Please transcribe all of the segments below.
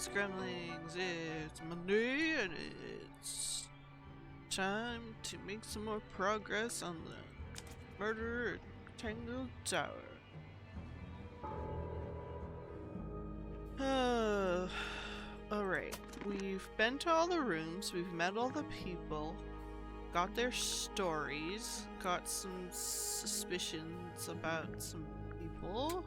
Greetings, Gremlins. It's Monday, and it's time to make some more progress on the murder at Tangle Tower. Alright. We've been to all the rooms, we've met all the people, got their stories, got some suspicions about some people.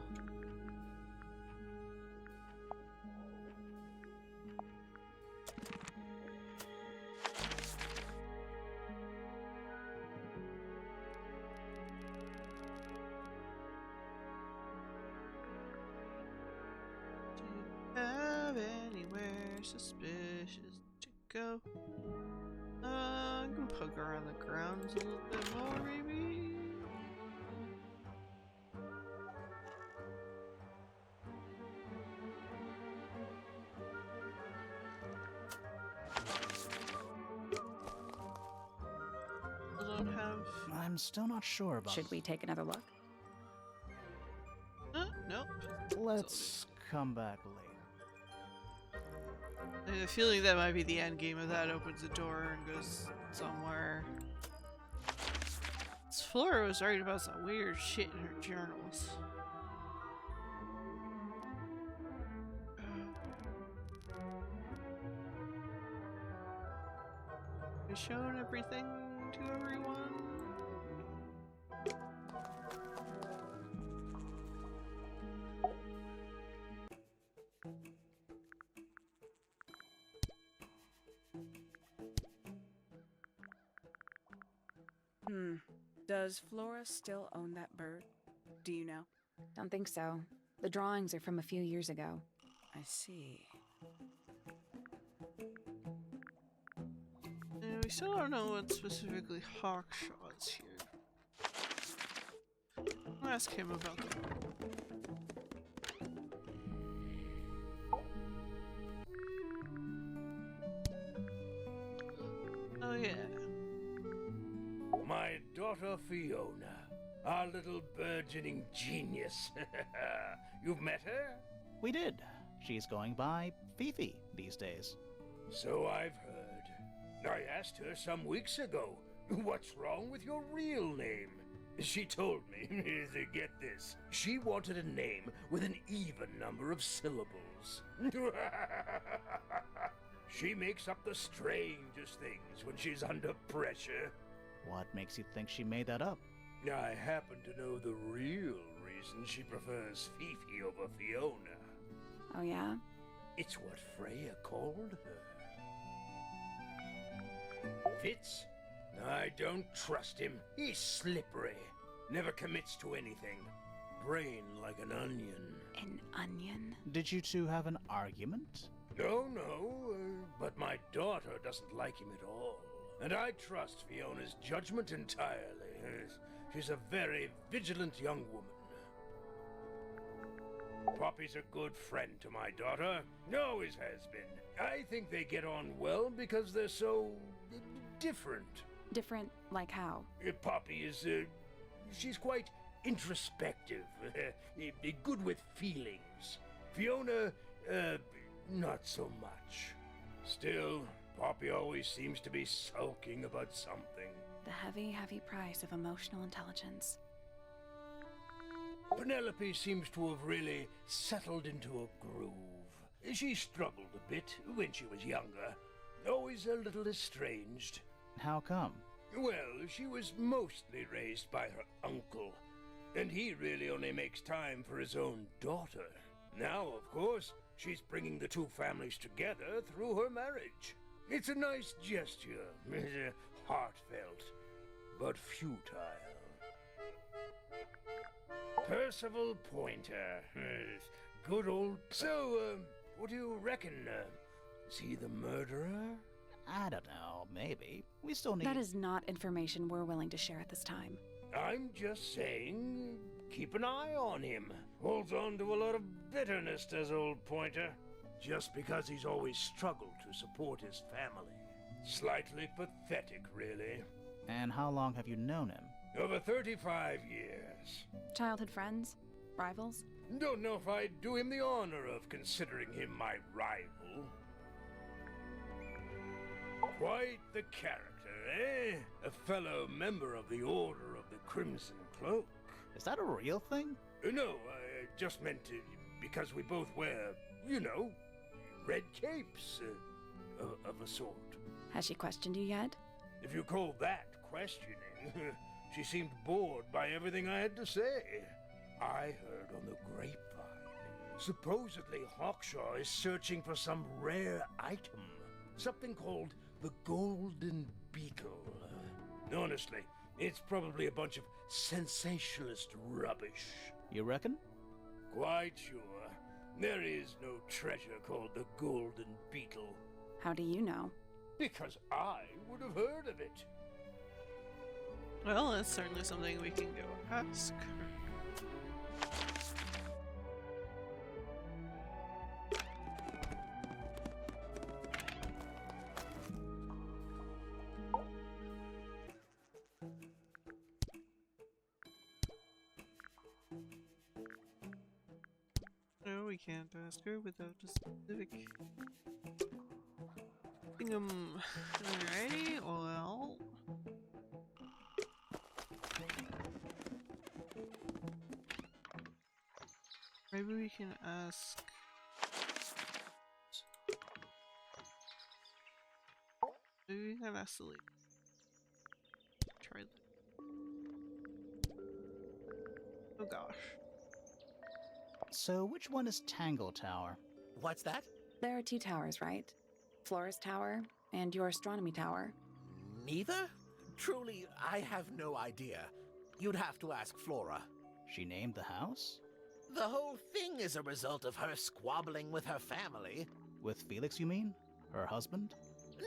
Have anywhere suspicious to go? I can poke around the grounds a little bit more, maybe. I don't have. I'm still not sure about. Should we take another look? Nope. Let's come back later. I have a feeling that might be the end game of that. Opens the door and goes somewhere. This Flora was writing about some weird shit in her journals. Has shown everything to everyone? Does Flora still own that bird? Do you know? Don't think so. The drawings are from a few years ago. I see. Yeah, we still don't know what specifically Hawkshaw is here. I'll ask him about that. Oh yeah. My daughter Fiona, our little burgeoning genius. You've met her? We did. She's going by Fifi these days. So I've heard. I asked her some weeks ago, what's wrong with your real name? She told me, get this, she wanted a name with an even number of syllables. She makes up the strangest things when she's under pressure. What makes you think she made that up? I happen to know the real reason she prefers Fifi over Fiona. Oh yeah? It's what Freya called her. Fitz? I don't trust him. He's slippery. Never commits to anything. Brain like an onion. An onion? Did you two have an argument? No, but my daughter doesn't like him at all. And I trust Fiona's judgment entirely. She's a very vigilant young woman. Poppy's a good friend to my daughter. Always has been. I think they get on well because they're so different. Different like how? Poppy is, she's quite introspective. Good with feelings. Fiona, not so much. Still, Poppy always seems to be sulking about something. The heavy, heavy price of emotional intelligence. Penelope seems to have really settled into a groove. She struggled a bit when she was younger. Always a little estranged. How come? Well, she was mostly raised by her uncle, and he really only makes time for his own daughter. Now, of course, she's bringing the two families together through her marriage. It's a nice gesture, heartfelt, but futile. Percival Pointer. Good old... So, what do you reckon? Is he the murderer? I don't know, maybe. We still need... That is not information we're willing to share at this time. I'm just saying, keep an eye on him. Holds on to a lot of bitterness, does old Pointer. Just because he's always struggled to support his family. Slightly pathetic, really. And how long have you known him? Over 35 years. Childhood friends? Rivals? Don't know if I'd do him the honor of considering him my rival. Quite the character, eh? A fellow member of the Order of the Crimson Cloak. Is that a real thing? No, I just meant because we both wear, you know, red capes of a sort. Has she questioned you yet? If you call that questioning, she seemed bored by everything I had to say. I heard on the grapevine. Supposedly Hawkshaw is searching for some rare item. Something called the Golden Beetle. Honestly, it's probably a bunch of sensationalist rubbish. You reckon? Quite sure. There is no treasure called the Golden Beetle. How do you know? Because I would have heard of it. Well, that's certainly something we can go ask. No, we can't ask her without a specific thingam. Alrighty, well. Maybe we can ask. Maybe we can ask the lady. Try that. Oh gosh. So which one is Tangle Tower? What's that? There are 2 towers, right? Flora's tower and your astronomy tower. Neither? Truly, I have no idea. You'd have to ask Flora. She named the house? The whole thing is a result of her squabbling with her family. With Felix, you mean? Her husband?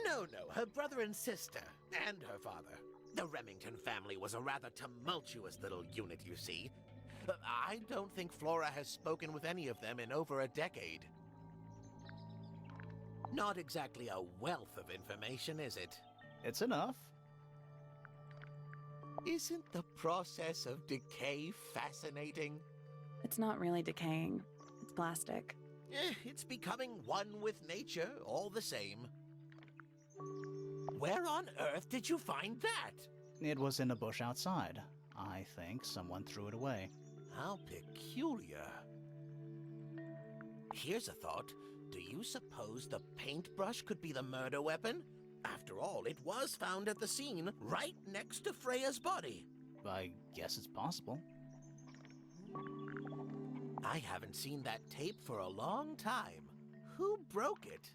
No, her brother and sister, and her father. The Remington family was a rather tumultuous little unit, you see. I don't think Flora has spoken with any of them in over a decade. Not exactly a wealth of information, is it? It's enough. Isn't the process of decay fascinating? It's not really decaying. It's plastic. It's becoming one with nature, all the same. Where on earth did you find that? It was in a bush outside. I think someone threw it away. How peculiar. Here's a thought. Do you suppose the paintbrush could be the murder weapon? After all, it was found at the scene, right next to Freya's body. I guess it's possible. I haven't seen that tape for a long time. Who broke it?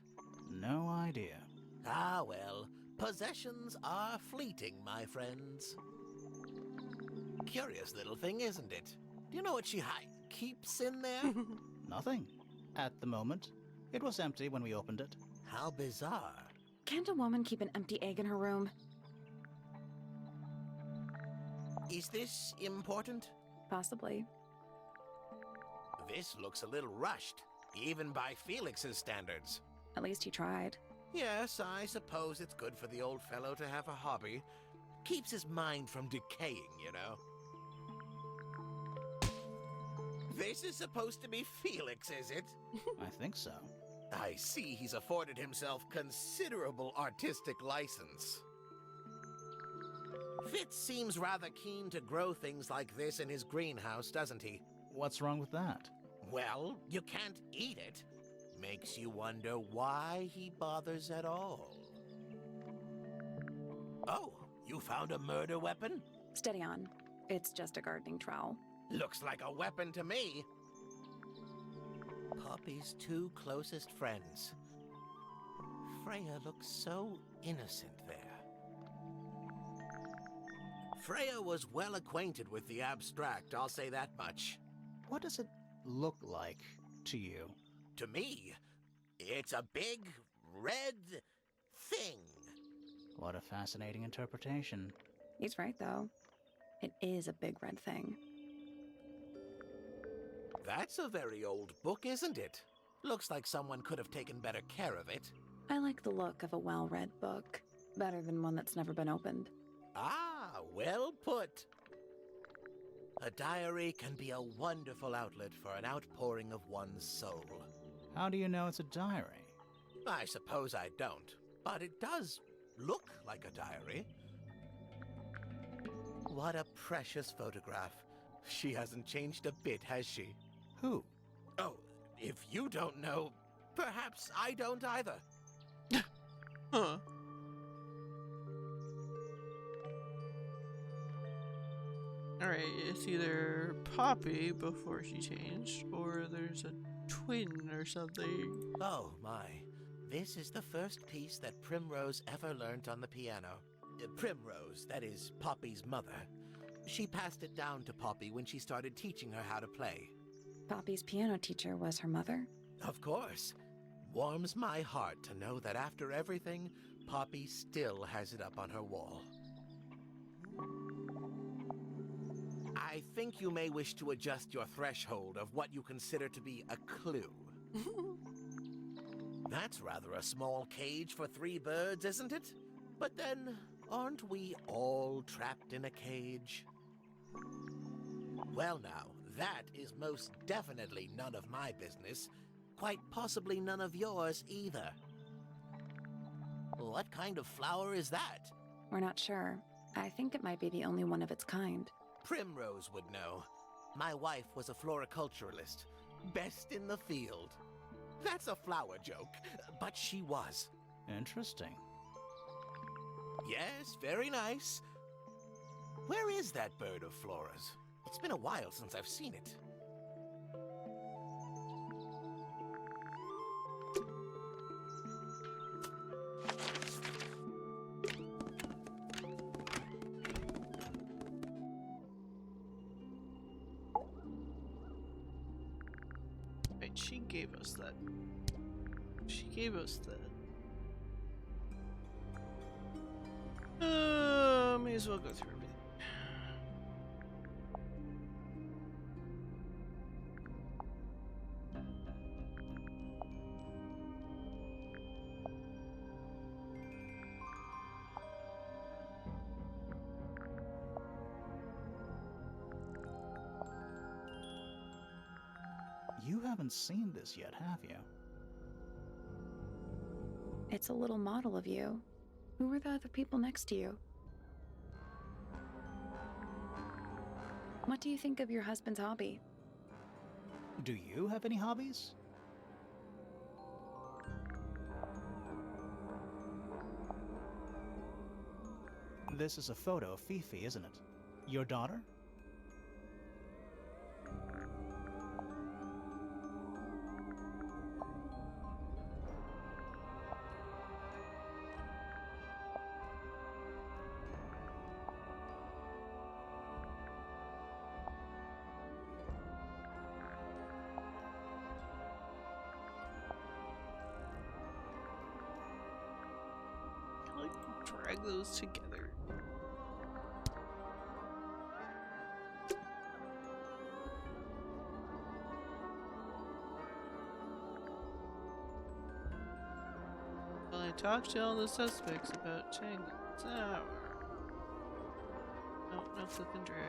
No idea. Ah, well, possessions are fleeting, my friends. Curious little thing, isn't it? Do you know what she keeps in there? Nothing. At the moment. It was empty when we opened it. How bizarre. Can't a woman keep an empty egg in her room? Is this important? Possibly. This looks a little rushed, even by Felix's standards. At least he tried. Yes, I suppose it's good for the old fellow to have a hobby. Keeps his mind from decaying, you know. This is supposed to be Felix, is it? I think so. I see he's afforded himself considerable artistic license. Fitz seems rather keen to grow things like this in his greenhouse, doesn't he? What's wrong with that? Well, you can't eat it. Makes you wonder why he bothers at all. Oh, you found a murder weapon? Steady on. It's just a gardening trowel. Looks like a weapon to me. Poppy's 2 closest friends. Freya looks so innocent there. Freya was well acquainted with the abstract, I'll say that much. What does it look like to you? To me, it's a big, red thing. What a fascinating interpretation. He's right, though. It is a big red thing. That's a very old book, isn't it? Looks like someone could have taken better care of it. I like the look of a well-read book. Better than one that's never been opened. Ah, well put. A diary can be a wonderful outlet for an outpouring of one's soul. How do you know it's a diary? I suppose I don't, but it does look like a diary. What a precious photograph. She hasn't changed a bit, has she? Who? Oh, if you don't know, perhaps I don't either. Huh. Alright, it's either Poppy before she changed, or there's a twin or something. Oh my. This is the first piece that Primrose ever learnt on the piano. Primrose, that is Poppy's mother. She passed it down to Poppy when she started teaching her how to play. Poppy's piano teacher was her mother? Of course. Warms my heart to know that after everything, Poppy still has it up on her wall. I think you may wish to adjust your threshold of what you consider to be a clue. That's rather a small cage for 3 birds, isn't it? But then, aren't we all trapped in a cage? Well now, that is most definitely none of my business. Quite possibly none of yours either. What kind of flower is that? We're not sure. I think it might be the only one of its kind. Primrose would know. My wife was a floriculturalist. Best in the field. That's a flower joke, but she was. Interesting. Yes, very nice. Where is that bird of Flora's? It's been a while since I've seen it. Wait, she gave us that. She gave us that. May as well go through everything. You haven't seen this yet, have you? It's a little model of you. Who were the other people next to you? What do you think of your husband's hobby? Do you have any hobbies? This is a photo of Fifi, isn't it? Your daughter? Like, drag those together. Well, I talked to all the suspects about Tangle Tower. No, no flip and drag.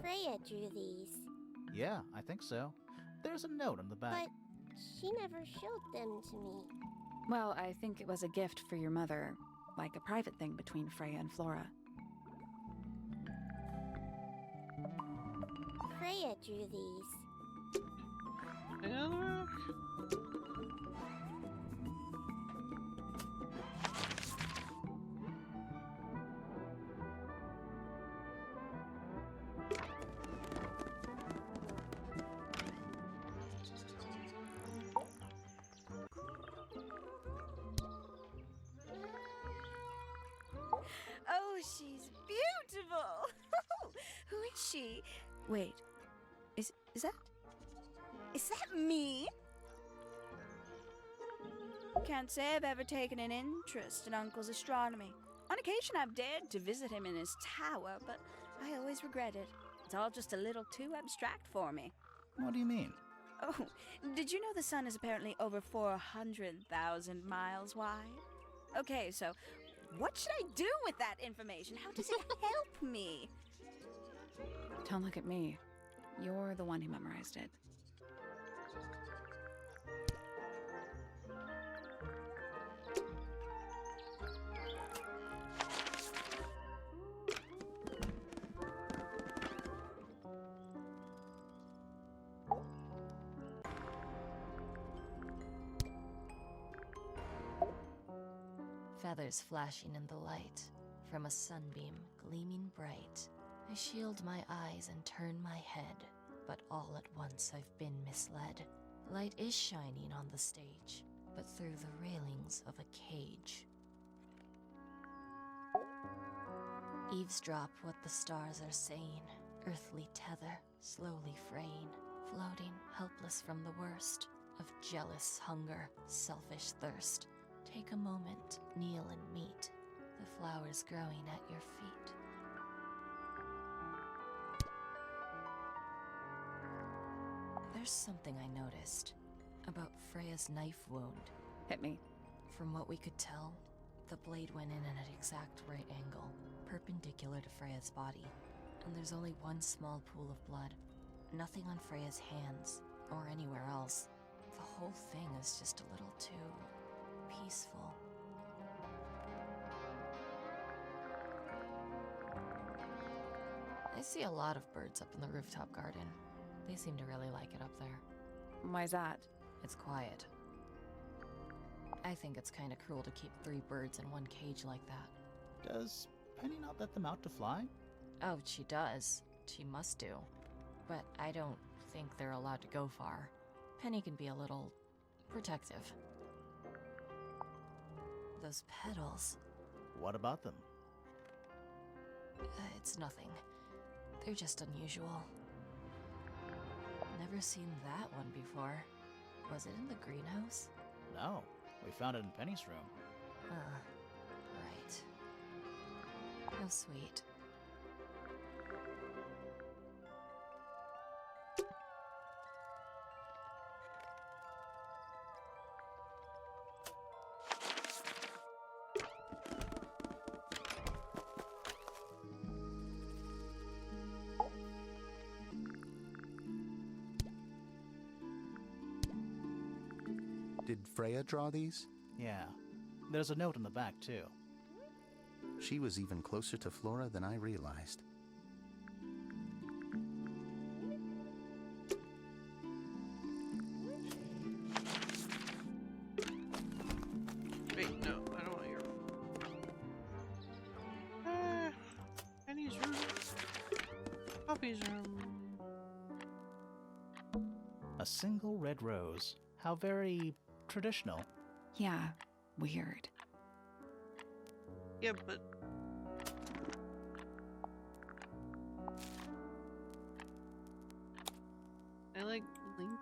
Freya drew these, Yeah, I think so. There's a note on the back. but she never showed them to me. Well, I think it was a gift for your mother, like a private thing between Freya and Flora. Freya drew these. And rock. Oh, she's beautiful. Who is she? Wait, is that me? Can't say I've ever taken an interest in Uncle's astronomy. On occasion, I've dared to visit him in his tower, but I always regret it. It's all just a little too abstract for me. What do you mean? Oh, did you know the sun is apparently over 400,000 miles wide? Okay, so what should I do with that information? How does it help me? Don't look at me. You're the one who memorized it. Feathers flashing in the light, from a sunbeam gleaming bright. I shield my eyes and turn my head, but all at once I've been misled. Light is shining on the stage, but through the railings of a cage. Eavesdrop what the stars are saying, earthly tether, slowly fraying, floating helpless from the worst of jealous hunger, selfish thirst. Take a moment, kneel and meet the flowers growing at your feet. There's something I noticed about Freya's knife wound. Hit me. From what we could tell, the blade went in at an exact right angle, perpendicular to Freya's body. And there's only one small pool of blood. Nothing on Freya's hands, or anywhere else. The whole thing is just a little too peaceful. I see a lot of birds up in the rooftop garden. They seem to really like it up there. Why's that? It's quiet. I think it's kinda cruel to keep 3 birds in one cage like that. Does Penny not let them out to fly? Oh, she does. She must do. But I don't think they're allowed to go far. Penny can be a little protective. Those petals. What about them? It's nothing. They're just unusual. Never seen that one before. Was it in the greenhouse? No, we found it in Penny's room. Right. How sweet. Did Freya draw these? Yeah. There's a note in the back, too. She was even closer to Flora than I realized. Wait, no, I don't want your Penny's room. Poppy's room. A single red rose. How very traditional. Yeah, weird. Yeah, but I like link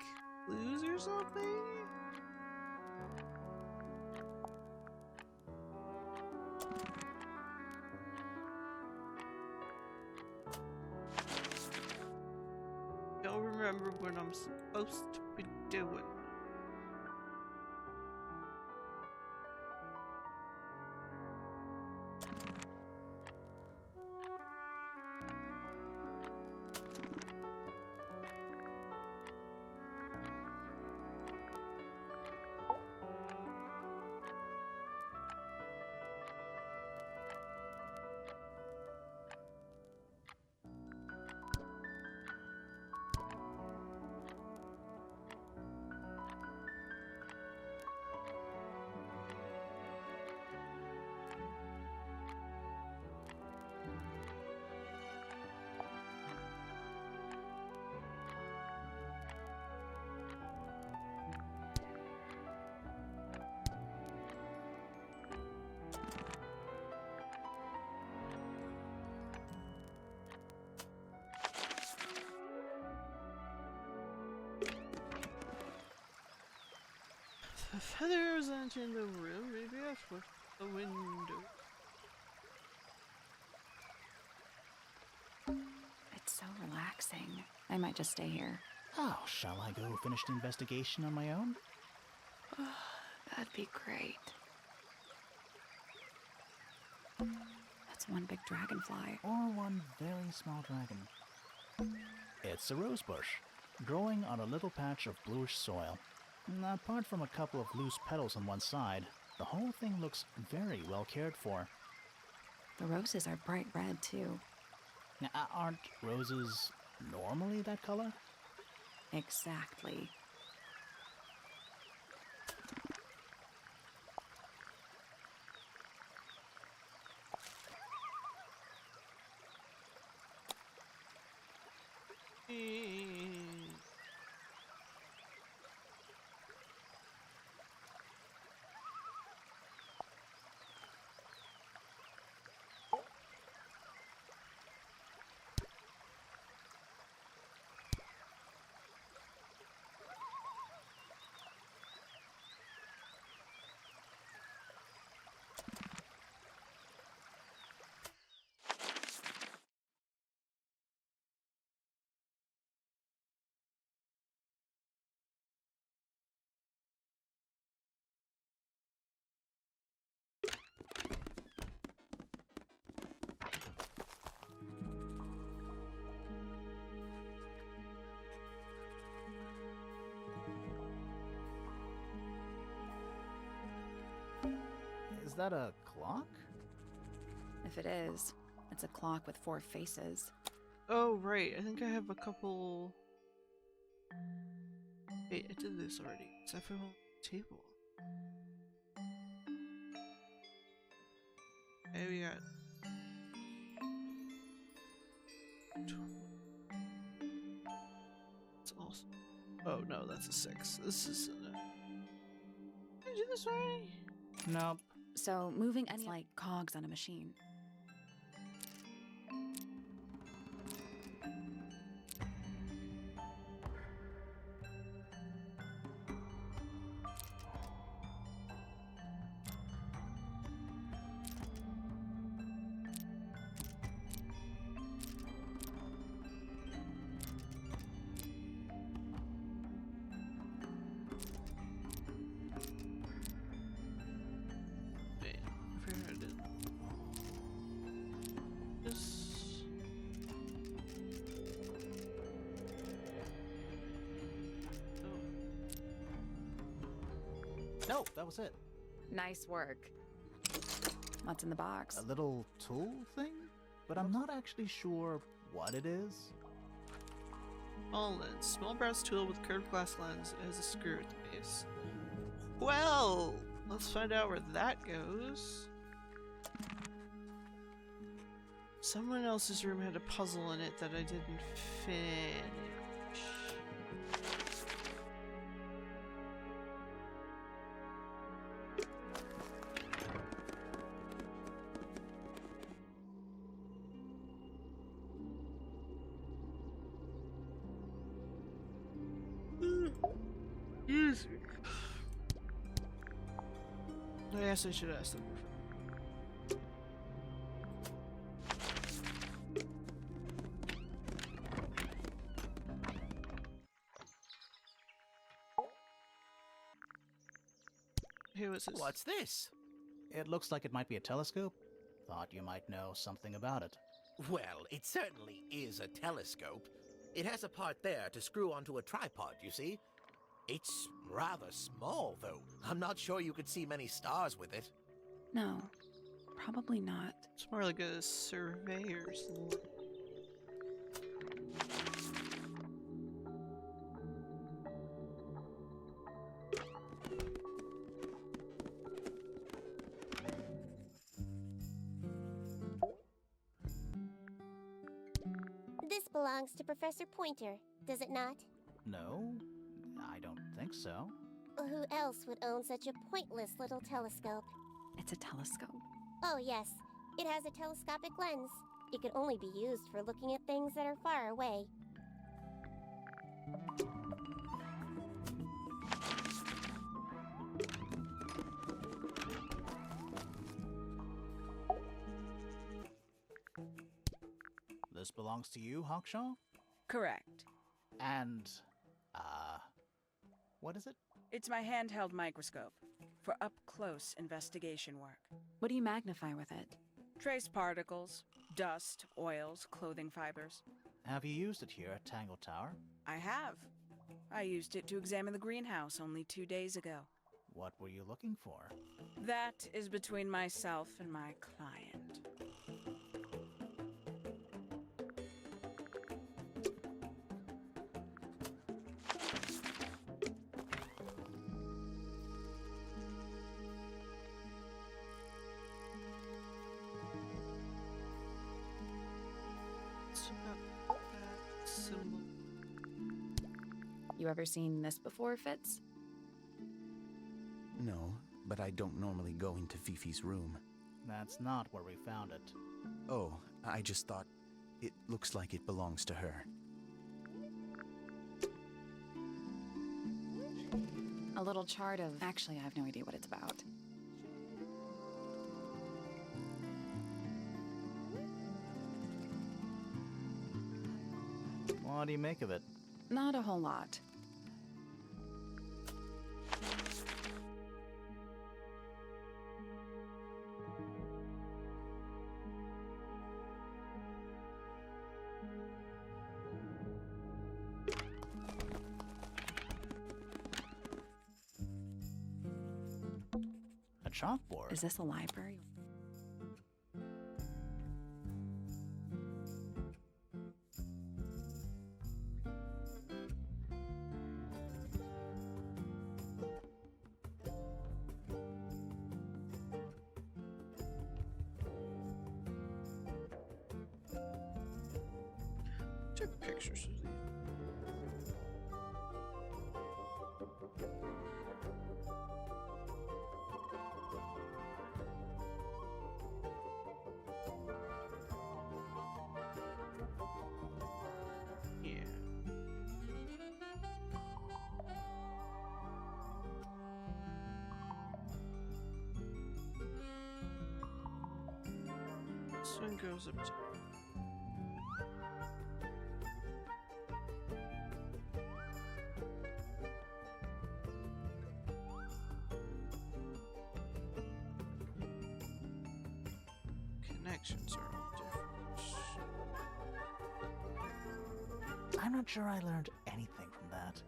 blues or something. Don't remember what I'm supposed to be doing. feathers aren't in the room. Maybe I put the window. It's so relaxing. I might just stay here. Oh, shall I go finish the investigation on my own? That'd be great. That's one big dragonfly. Or one very small dragon. It's a rosebush, growing on a little patch of bluish soil. Apart from a couple of loose petals on one side, the whole thing looks very well cared for. The roses are bright red, too. Now, aren't roses normally that color? Exactly. Is that a clock? If it is, it's a clock with 4 faces. Oh, right. I think I have a couple... Wait, I did this already. Except for the table. Okay, we got... It's awesome. Oh, no, that's a 6. This is... Did I do this already? Nope. So moving it's like cogs on a machine. Wait, I forgot I did. This... No, that was it. Nice work. What's in the box? A little tool thing? But I'm not actually sure what it is. Small lens. Small brass tool with curved glass lens. It has a screw at the base. Well, let's find out where that goes. Someone else's room had a puzzle in it that I didn't finish. Excuse me. I guess I should ask them. Hey, what's this? What's this? It looks like it might be a telescope. Thought you might know something about it. Well, it certainly is a telescope. It has a part there to screw onto a tripod, you see. It's rather small, though. I'm not sure you could see many stars with it. No, probably not. It's more like a surveyor's lens. This belongs to Professor Pointer, does it not? No, I don't think so. Who else would own such a pointless little telescope? It's a telescope. Oh yes, it has a telescopic lens. It could only be used for looking at things that are far away. this belongs to you, Hawkshaw? Correct. And, what is it? It's my handheld microscope for up-close investigation work. What do you magnify with it? Trace particles, dust, oils, clothing fibers. Have you used it here at Tangle Tower? I have. I used it to examine the greenhouse only 2 days ago. What were you looking for? That is between myself and my client. It's about that symbol. You ever seen this before, Fitz? No, but I don't normally go into Fifi's room. That's not where we found it. Oh, I just thought it looks like it belongs to her. A little chart of... Actually, I have no idea what it's about. What do you make of it? Not a whole lot. A chalkboard? Is this a library? Took pictures of these. Yeah. This one goes up to... Connections are all different. I'm not sure I learned anything from that.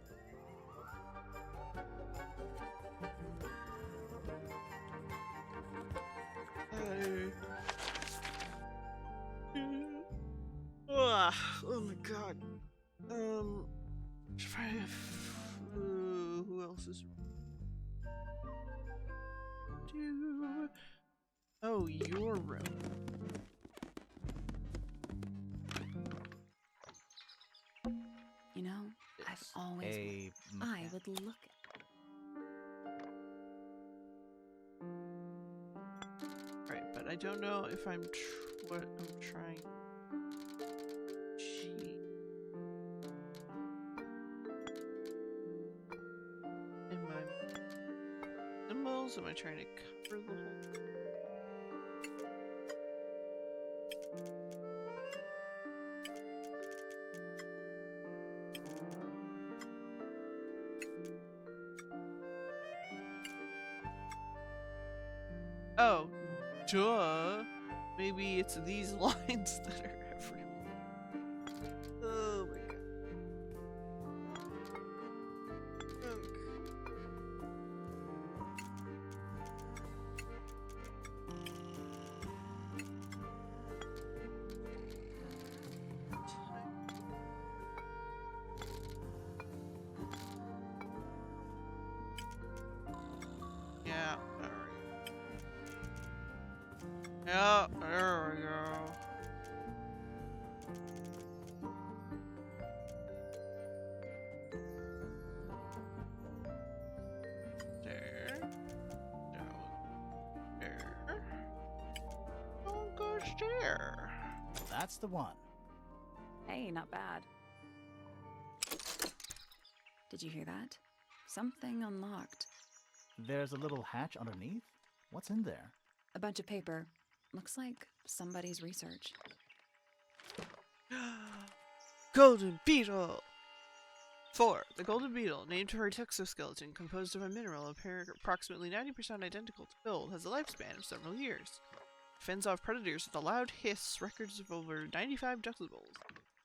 Oh my god. Who else is... Oh, your room. You know, I've always... A... I would look at... Right, but I don't know if I'm what I'm trying. Gee. Am I symbols? Am I trying to cover the whole? Oh, duh. Maybe it's these lines that are everywhere. Oh my god. Yeah, alright. Yeah, there we go. There. Down. There. Oh gosh, there. That's the one. Hey, not bad. Did you hear that? Something unlocked. There's a little hatch underneath? What's in there? A bunch of paper. Looks like somebody's research. Golden Beetle! 4. The Golden Beetle, named for its exoskeleton composed of a mineral approximately 90% identical to gold, has a lifespan of several years. It fends off predators with a loud hiss, records of over 95 decibels,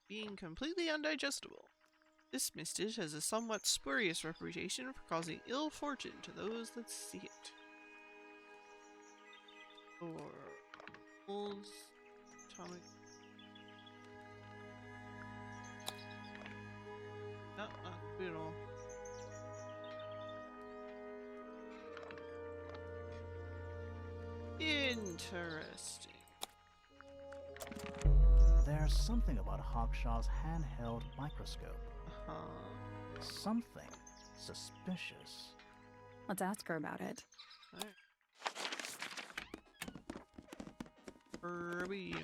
being completely undigestible. This mistich has a somewhat spurious reputation for causing ill fortune to those that see it. 4. Wolves, atomic. No, not beetle. Interesting. There's something about Hawkshaw's handheld microscope. Something suspicious. Let's ask her about it. Beetle.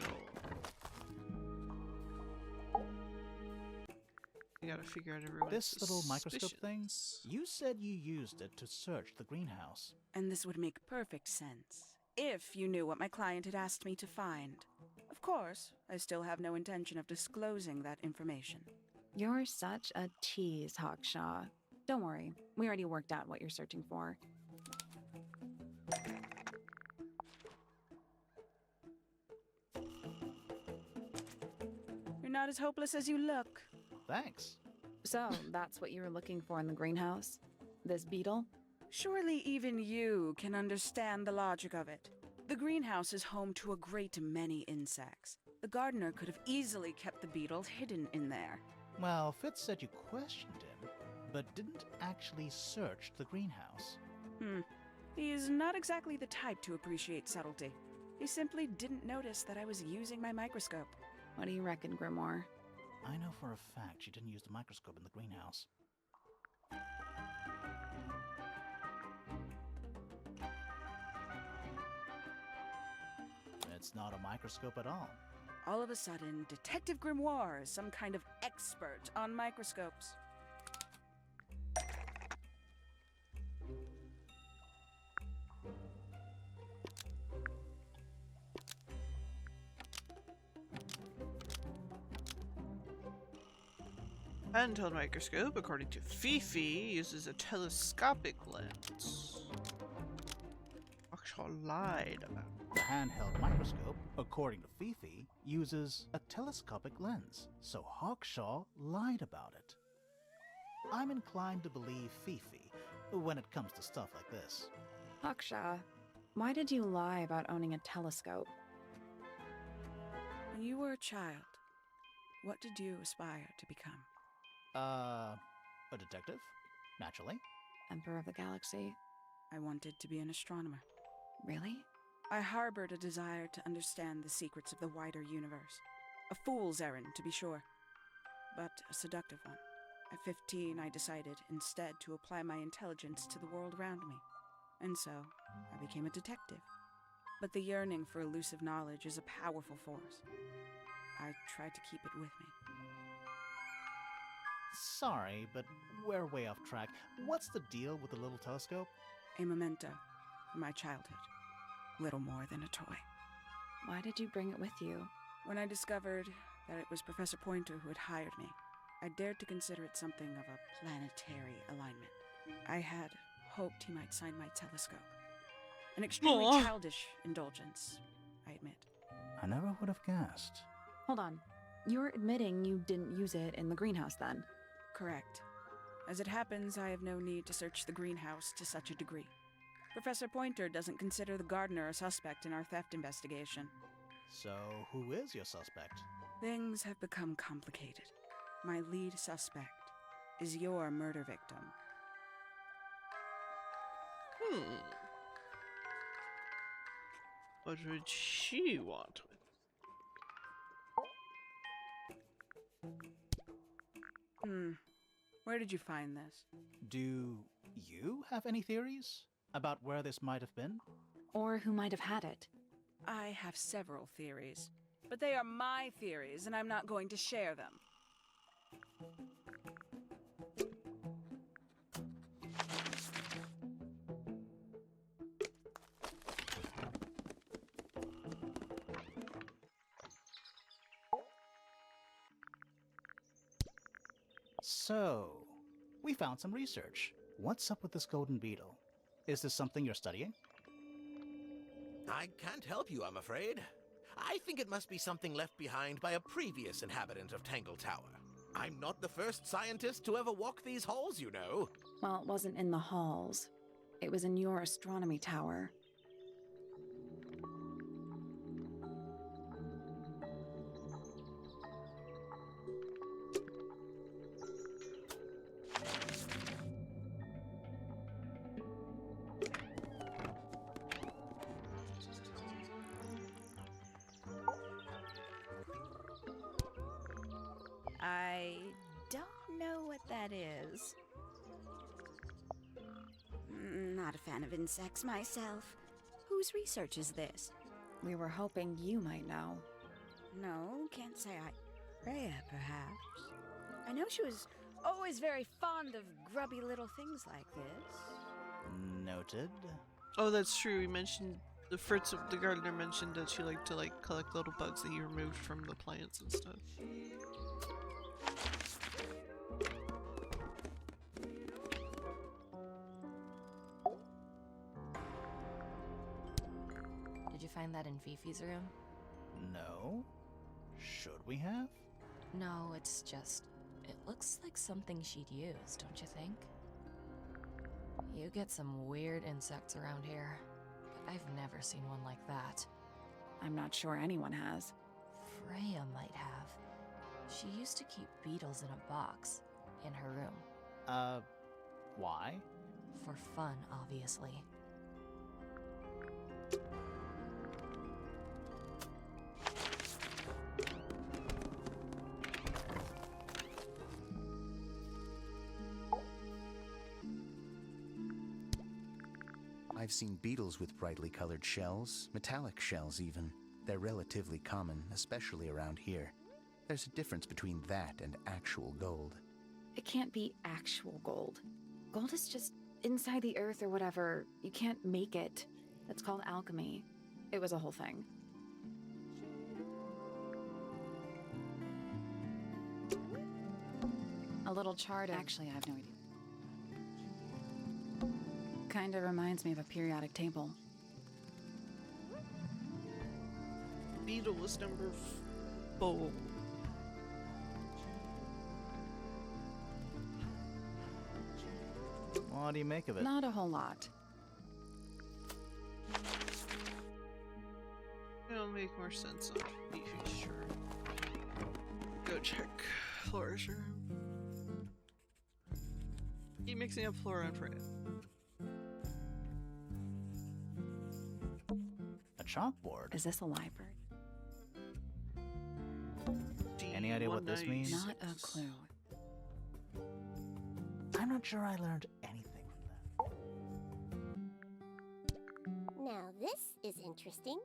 You gotta figure out everyone's This little microscope thing, suspicions. you said you used it to search the greenhouse. And this would make perfect sense if you knew what my client had asked me to find. Of course, I still have no intention of disclosing that information. You're such a tease, Hawkshaw. Don't worry, we already worked out what you're searching for. You're not as hopeless as you look. Thanks. So, that's what you were looking for in the greenhouse? This beetle? Surely even you can understand the logic of it. The greenhouse is home to a great many insects. The gardener could have easily kept the beetle hidden in there. Well, Fitz said you questioned him, but didn't actually search the greenhouse. He is not exactly the type to appreciate subtlety. He simply didn't notice that I was using my microscope. What do you reckon, Grimoire? I know for a fact she didn't use the microscope in the greenhouse. It's not a microscope at all. All of a sudden, Detective Grimoire is some kind of expert on microscopes. Handheld microscope, according to Fifi, uses a telescopic lens. Hawkshaw lied about it. The handheld microscope, according to Fifi, uses a telescopic lens, so Hawkshaw lied about it. I'm inclined to believe Fifi when it comes to stuff like this. Hawkshaw, why did you lie about owning a telescope? When you were a child, what did you aspire to become? A detective? Naturally. Emperor of the Galaxy? I wanted to be an astronomer. Really? I harbored a desire to understand the secrets of the wider universe. A fool's errand, to be sure, but a seductive one. At 15, I decided instead to apply my intelligence to the world around me. And so, I became a detective. But the yearning for elusive knowledge is a powerful force. I tried to keep it with me. Sorry, but we're way off track. What's the deal with the little telescope? A memento from my childhood. Little more than a toy. Why did you bring it with you? When I discovered that it was Professor Pointer who had hired me, I dared to consider it something of a planetary alignment. I had hoped he might sign my telescope. An extremely childish indulgence, I admit. I never would have guessed. Hold on. You're admitting you didn't use it in the greenhouse then? Correct. As it happens, I have no need to search the greenhouse to such a degree. Professor Pointer doesn't consider the gardener a suspect in our theft investigation. So, who is your suspect? Things have become complicated. My lead suspect is your murder victim. What would she want with? Where did you find this? Do you have any theories about where this might have been? Or who might have had it? I have several theories, but they are my theories, and I'm not going to share them. So, we found some research. What's up with this golden beetle? Is this something you're studying? I can't help you, I'm afraid. I think it must be something left behind by a previous inhabitant of Tangle Tower. I'm not the first scientist to ever walk these halls, you know. Well, it wasn't in the halls. It was in your astronomy tower. I don't know what that is. Not a fan of insects myself. Whose research is this? We were hoping you might know. No, can't say I... Freya, perhaps? I know she was always very fond of grubby little things like this. Noted. Oh, that's true. We mentioned the Fritz, the gardener, mentioned that she liked to collect little bugs that he removed from the plants and stuff. Did you find that in Fifi's room? No. Should we have? No, it's just... It looks like something she'd use, don't you think? You get some weird insects around here, but I've never seen one like that. I'm not sure anyone has. Freya might have. She used to keep beetles in a box, in her room. Why? For fun, obviously. I've seen beetles with brightly colored shells, metallic shells even. They're relatively common, especially around here. There's a difference between that and actual gold. It can't be actual gold. Gold is just inside the earth or whatever. You can't make it. That's called alchemy. It was a whole thing. A little chart of... Actually, I have no idea. Kinda reminds me of a periodic table. Beetle was number 4. What do you make of it? Not a whole lot. It'll make more sense on Fifi's chart. Go check Flora's room. Keep mixing up Flora and Freya. A chalkboard? Is this a library? Any idea what this means? Not a clue. I'm not sure I learned anything from that. Now this is interesting.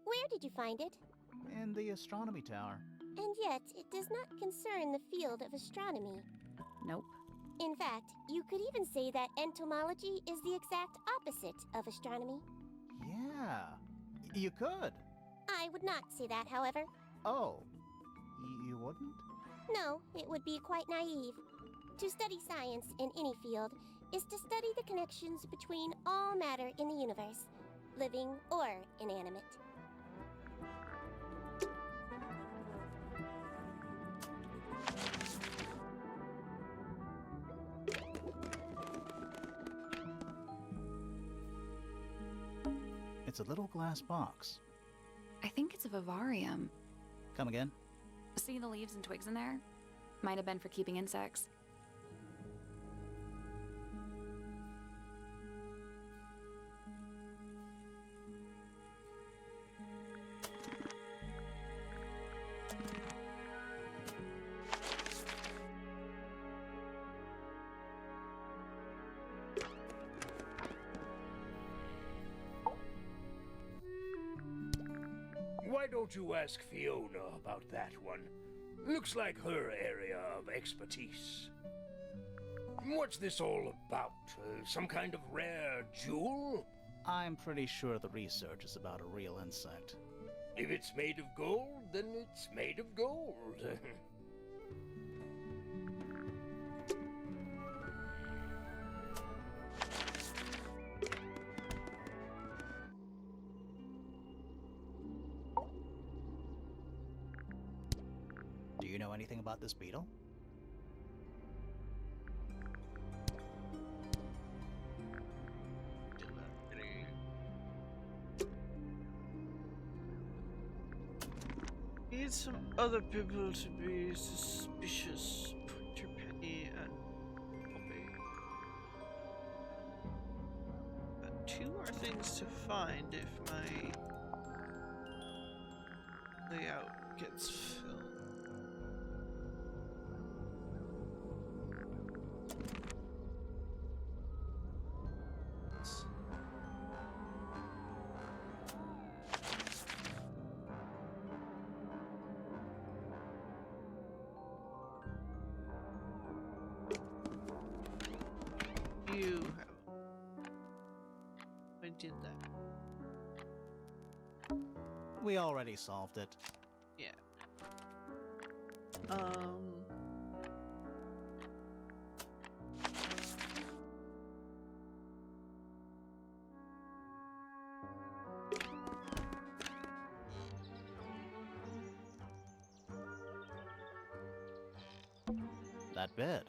Where did you find it? In the astronomy tower. And yet, it does not concern the field of astronomy. Nope. In fact, you could even say that entomology is the exact opposite of astronomy. Yeah, you could. I would not say that, however. Oh, you wouldn't? No, it would be quite naive. To study science in any field is to study the connections between all matter in the universe, living or inanimate. It's a little glass box. I think it's a vivarium. Come again? See the leaves and twigs in there? Might have been for keeping insects. Why don't you ask Fiona about that one? Looks like her area of expertise. What's this all about? Some kind of rare jewel? I'm pretty sure the research is about a real insect. If it's made of gold, then it's made of gold. you know anything about this beetle? Need some other people to be suspicious. Put your penny and obey. Two more things to find if my layout gets filled. You have. I did that. We already solved it. Yeah. That bed.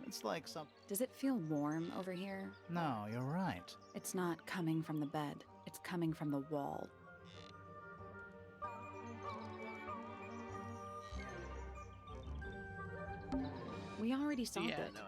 It's like some... Does it feel warm over here? No, you're right. It's not coming from the bed. It's coming from the wall. We already solved Yeah, it. no,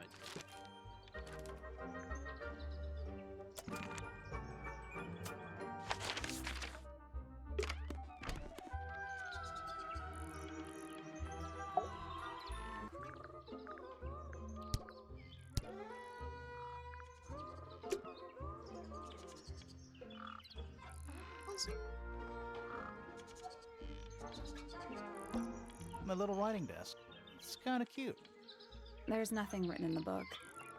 My little writing desk. It's kind of cute. There's nothing written in the book,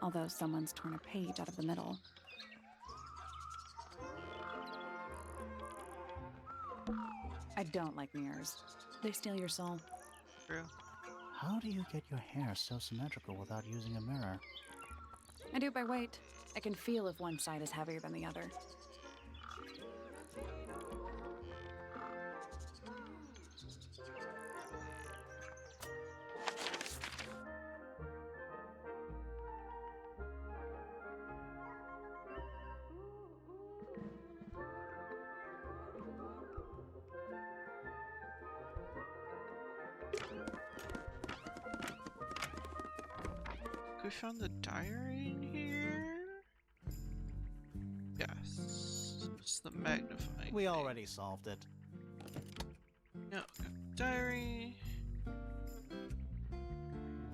although someone's torn a page out of the middle. I don't like mirrors. They steal your soul. true. How do you get your hair so symmetrical without using a mirror? I do it by weight. I can feel if one side is heavier than the other. We found the diary in here? Yes. It's the magnifying. We thing. already solved it. No, diary.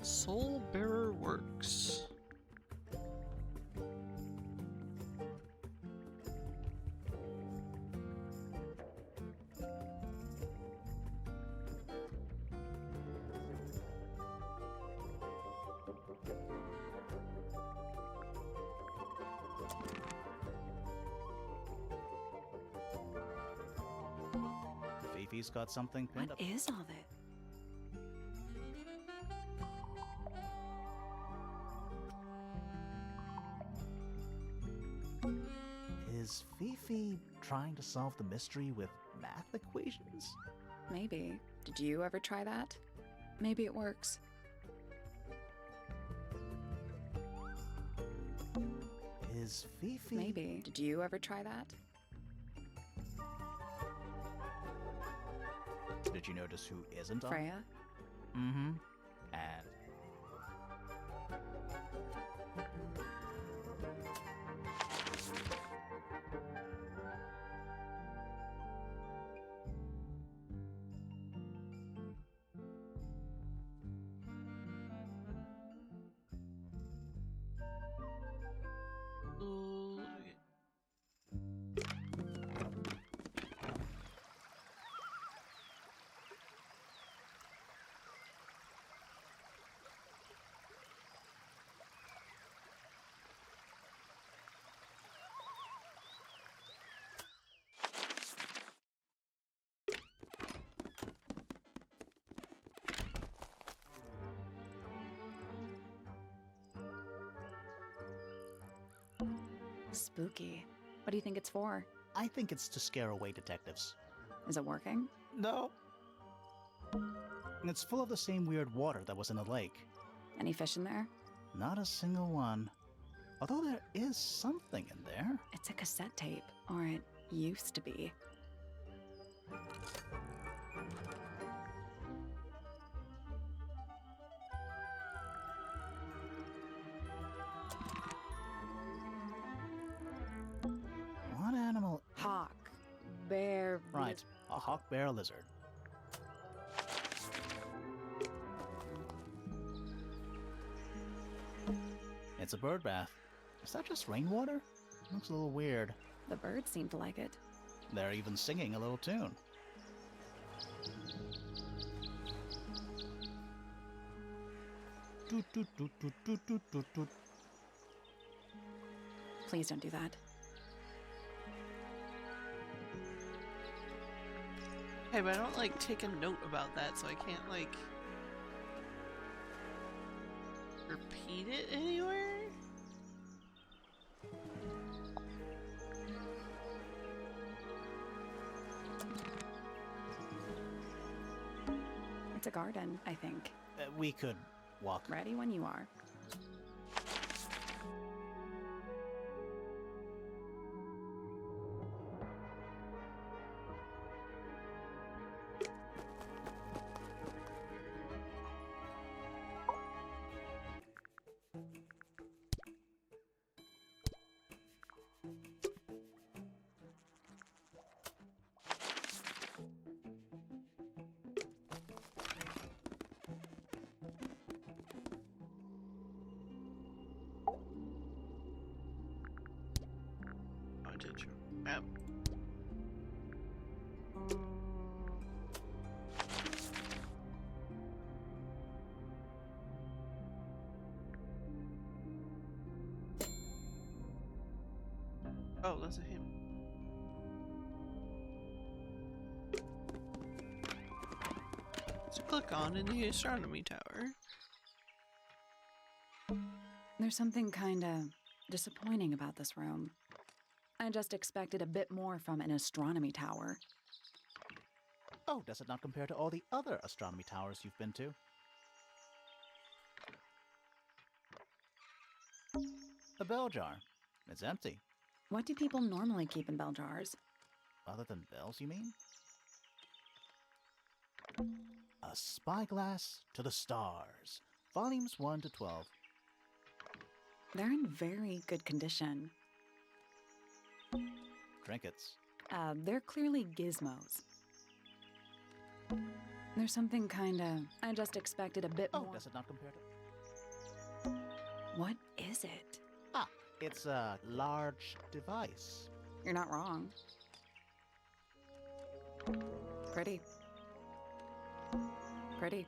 Soul Bearer Works. Fifi's got something pinned What up. is all that? Is Fifi trying to solve the mystery with math equations? Maybe. Did you ever try that? Maybe it works. Is Fifi... Maybe. Did you ever try that? Did you notice who isn't on? Freya? Mm-hmm. And... Spooky. What do you think it's for? I think it's to scare away detectives. Is it working? No. And it's full of the same weird water that was in the lake. Any fish in there? Not a single one. Although there is something in there. It's a cassette tape, or it used to be. What animal? Hawk. Bear. Right, a hawk bear lizard. It's a bird bath. Is that just rainwater? Looks a little weird. The birds seem to like it. They're even singing a little tune. Toot, toot, toot, toot, toot, toot, toot, toot. Please don't do that. Hey, but I don't like take a note about that, so I can't like repeat it anywhere. It's a garden, I think. We could walk. Ready when you are. Oh, did you? Yep. Oh, that's a him. So click on in the astronomy tower. There's something kinda disappointing about this room. I just expected a bit more from an astronomy tower. Oh, does it not compare to all the other astronomy towers you've been to? A bell jar. It's empty. What do people normally keep in bell jars? Other than bells, you mean? A Spyglass to the Stars. Volumes 1 to 12. They're in very good condition. Trinkets. They're clearly gizmos. There's something kinda... I just expected a bit Oh, more. does it not compare to... What is it? Ah, it's a large device. You're not wrong. Pretty. Pretty.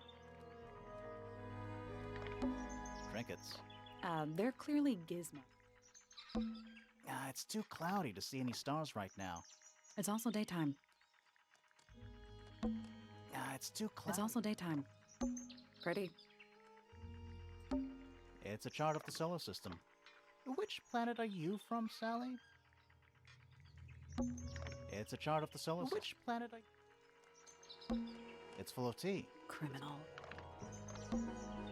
Trinkets. They're clearly gizmos. It's too cloudy to see any stars right now. It's also daytime. It's too cloudy. It's also daytime. Pretty. It's a chart of the solar system. Which planet are you from, Sally? It's a chart of the solar system. Which planet are you... It's full of tea. Criminal.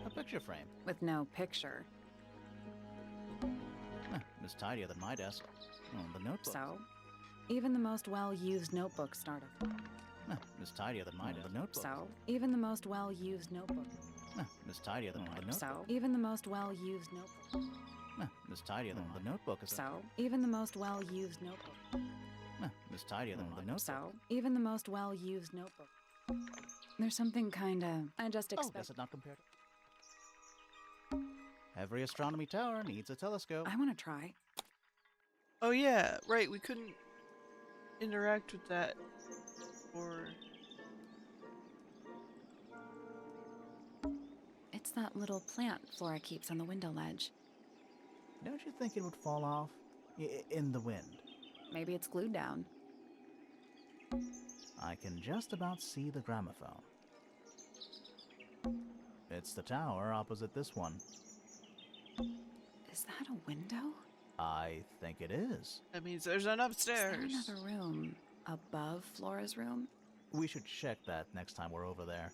A picture frame. With no picture. It's tidier than my desk. The notebook. So? Even the most well-used notebook started. It's tidier than my desk. The notebook. So? Even the most well-used notebook. It's tidier than the notebook. So? Even the most well-used notebook. It's tidier than the notebook. So? Even the most well-used notebook. It's tidier than the notebook. So? Even the most well-used notebook. There's something kinda... I just Oh, expect... does it not compare to... Every astronomy tower needs a telescope. I want to try. Oh yeah, right. We couldn't interact with that, or It's that little plant Flora keeps on the window ledge. Don't you think it would fall off? In the wind. Maybe it's glued down. I can just about see the gramophone. It's the tower opposite this one. Is that a window? I think it is. that means there's an Is upstairs. there another room above Flora's room? We should check that next time we're over there.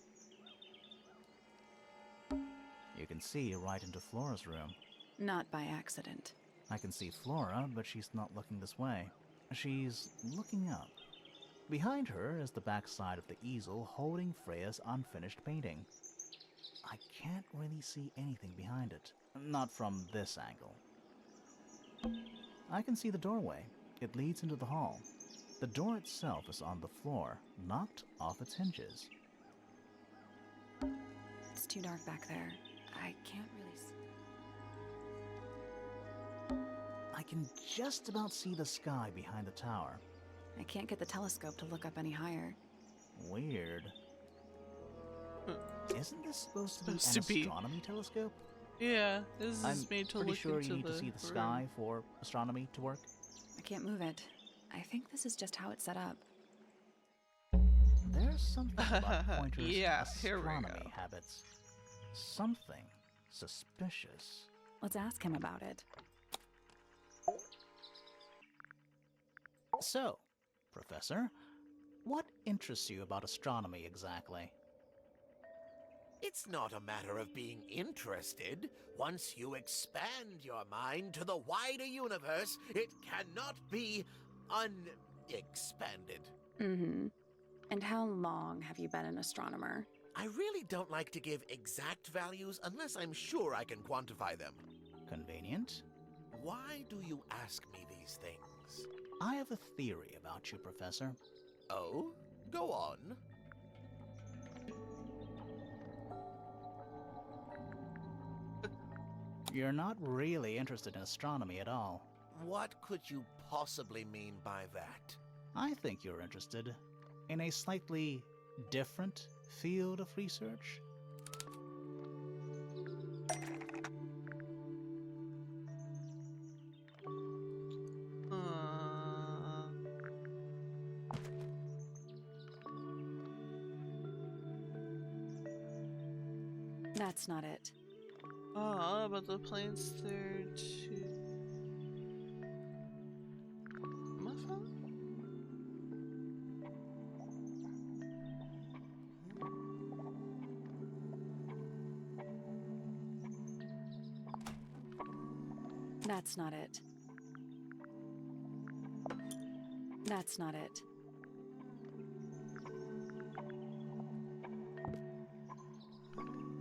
You can see right into Flora's room. Not by accident. I can see Flora, but she's not looking this way. She's looking up. Behind her is the backside of the easel holding Freya's unfinished painting. I can't really see anything behind it. Not from this angle. I can see the doorway. It leads into the hall. The door itself is on the floor, knocked off its hinges. It's too dark back there. I can't really see. I can just about see the sky behind the tower. I can't get the telescope to look up any higher. Weird. Isn't this supposed to be an Supposed to be. astronomy telescope? Yeah, this I'm is made to pretty look sure into you need the to see the room. sky for astronomy to work. I can't move it. I think this is just how it's set up. There's something about Pointer's Yeah, here we astronomy go. habits. Something suspicious. Let's ask him about it. So, Professor, what interests you about astronomy exactly? It's not a matter of being interested. Once you expand your mind to the wider universe, it cannot be unexpanded. Mm-hmm. And how long have you been an astronomer? I really don't like to give exact values unless I'm sure I can quantify them. Convenient? Why do you ask me these things? I have a theory about you, Professor. Oh? Go on. You're not really interested in astronomy at all. What could you possibly mean by that? I think you're interested in a slightly different field of research. That's not it. Oh, but the plane's there too. My phone? That's not it. That's not it.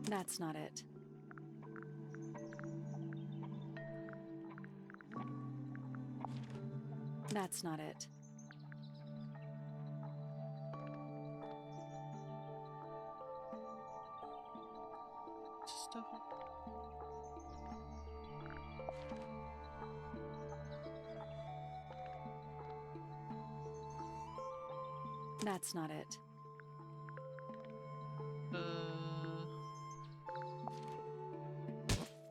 That's not it. That's not it. Stuff. That's not it.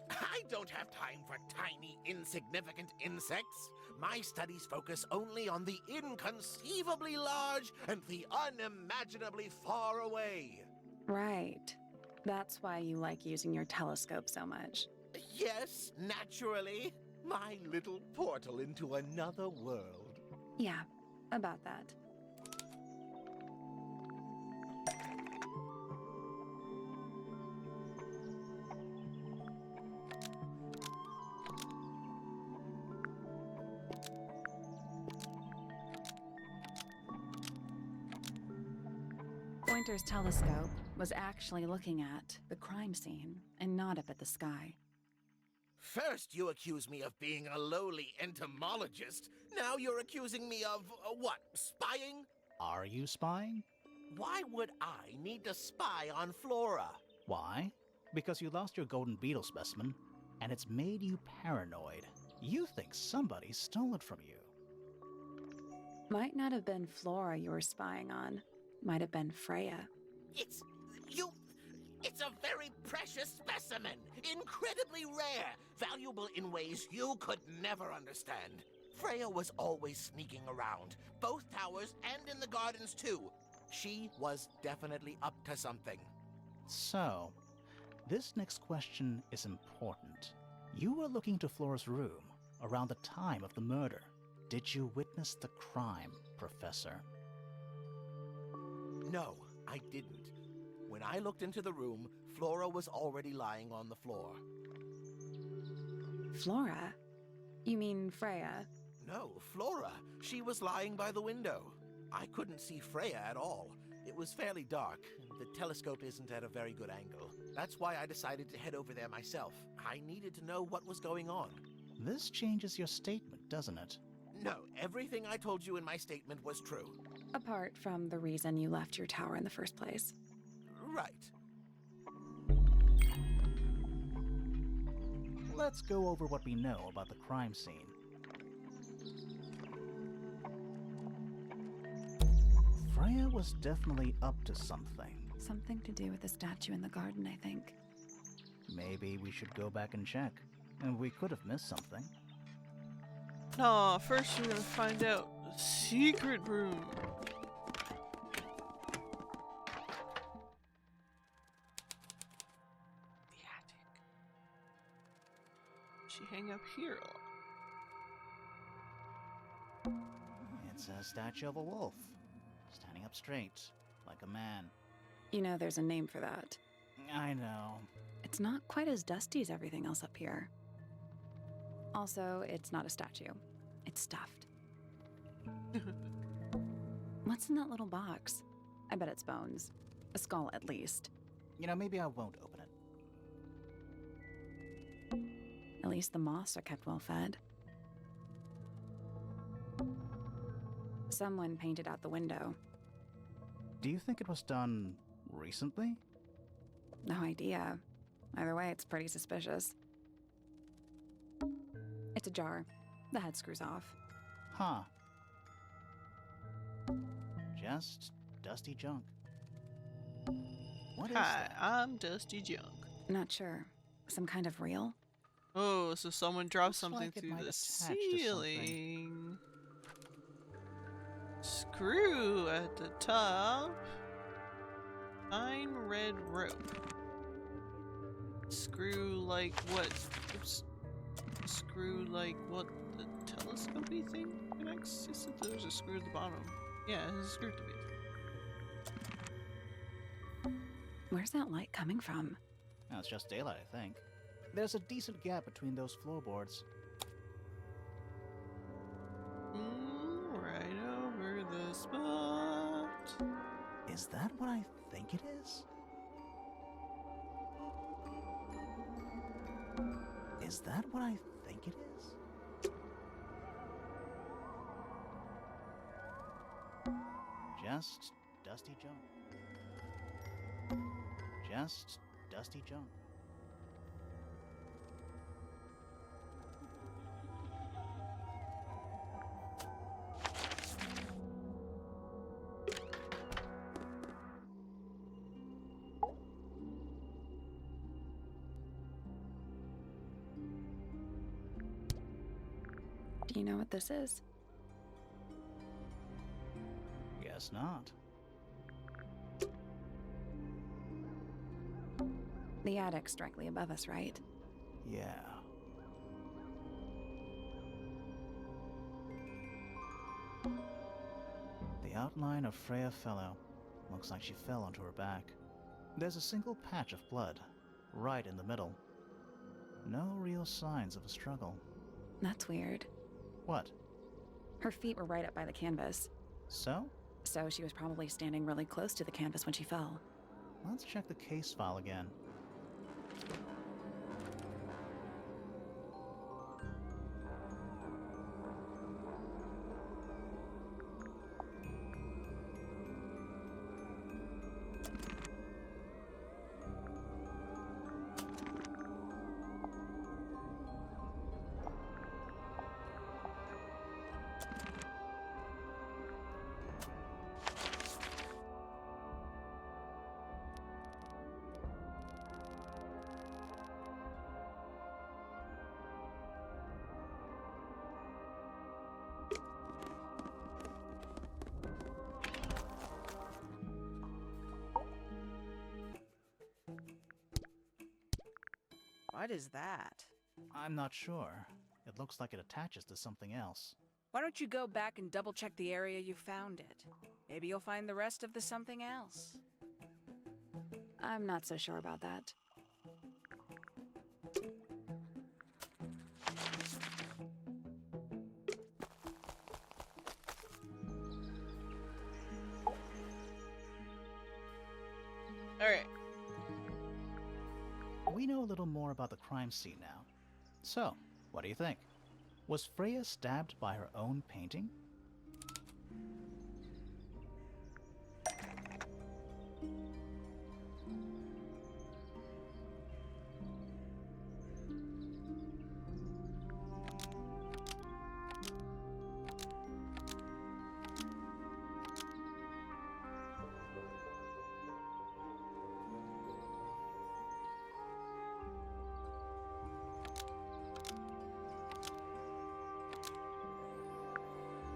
I don't have time for tiny, insignificant insects. My studies focus only on the inconceivably large and the unimaginably far away. Right. That's why you like using your telescope so much. Yes, naturally. My little portal into another world. Yeah, about that. Pointer's telescope was actually looking at the crime scene and not up at the sky. First, you accuse me of being a lowly entomologist. Now you're accusing me of, what, spying? Are you spying? Why would I need to spy on Flora? Why? Because you lost your golden beetle specimen, and it's made you paranoid. You think somebody stole it from you. Might not have been Flora you were spying on. Might have been Freya. It's a very precious specimen, incredibly rare, valuable in ways you could never understand. Freya was always sneaking around, both towers and in the gardens too. She was definitely up to something. So, this next question is important. You were looking to Flora's room around the time of the murder. Did you witness the crime, Professor? No, I didn't. When I looked into the room, Flora was already lying on the floor. Flora? You mean Freya? No, Flora. She was lying by the window. I couldn't see Freya at all. It was fairly dark, and the telescope isn't at a very good angle. That's why I decided to head over there myself. I needed to know what was going on. This changes your statement, doesn't it? No, everything I told you in my statement was true. Apart from the reason you left your tower in the first place. Right. Let's go over what we know about the crime scene. Freya was definitely up to something. Something to do with the statue in the garden, I think. Maybe we should go back and check. And we could have missed something. No, first we're gonna find out the secret room. The attic. She hang up here a lot. It's a statue of a wolf, standing up straight, like a man. You know there's a name for that. I know. It's not quite as dusty as everything else up here. Also, it's not a statue. It's stuffed. What's in that little box? I bet it's bones. A skull, at least. You know, maybe I won't open it. At least the moths are kept well fed. Someone painted out the window. Do you think it was done recently? No idea. Either way, it's pretty suspicious. It's ajar. The head screws off. Huh. Just dusty junk. What is Hi, that? I'm Dusty Junk. Not sure. Some kind of reel? Oh, so someone dropped Looks something like it through might the attach to something. ceiling. Screw at the top. Fine red rope. Screw like what? Oops. Screw like what? The telescopy thing connects? You said there was a screw at the bottom. Yeah, there's a screw to it. Where's that light coming from? No, it's just daylight, I think. There's a decent gap between those floorboards. Right over the spot. Is that what I think it is? Is that what I think it is? Just dusty junk. Just dusty junk. Do you know what this is? Guess not. The attic's directly above us, right? Yeah. The outline of Freya Fellow. Looks like she fell onto her back. There's a single patch of blood, right in the middle. No real signs of a struggle. That's weird. What? Her feet were right up by the canvas, So? so she was probably standing really close to the canvas when she fell. Let's check the case file again. What is that? I'm not sure. It looks like it attaches to something else. Why don't you go back and double check the area you found it? Maybe you'll find the rest of the something else. I'm not so sure about that. Alright. We know a little more about the crime scene now. So, what do you think? Was Freya stabbed by her own painting?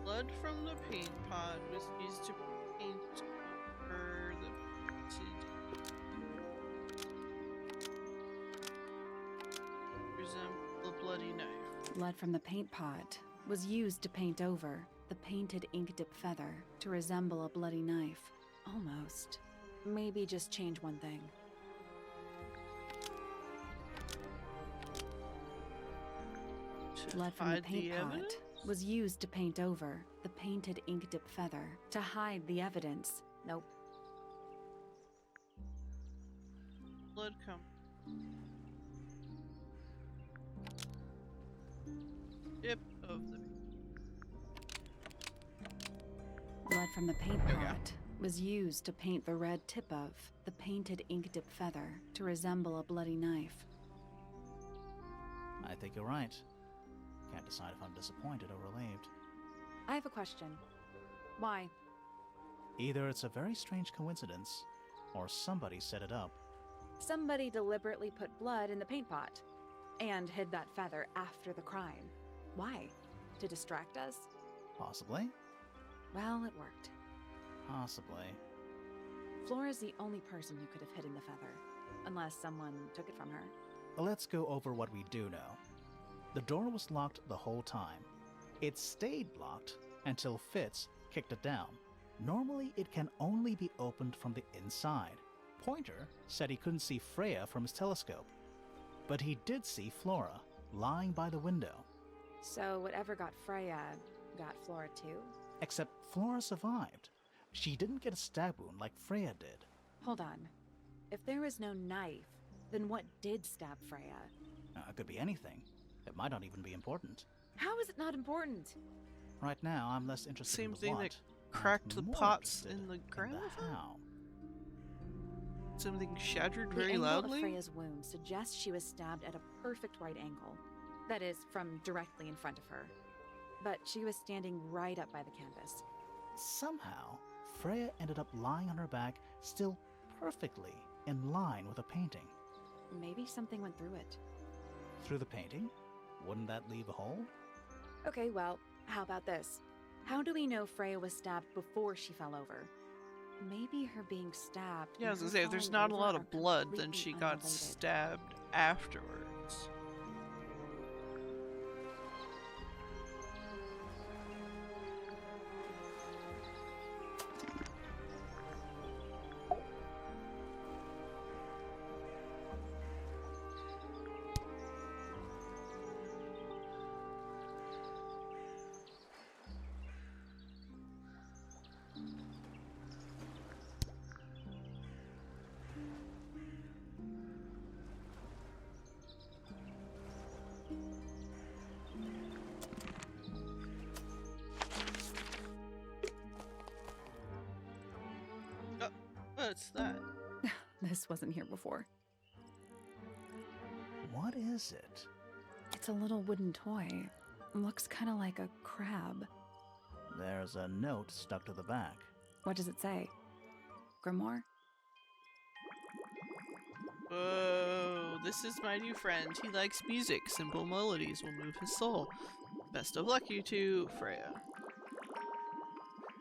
Blood from the paint pot was used to paint over the resemble a bloody knife. Blood from the paint pot was used to paint over the painted ink dip feather to resemble a bloody knife. Almost. Maybe just change one thing. Blood from the Hide paint pot evidence? was used to paint over the painted ink dip feather to hide the evidence. Nope. Blood come. Tip of the Blood from the paint There we go. pot was used to paint the red tip of the painted ink dip feather to resemble a bloody knife. I think you're right. Can't decide if I'm disappointed or relieved. I have a question. Why? Either it's a very strange coincidence, or somebody set it up. Somebody deliberately put blood in the paint pot and hid that feather after the crime. Why? To distract us? Possibly. Well, it worked. Possibly. Flora's the only person who could have hidden the feather, unless someone took it from her. Let's go over what we do know. The door was locked the whole time. It stayed locked until Fitz kicked it down. Normally, it can only be opened from the inside. Pointer said he couldn't see Freya from his telescope, but he did see Flora lying by the window. So whatever got Freya got Flora too? Except Flora survived. She didn't get a stab wound like Freya did. Hold on. If there was no knife, then what did stab Freya? It could be anything. It might not even be important. How is it not important? Right now, I'm less interested Same in the thing what, that cracked the and more pots interested in the in gramophone? how. Something shattered The very angle loudly? of Freya's wound suggests she was stabbed at a perfect right angle. That is, from directly in front of her. But she was standing right up by the canvas. Somehow, Freya ended up lying on her back, still perfectly in line with a painting. Maybe something went through it. Through the painting? Wouldn't that leave a hole? Okay, well, how about this? How do we know Freya was stabbed before she fell over? Maybe her being stabbed. Yeah, I and was gonna her say, if there's falling not a over lot are of blood, then completely she got unrelated. stabbed afterwards. What's that? This wasn't here before. What is it? It's a little wooden toy. Looks kind of like a crab. There's a note stuck to the back. What does it say? Grimoire? Whoa, this is my new friend. He likes music. Simple melodies will move his soul. Best of luck, you two, Freya.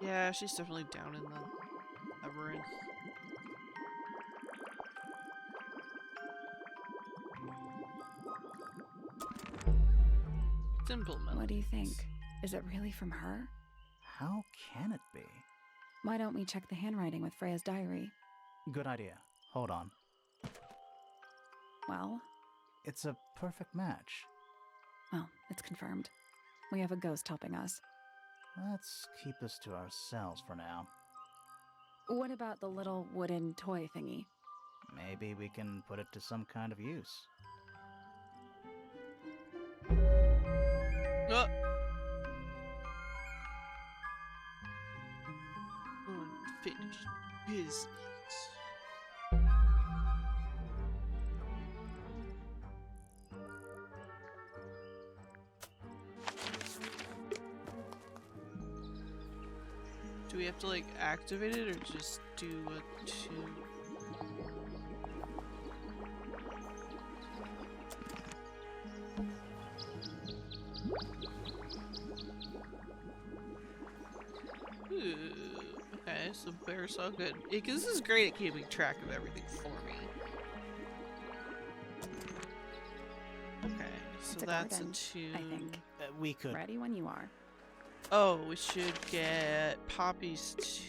Yeah, she's definitely down in the labyrinth. Simple melody. What do you think? Is it really from her? How can it be? Why don't we check the handwriting with Freya's diary? Good idea. Hold on. Well, It's a perfect match. well, it's confirmed. We have a ghost helping us. Let's keep this to ourselves for now. What about the little wooden toy thingy? Maybe we can put it to some kind of use. Oh. Unfinished business. Do we have to like activate it or just do a two? Ooh, okay, so bear's all good. Because this is great at keeping track of everything for me. Okay, so It's a that's garden, a two. I think. We could. Ready when you are. Oh, we should get Poppy's two.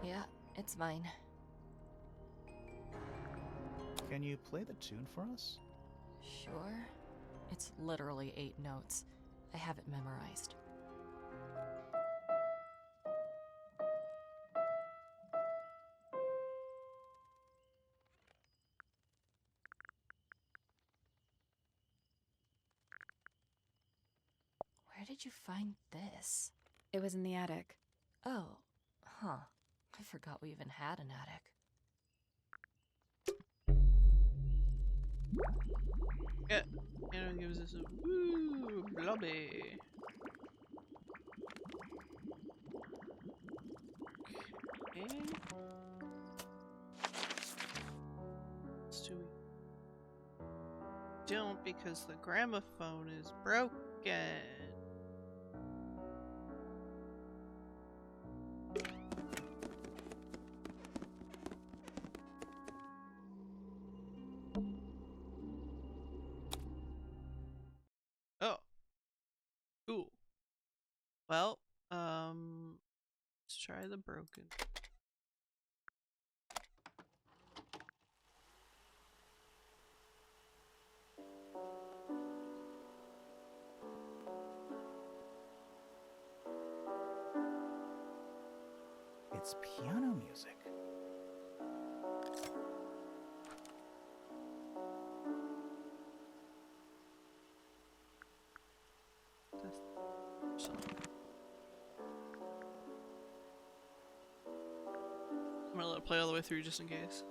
Yeah, it's mine. Can you play the tune for us? Sure. It's literally 8 notes. I have it memorized. Where did you find this? It was in the attic. Oh, huh. I forgot we even had an attic. Yeah, and it gives us a woo blobby. Okay. Let's do we don't because the gramophone is broken. Oh. Cool. Well, let's try the broken. It's piano music. So. I'm gonna let it play all the way through just in case.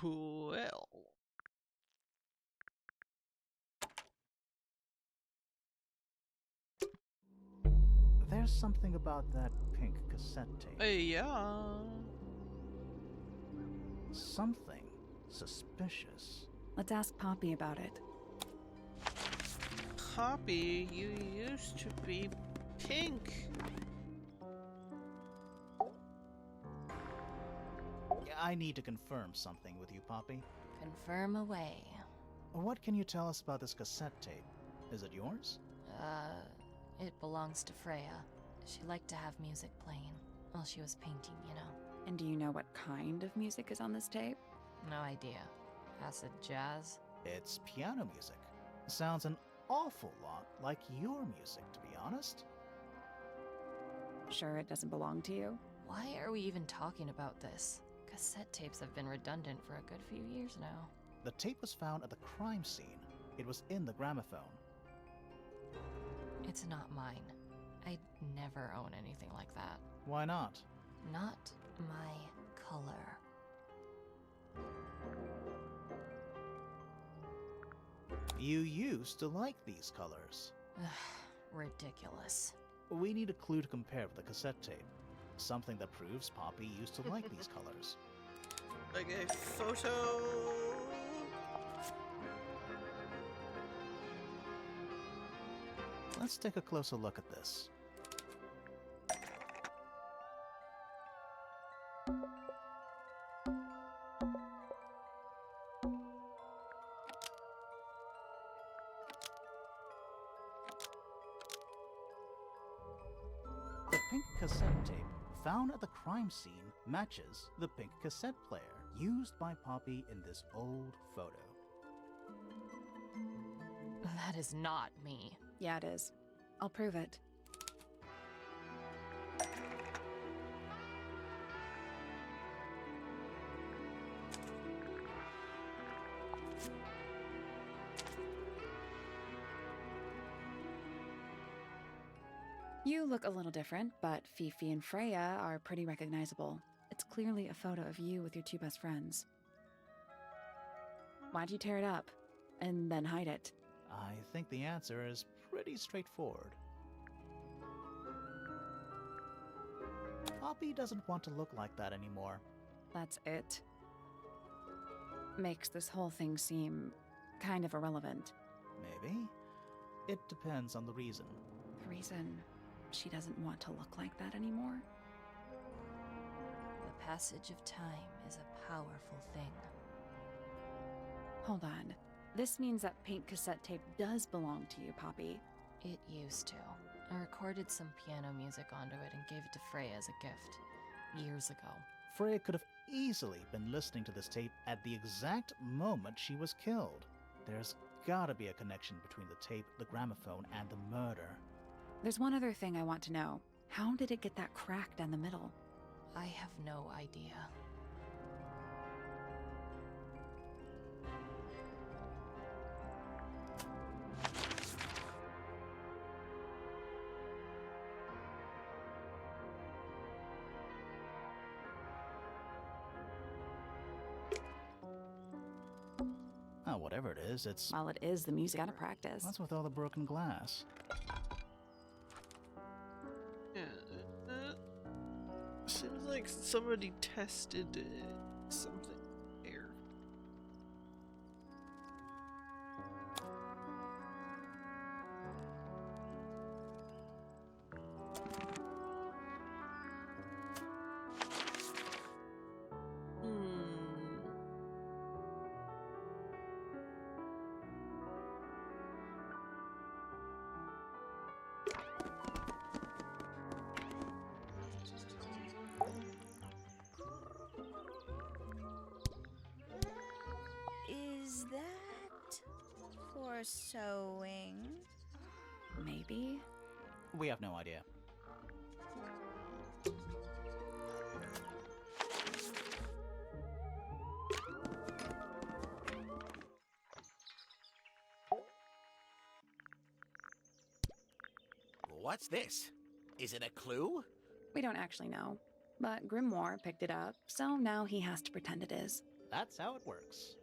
Well. There's something about that pink cassette tape. Yeah. Something suspicious. Let's ask Poppy about it. Poppy, you used to be pink. I need to confirm something with you, Poppy. Confirm away. What can you tell us about this cassette tape? Is it yours? It belongs to Freya. She liked to have music playing while she was painting, you know. And do you know what kind of music is on this tape? No idea. Acid jazz? It's piano music. Sounds an awful lot like your music, to be honest. Sure it doesn't belong to you? Why are we even talking about this? Cassette tapes have been redundant for a good few years now. The tape was found at the crime scene. It was in the gramophone. It's not mine. I'd never own anything like that. Why not? Not my color. You used to like these colors. Ridiculous. We need a clue to compare with the cassette tape. Something that proves Poppy used to like these colors. Like a photo. Let's take a closer look at this. The pink cassette tape found at the crime scene matches the pink cassette player used by Poppy in this old photo. That is not me. Yeah, it is. I'll prove it. You look a little different, but Fifi and Freya are pretty recognizable. It's clearly a photo of you with your two best friends. Why'd you tear it up and then hide it? I think the answer is pretty straightforward. Poppy doesn't want to look like that anymore. That's it. Makes this whole thing seem kind of irrelevant. Maybe. It depends on the reason. The reason she doesn't want to look like that anymore? The passage of time is a powerful thing. Hold on. This means that pink cassette tape does belong to you, Poppy. It used to. I recorded some piano music onto it and gave it to Freya as a gift. Years ago. Freya could have easily been listening to this tape at the exact moment she was killed. There's gotta be a connection between the tape, the gramophone, and the murder. There's one other thing I want to know. How did it get that crack down the middle? I have no idea. Oh, whatever it is, it's... Well, it is the music out of practice. What's with all the broken glass? Seems like somebody tested something there. Is that for sewing? Maybe? We have no idea. What's this? Is it a clue? We don't actually know, but Grimoire picked it up, so now he has to pretend it is. That's how it works.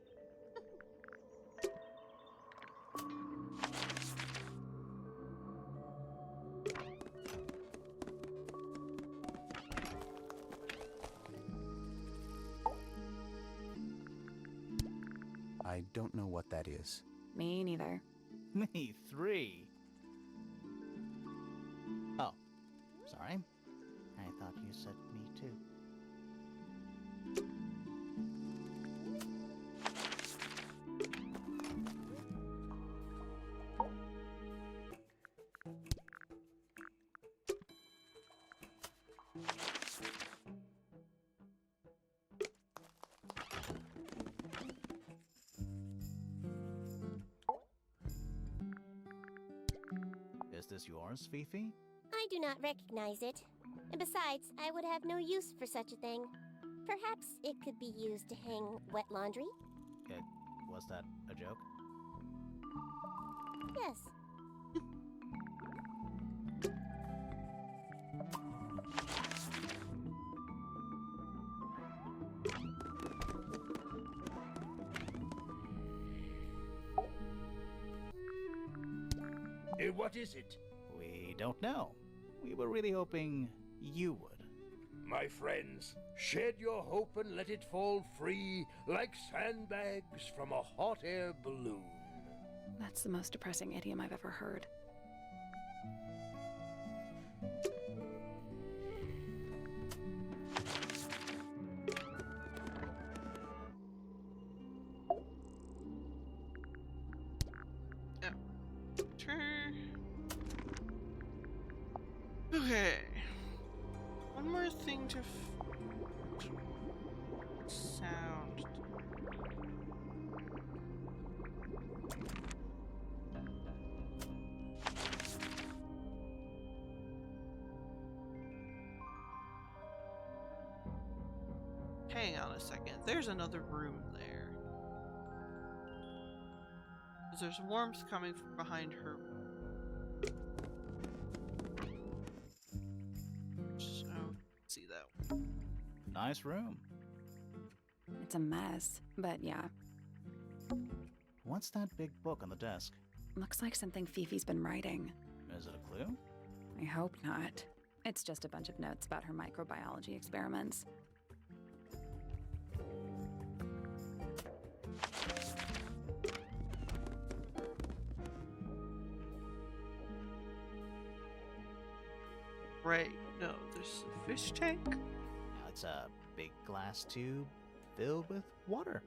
I don't know what that is. Me neither. Me 3. Oh, sorry. I thought you said me too. Is this yours, Fifi? I do not recognize it. And besides, I would have no use for such a thing. Perhaps it could be used to hang wet laundry? Was that a joke? Yes. What is it? We don't know. We were really hoping you would. My friends, shed your hope and let it fall free like sandbags from a hot air balloon. That's the most depressing idiom I've ever heard. Okay. One more thing to sound. Hang on a second. There's another room there. 'Cause there's warmth coming from behind her. So, see that one. Nice room. It's a mess, but yeah. What's that big book on the desk? Looks like something Fifi's been writing. Is it a clue? I hope not. It's just a bunch of notes about her microbiology experiments. Right. No, there's a fish tank. Now it's a big glass tube filled with water.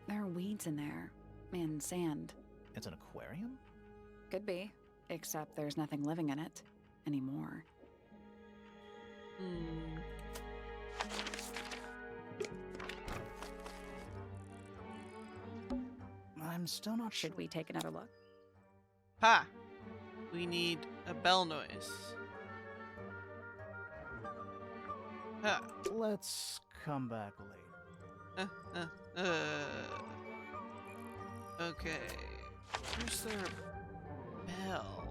There are weeds in there. And sand. It's an aquarium? Could be. Except there's nothing living in it. Anymore. I'm still not sure. Should we take another look? Ha! We need a bell noise. Ha! Let's come back later. Okay. Where's there a bell?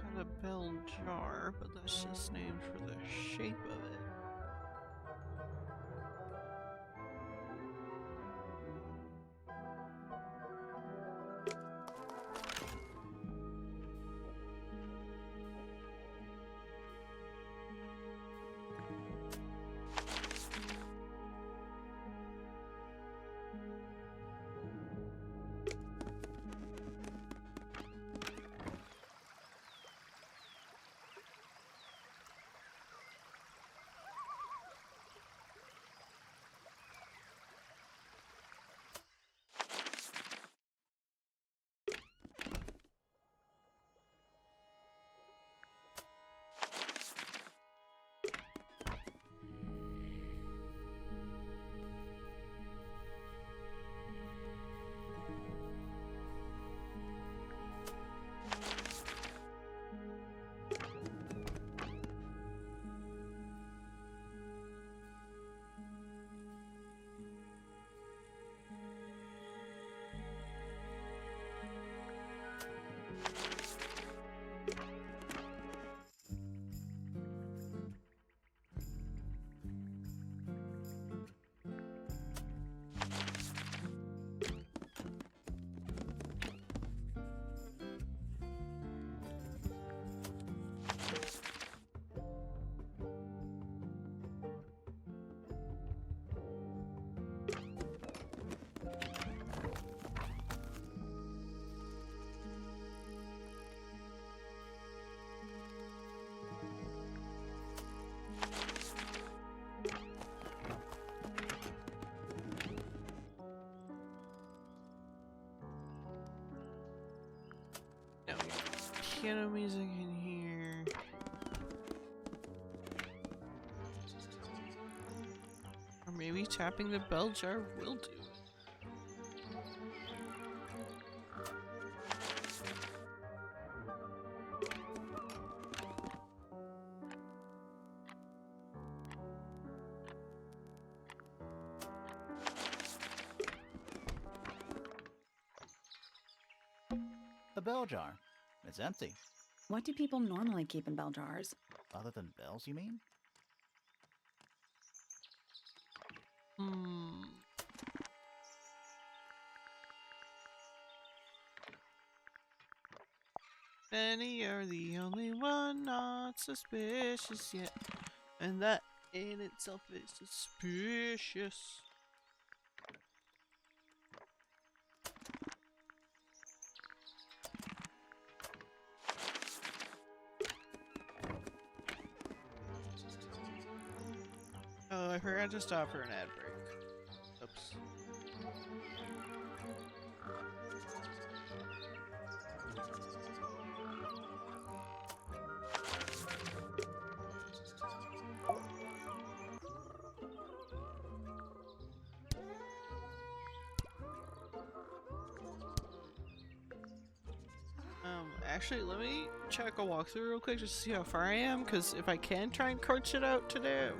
Got a bell jar, but that's just named for the shape of it. piano music in here. Or maybe tapping the bell jar will do. The bell jar. It's empty. What do people normally keep in bell jars? Other than bells, you mean? Hmm. Benny, you're the only one not suspicious yet. And that in itself is suspicious. Oh, I forgot to stop for an ad break. Oops. Actually, let me check a walkthrough real quick just to see how far I am, because if I can try and crunch it out today, I will.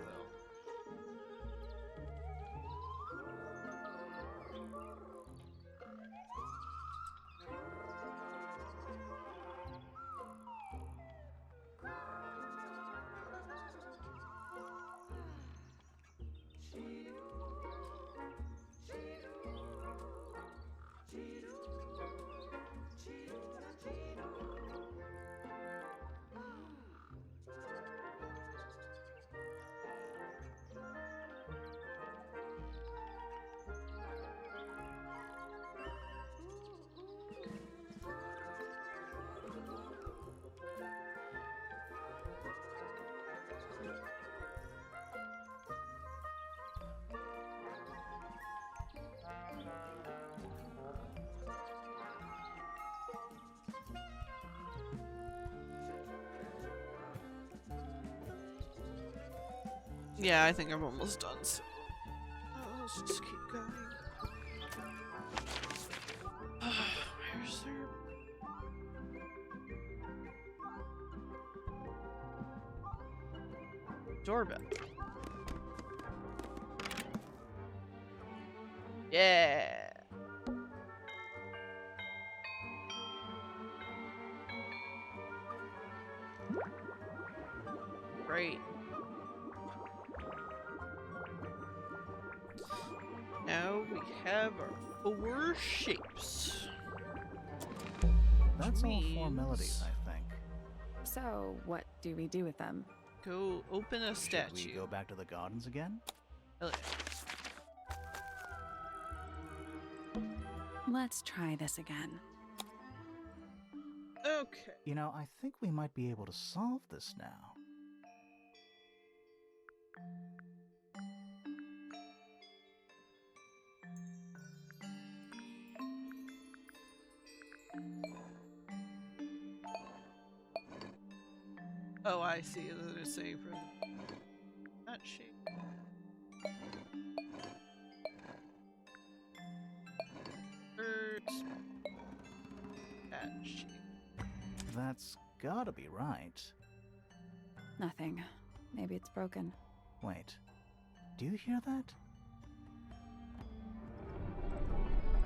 Yeah, I think I'm almost done, so let's just keep going. Where's there? Doorbell. Yeah. Great. Now we have our 4 shapes. That's all 4 means- melodies, I think. So, what do we do with them? Go open a Should statue. we go back to the gardens again? Hell yeah. Let's try this again. Okay. You know, I think we might be able to solve this now. Oh, I see. It's saying for that shape. Birds. That shape. That's gotta be right. Nothing. Maybe it's broken. Wait, do you hear that?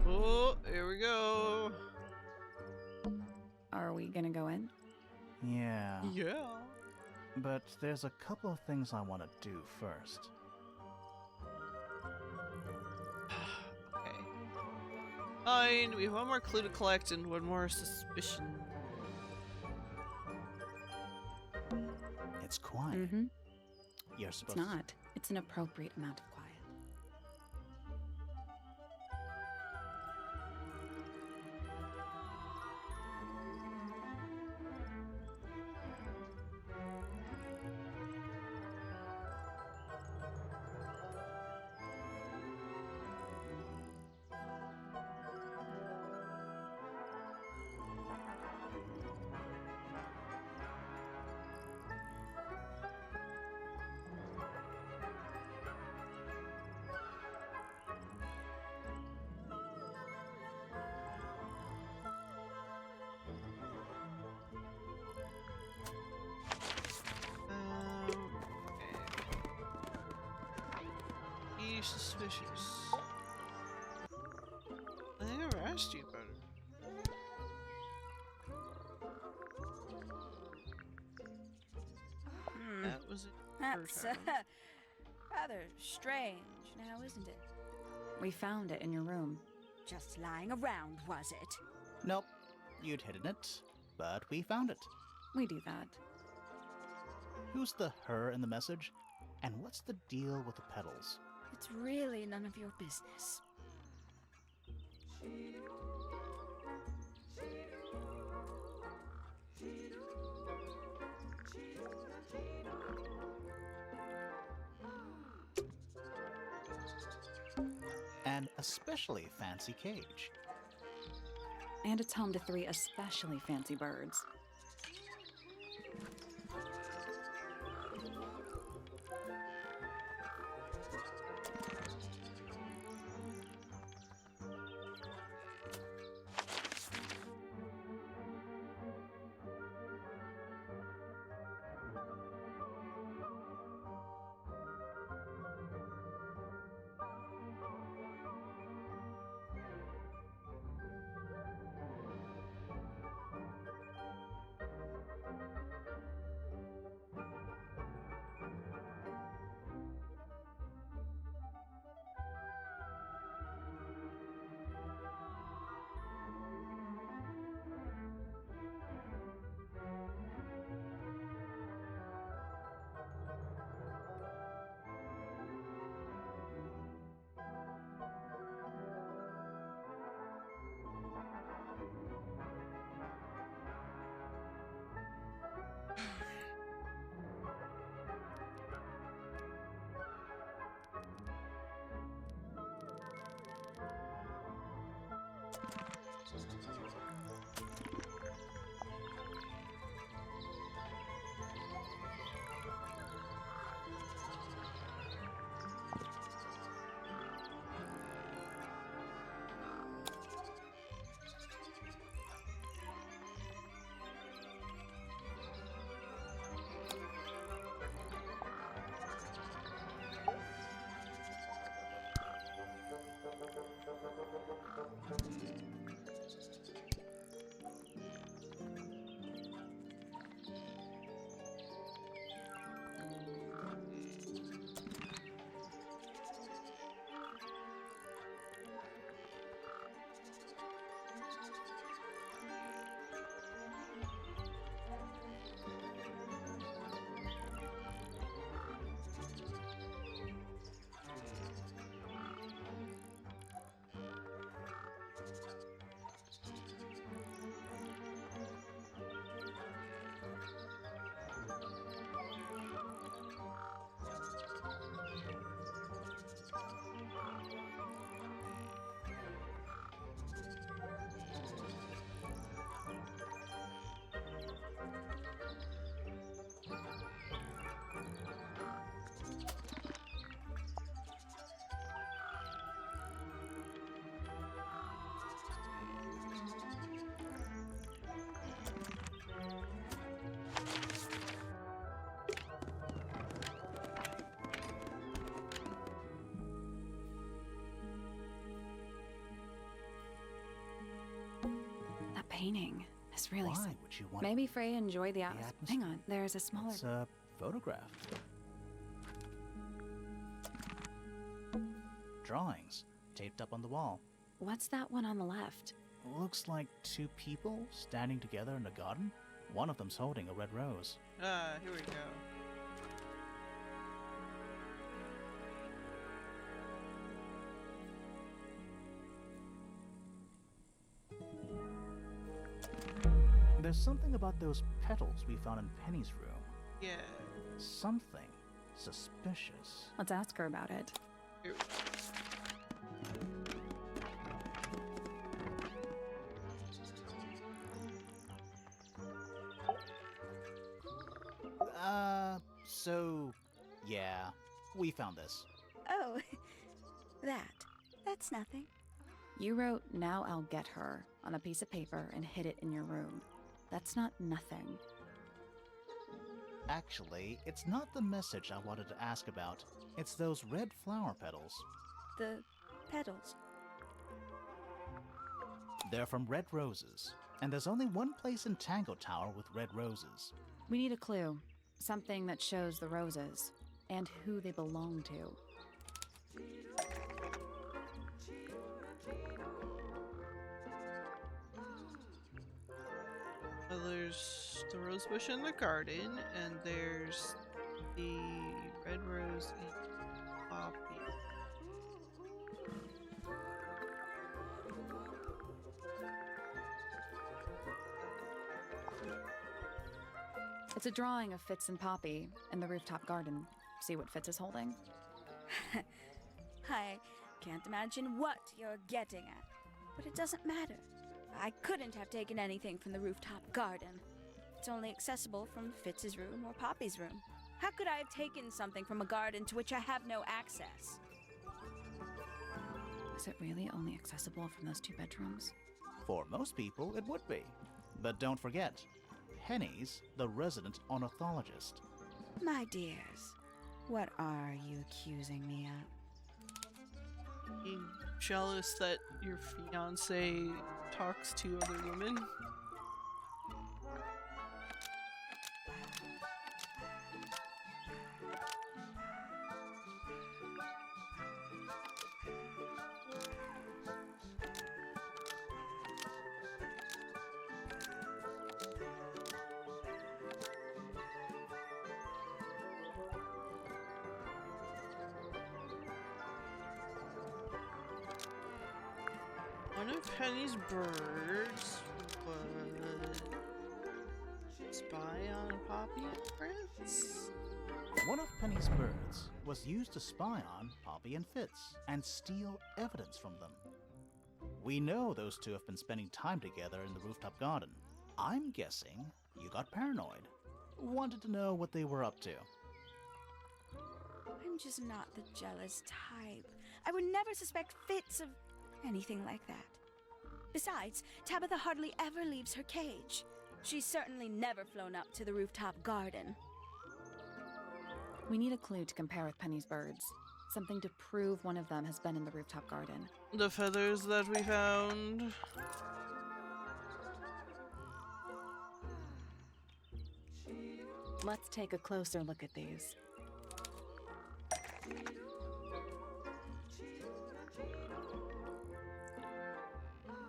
Oh, here we go. Are we gonna go in? Yeah. Yeah. But there's a couple of things I want to do first. Okay. Fine, we have one more clue to collect and one more suspicion. It's quiet. Mm-hmm. You're It's supposed not. It's an appropriate amount of quiet. you suspicious? I never asked you about it. That was it. That's rather strange now, isn't it? We found it in your room. Just lying around, was it? Nope, you'd hidden it, but we found it. We do that. Who's the her in the message? And what's the deal with the petals? It's really none of your business. An especially fancy cage. And it's home to 3 especially fancy birds. Painting is really. Why would you want? Maybe Frey enjoyed the atmosphere? Hang on, there's a smaller. It's a photograph. Drawings taped up on the wall. What's that one on the left? Looks like 2 people standing together in a garden. One of them's holding a red rose. Here we go. There's something about those petals we found in Penny's room. Yeah. Something suspicious. Let's ask her about it. Here we So, yeah, we found this. Oh, that's nothing. You wrote, "Now I'll get her," on a piece of paper and hid it in your room. That's not nothing. Actually, it's not the message I wanted to ask about. It's those red flower petals. The petals. They're from red roses, and there's only one place in Tangle Tower with red roses. We need a clue. Something that shows the roses and who they belong to. Well, there's the rose bush in the garden, and there's the red rose and poppy. It's a drawing of Fitz and Poppy in the rooftop garden. See what Fitz is holding? I can't imagine what you're getting at, but it doesn't matter. I couldn't have taken anything from the rooftop garden. It's only accessible from Fitz's room or Poppy's room. How could I have taken something from a garden to which I have no access? Is it really only accessible from those two bedrooms? For most people, it would be. But don't forget, Penny's the resident ornithologist. My dears, what are you accusing me of? Being jealous that your fiance talks to other women? One of Penny's birds would spy on Poppy and Fritz. One of Penny's birds was used to spy on Poppy and Fitz and steal evidence from them. We know those two have been spending time together in the rooftop garden. I'm guessing you got paranoid. Wanted to know what they were up to. I'm just not the jealous type. I would never suspect Fitz of anything like that. Besides, Tabitha hardly ever leaves her cage. She's certainly never flown up to the rooftop garden. We need a clue to compare with Penny's birds. Something to prove one of them has been in the rooftop garden. The feathers that we found. Let's take a closer look at these.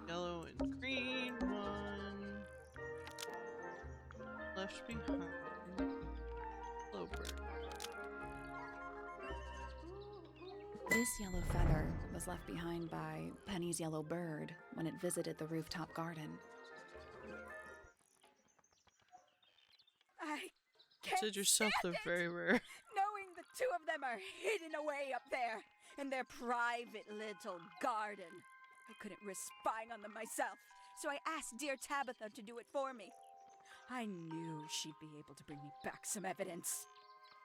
Yellow and green one. Left behind. Bluebird. This yellow feather was left behind by Penny's yellow bird when it visited the rooftop garden. I can't Said yourself they're stand it, very rare. knowing the two of them are hidden away up there in their private little garden. I couldn't risk spying on them myself, so I asked dear Tabitha to do it for me. I knew she'd be able to bring me back some evidence.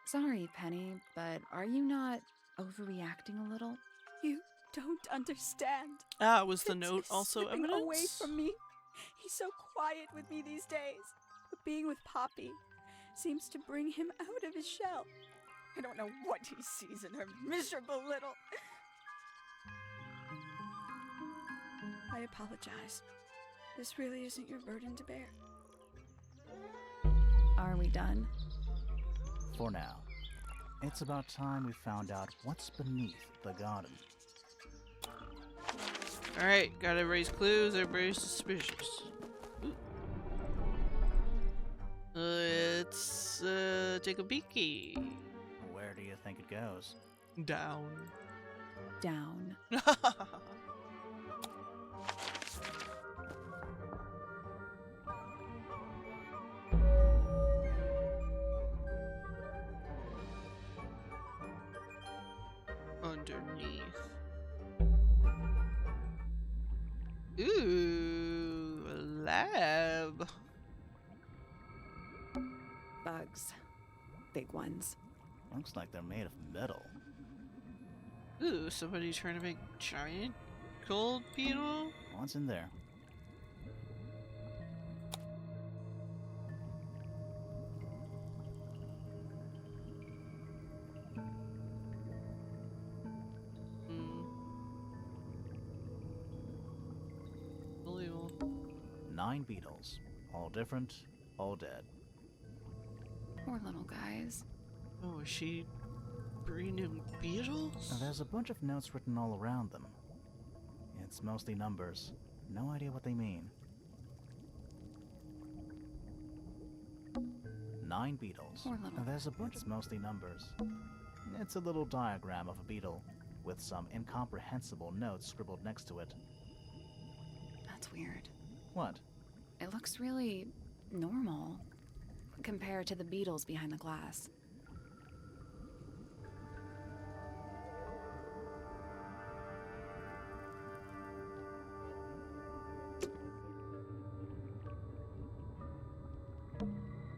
Sorry, Penny, but are you not overreacting a little? You don't understand. Ah, was the Fitz note is also slipping evidence? away from me. He's so quiet with me these days, but being with Poppy seems to bring him out of his shell. I don't know what he sees in her miserable little... I apologize. This really isn't your burden to bear. Are we done? For now. It's about time we found out what's beneath the garden. Alright, gotta raise clues. Everybody's suspicious. Ooh. Let's take a peeky. Where do you think it goes? Down. Down. Underneath. Ooh, a lab. Bugs. Big ones. Looks like they're made of metal. Ooh, somebody trying to make giant gold beetle? What's in there? 9 beetles. All different, all dead. Poor little guys. Oh, is she breeding beetles? Now, there's a bunch of notes written all around them. It's mostly numbers. No idea what they mean. 9 beetles. Poor little. Now, there's a bunch. It's mostly numbers. It's a little diagram of a beetle with some incomprehensible notes scribbled next to it. That's weird. What? It looks really normal compared to the beetles behind the glass.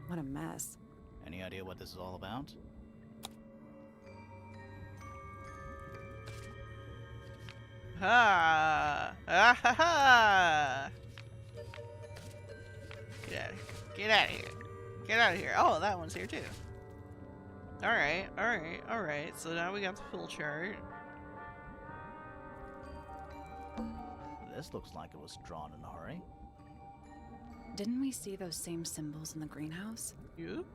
What a mess. Any idea what this is all about? Ha! Ah ha ha! Get out of here. Get out of here. Oh, that one's here too. Alright, alright, alright. So now we got the full chart. This looks like it was drawn in a hurry. Didn't we see those same symbols in the greenhouse? You?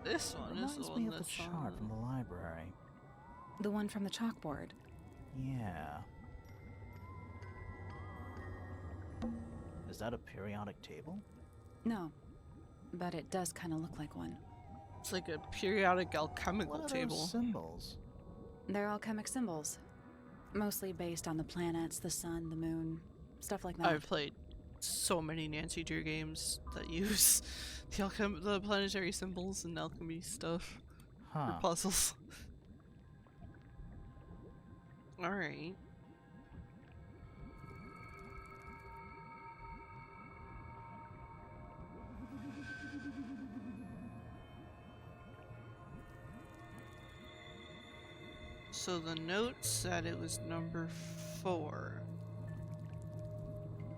This one is the Reminds one me of the that's chart from the library. The one from the chalkboard. Yeah. Is that a periodic table? No, but it does kind of look like one. It's like a periodic alchemical What are table. those symbols? They're alchemic symbols, mostly based on the planets, the sun, the moon, stuff like that. I've played so many Nancy Drew games that use the planetary symbols and alchemy stuff for Huh. puzzles. Alright. So the note said it was number 4.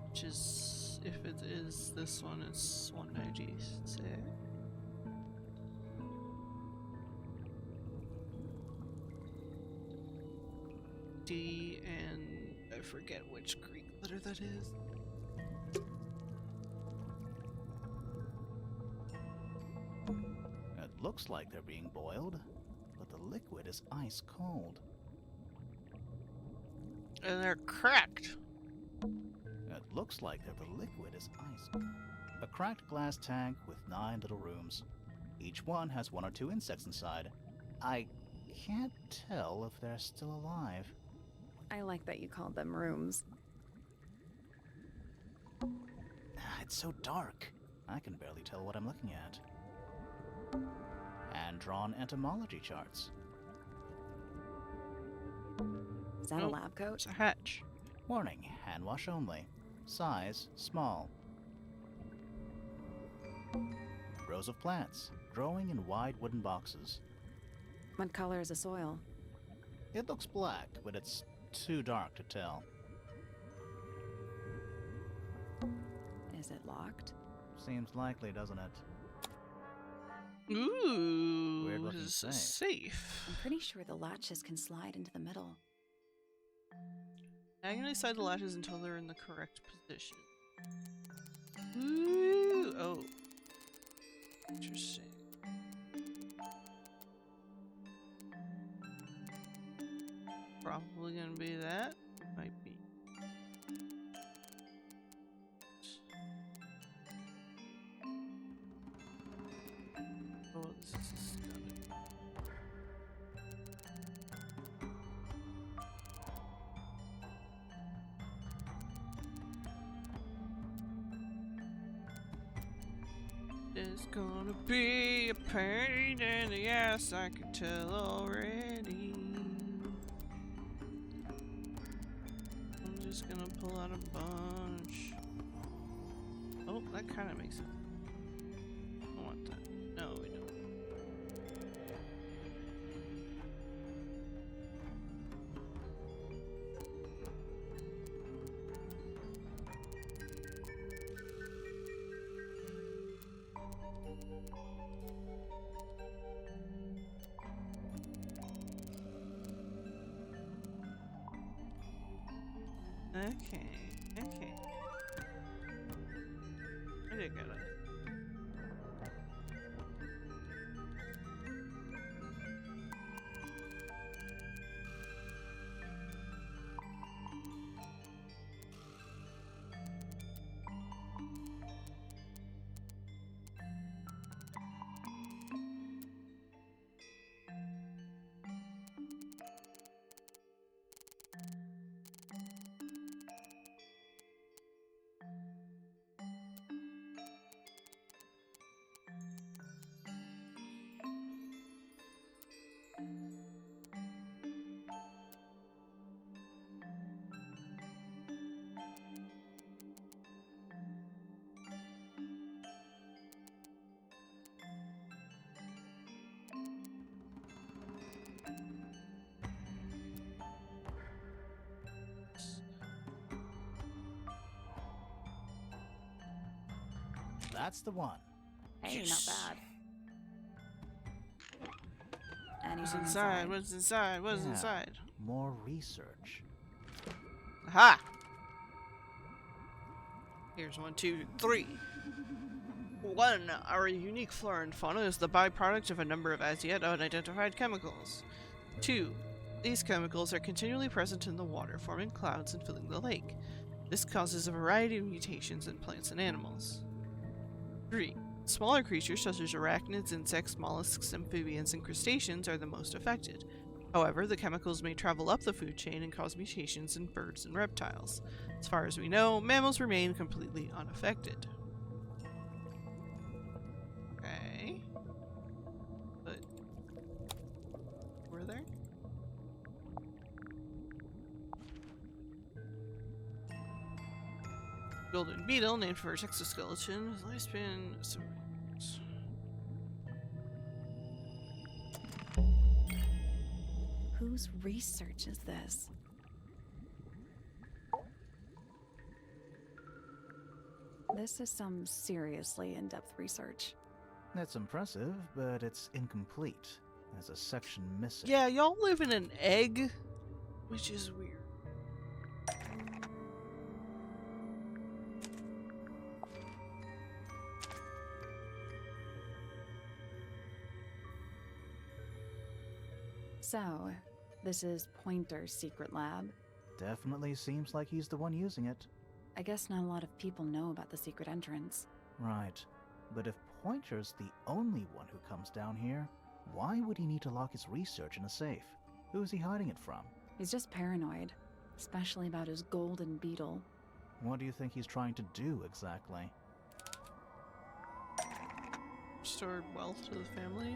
Which is, if it is this one, it's 196. D, and I forget which Greek letter that is. It looks like they're being boiled, but the liquid is ice cold. And they're cracked. It looks like that the liquid is ice. A cracked glass tank with 9 little rooms. Each one has 1 or 2 insects inside. I can't tell if they're still alive. I like that you called them rooms. It's so dark. I can barely tell what I'm looking at. Hand-drawn entomology charts. Is that a Oh, lab coat? It's a hatch. Warning, hand wash only. Size, small. Rows of plants, growing in wide wooden boxes. What color is the soil? It looks black, but it's too dark to tell. Is it locked? Seems likely, doesn't it? Ooh, Weird looking this is safe. safe. I'm pretty sure the latches can slide into the middle. Diagonally slide the latches until they're in the correct position. Ooh, oh. Interesting. Probably gonna be that. Might be. Oh, this is stunning. It's gonna be a pain in the ass, I can tell already. I'm just gonna pull out a bunch. Oh, that kind of makes sense. I want that. No, we don't. Okay, okay. kick out of it. That's the one. Hey, not bad. Anything What's inside? What's inside? What's Yeah. inside? More research. Aha! Here's 1, 2, 3. 1. Our unique flora and fauna is the byproduct of a number of as yet unidentified chemicals. 2. These chemicals are continually present in the water, forming clouds and filling the lake. This causes a variety of mutations in plants and animals. 3. Smaller creatures such as arachnids, insects, mollusks, amphibians, and crustaceans are the most affected. However, the chemicals may travel up the food chain and cause mutations in birds and reptiles. As far as we know, mammals remain completely unaffected. Okay. But were there? Golden beetle, named for its exoskeleton, his lifespan. Whose research is this? This is some seriously in-depth research. That's impressive, but it's incomplete. There's a section missing. Yeah, y'all live in an egg, which is weird. So, this is Pointer's secret lab. Definitely seems like he's the one using it. I guess not a lot of people know about the secret entrance. Right. But if Pointer's the only one who comes down here, why would he need to lock his research in a safe? Who is he hiding it from? He's just paranoid, especially about his golden beetle. What do you think he's trying to do exactly? Restored wealth to the family.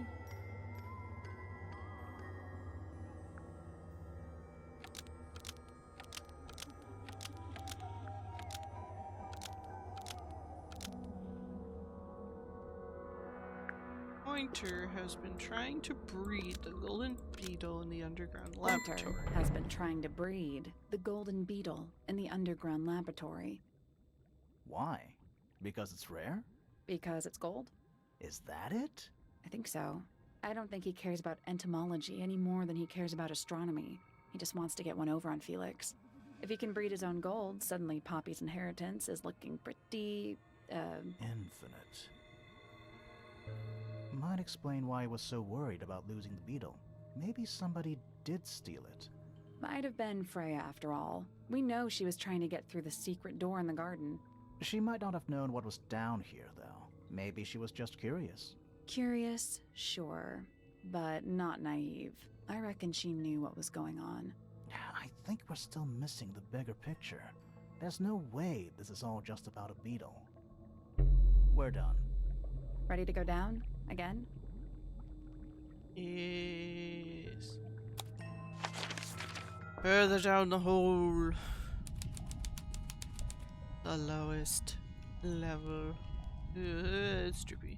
Pointer has been trying to breed the golden beetle in the underground laboratory. Pointer has been trying to breed the golden beetle in the underground laboratory. Why? Because it's rare? Because it's gold? Is that it? I think so. I don't think he cares about entomology any more than he cares about astronomy. He just wants to get one over on Felix. If he can breed his own gold, suddenly Poppy's inheritance is looking pretty, Infinite. Might explain why he was so worried about losing the beetle. Maybe somebody did steal it. Might have been Freya after all. We know she was trying to get through the secret door in the garden. She might not have known what was down here, though. Maybe she was just curious. Curious, sure, but not naive. I reckon she knew what was going on. I think we're still missing the bigger picture. There's no way this is all just about a beetle. We're done. Ready to go down? Again? Yes. Further down the hole. The lowest level. It's trippy.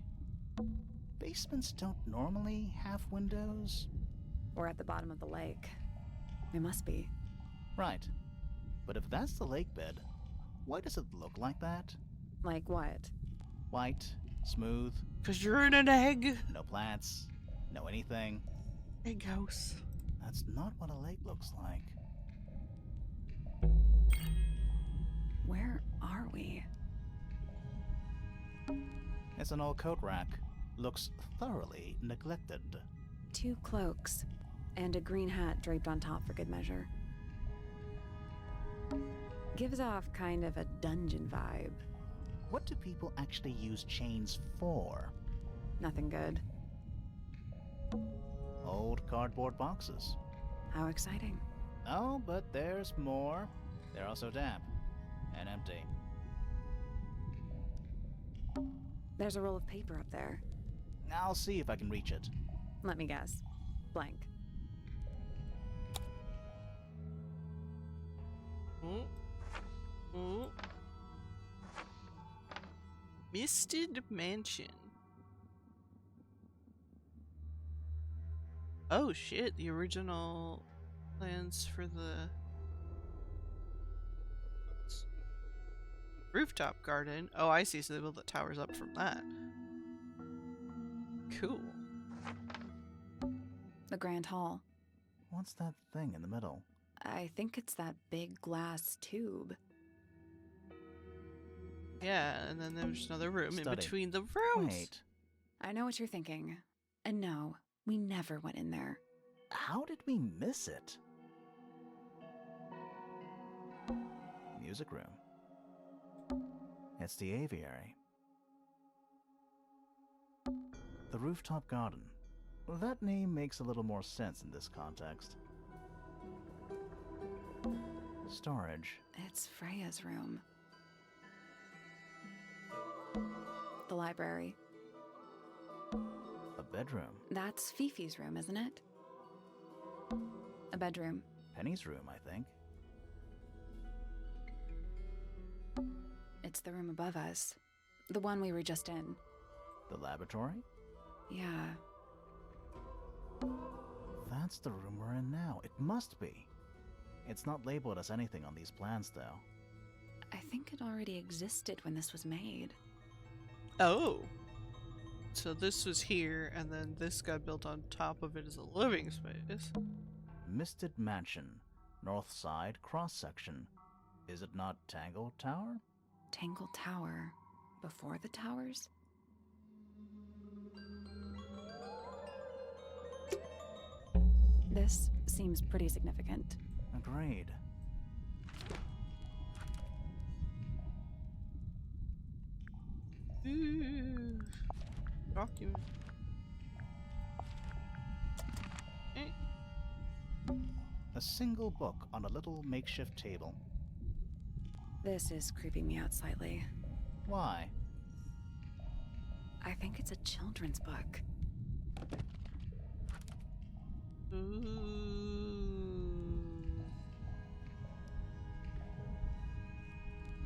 Basements don't normally have windows? We're at the bottom of the lake. We must be. Right. But if that's the lake bed, why does it look like that? Like what? White, smooth, 'Cause you're in an egg. no plants, no anything. Egg house. That's not what a lake looks like. Where are we? It's an old coat rack. Looks thoroughly neglected. 2 cloaks, and a green hat draped on top for good measure. Gives off kind of a dungeon vibe. What do people actually use chains for? Nothing good. Old cardboard boxes. How exciting. Oh, but there's more. They're also damp and empty. There's a roll of paper up there. I'll see if I can reach it. Let me guess. Blank. Mm. Mm. Misted Mansion. Oh shit, the original plans for the rooftop garden. Oh, I see, so they built the towers up from that. Cool. The Grand Hall. What's that thing in the middle? I think it's that big glass tube. Yeah, and then there's another room in Study. between the rooms. Wait, I know what you're thinking. And no, we never went in there. how did we miss it? Music room. It's the aviary. The rooftop garden. That name makes a little more sense in this context. Storage. It's Freya's room. The library. A bedroom. That's Fifi's room, isn't it? A bedroom. Penny's room, I think. It's the room above us. The one we were just in. The laboratory? Yeah. That's the room we're in now. It must be. It's not labeled as anything on these plans, though. I think it already existed when this was made. Oh. So this was here, and then this got built on top of it as a living space. Misted Mansion. North side cross-section. Is it not Tangle Tower? Tangle Tower. Before the towers? This seems pretty significant. Agreed. Ooh. Document. A single book on a little makeshift table. This is creeping me out slightly. Why? I think it's a children's book. Ooh.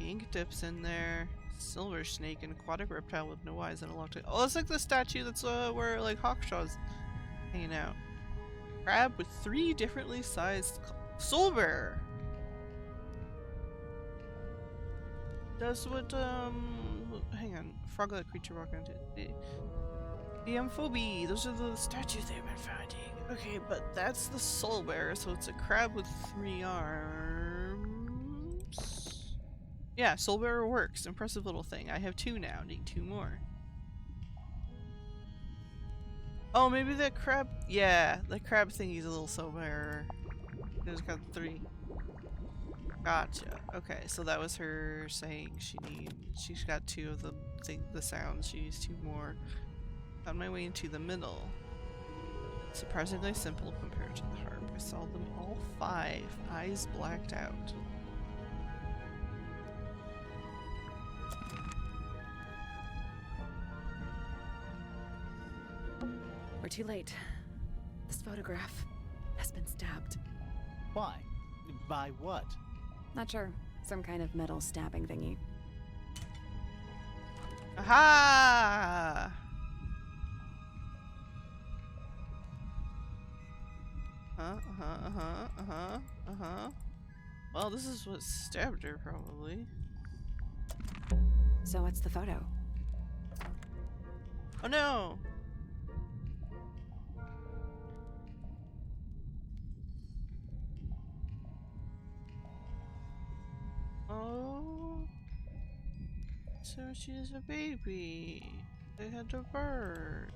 Ink dips in there. Silver snake and aquatic reptile with no eyes and a long tail. Oh, it's like the statue that's where like Hawkshaw's hanging out. Crab with 3 differently sized soul bearer. Does what hang on. Frog-like creature walking into the amphibi. Those are the statues they've been finding. Okay, but that's the soul bearer, so it's a crab with 3 arms. Yeah, soul bearer works. Impressive little thing. I have 2 now. Need 2 more. Oh, maybe that crab. Yeah, the crab thingy's a little soul bearer. It's got 3. Gotcha. Okay, so that was her saying she's got 2 of the sounds. She needs 2 more. Found my way into the middle. Surprisingly simple compared to the harp. I saw them all 5. Eyes blacked out. We're too late. This photograph has been stabbed. Why? By what? Not sure. Some kind of metal stabbing thingy. Aha! Well, this is what stabbed her, probably. So what's the photo? Oh no! Oh. So she's a baby. They had a bird.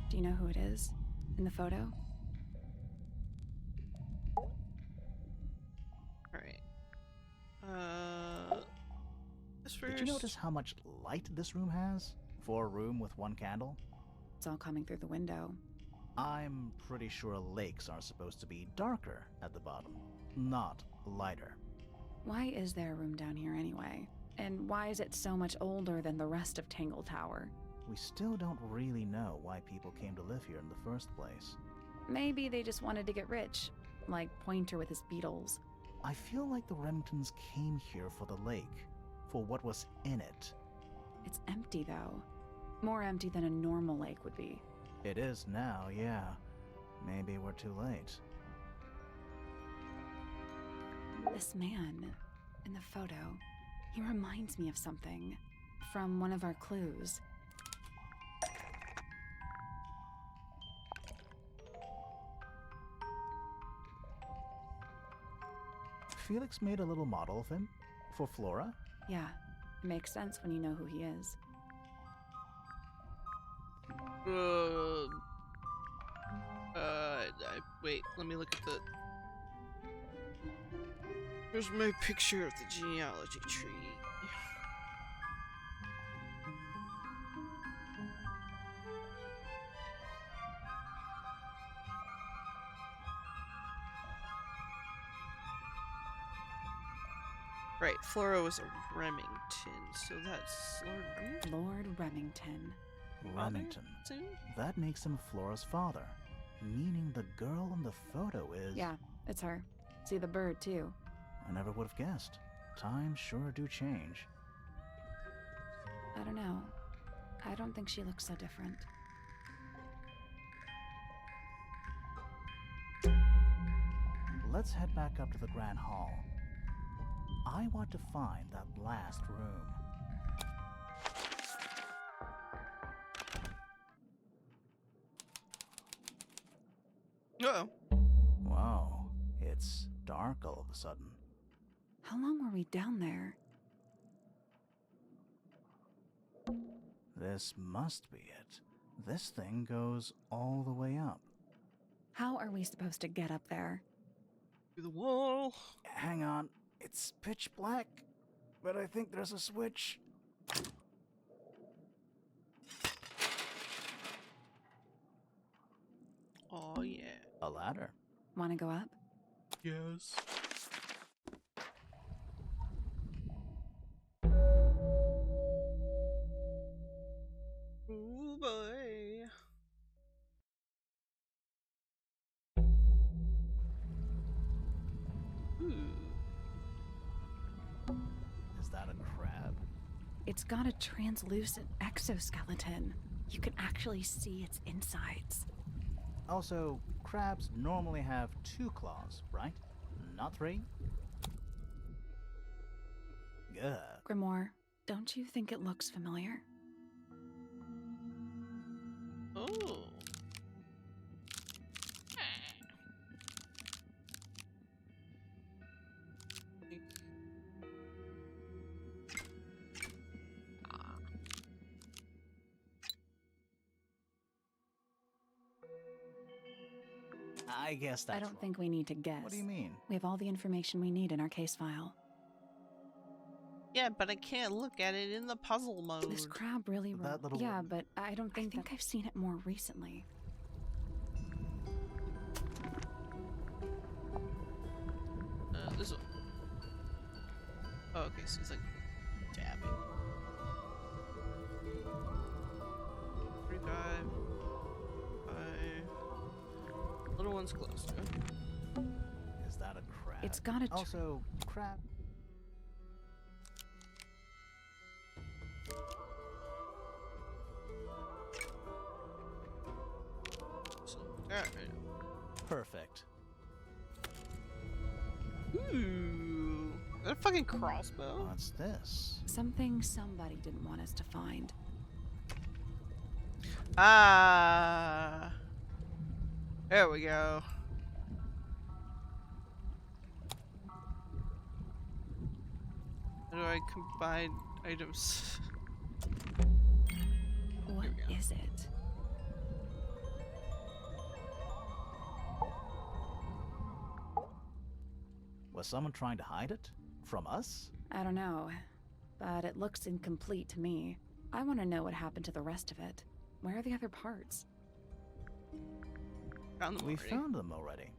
Do you know who it is? In the photo? Alright. Did you notice how much light this room has? For a room with one candle? It's all coming through the window. I'm pretty sure lakes are supposed to be darker at the bottom, not lighter. Why is there a room down here anyway? And why is it so much older than the rest of Tangle Tower? We still don't really know why people came to live here in the first place. Maybe they just wanted to get rich, like Pointer with his beetles. I feel like the Remingtons came here for the lake, for what was in it. It's empty though. More empty than a normal lake would be. It is now, yeah. Maybe we're too late. This man in the photo, he reminds me of something from one of our clues. Felix made a little model of him for Flora. Yeah, it makes sense when you know who he is. Wait, let me look at the... Here's my picture of the genealogy tree. Right, Flora was a Remington, so that's Lord Remington. Remington. Soon? That makes him Flora's father, meaning the girl in the photo is... Yeah, it's her. See the bird, too. I never would have guessed. Times sure do change. I don't know. I don't think she looks so different. Let's head back up to the Grand Hall. I want to find that last room. Uh-oh. Wow, it's dark all of a sudden. How long were we down there? This must be it. This thing goes all the way up. How are we supposed to get up there? Through the wall. Hang on, it's pitch black, but I think there's a switch. Oh, yeah. A ladder. Want to go up? Yes. Ooh, boy. Ooh. Is that a crab? It's got a translucent exoskeleton. You can actually see its insides. Also, crabs normally have 2 claws, right? Not 3? Ugh. Grimoire, don't you think it looks familiar? Oh. I guess that's I don't wrong. think we need to guess. What do you mean? We have all the information we need in our case file. Yeah, but I can't look at it in the puzzle mode. This crab really... That little yeah, one. but I don't think... I think I've seen it more recently. This one. Oh, okay, so he's like dabbing. 35. 5. Little one's close. Is that a crab? It's got a... Also, crab... So, alright. Perfect. Ooh. Is that a fucking crossbow? What's this? Something somebody didn't want us to find. Ah. There we go. How do I combine items? What is it? Was someone trying to hide it? From us? I don't know, but it looks incomplete to me. I want to know what happened to the rest of it. Where are the other parts? Found them We already. found them already.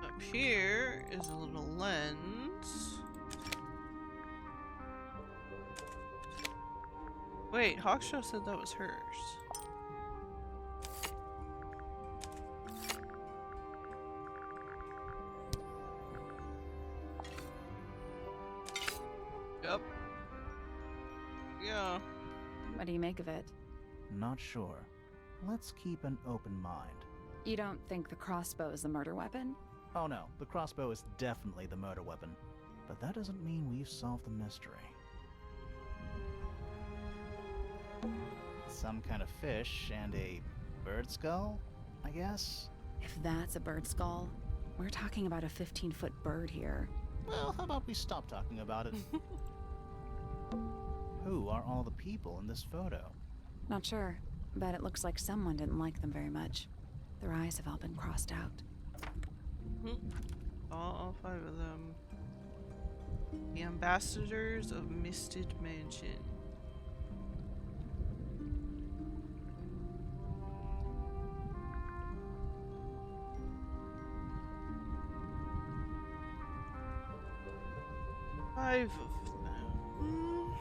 Up here is a little lens. Wait, Hawkshaw said that was hers. Yep. Yeah. What do you make of it? Not sure. Let's keep an open mind. You don't think the crossbow is the murder weapon? Oh no, the crossbow is definitely the murder weapon. But that doesn't mean we've solved the mystery. Some kind of fish and a bird skull, I guess? If that's a bird skull, we're talking about a 15-foot bird here. Well, how about we stop talking about it? Who are all the people in this photo? Not sure, but it looks like someone didn't like them very much. Their eyes have all been crossed out. All 5 of them. The ambassadors of Misted Mansion. Five of them.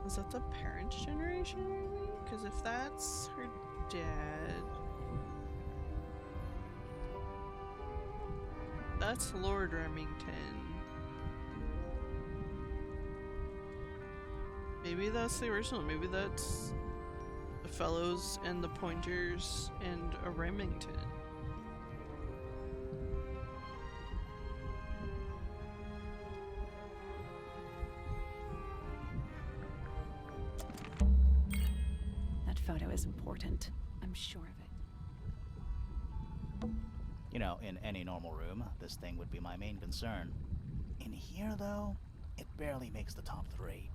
Is that the parents' generation, maybe? Because if that's her dad, that's Lord Remington. Maybe that's the original. Maybe that's the Fellows and the Pointers and a Remington. That photo is important. I'm sure of it. You know, in any normal room, this thing would be my main concern. In here, though, it barely makes the top 3.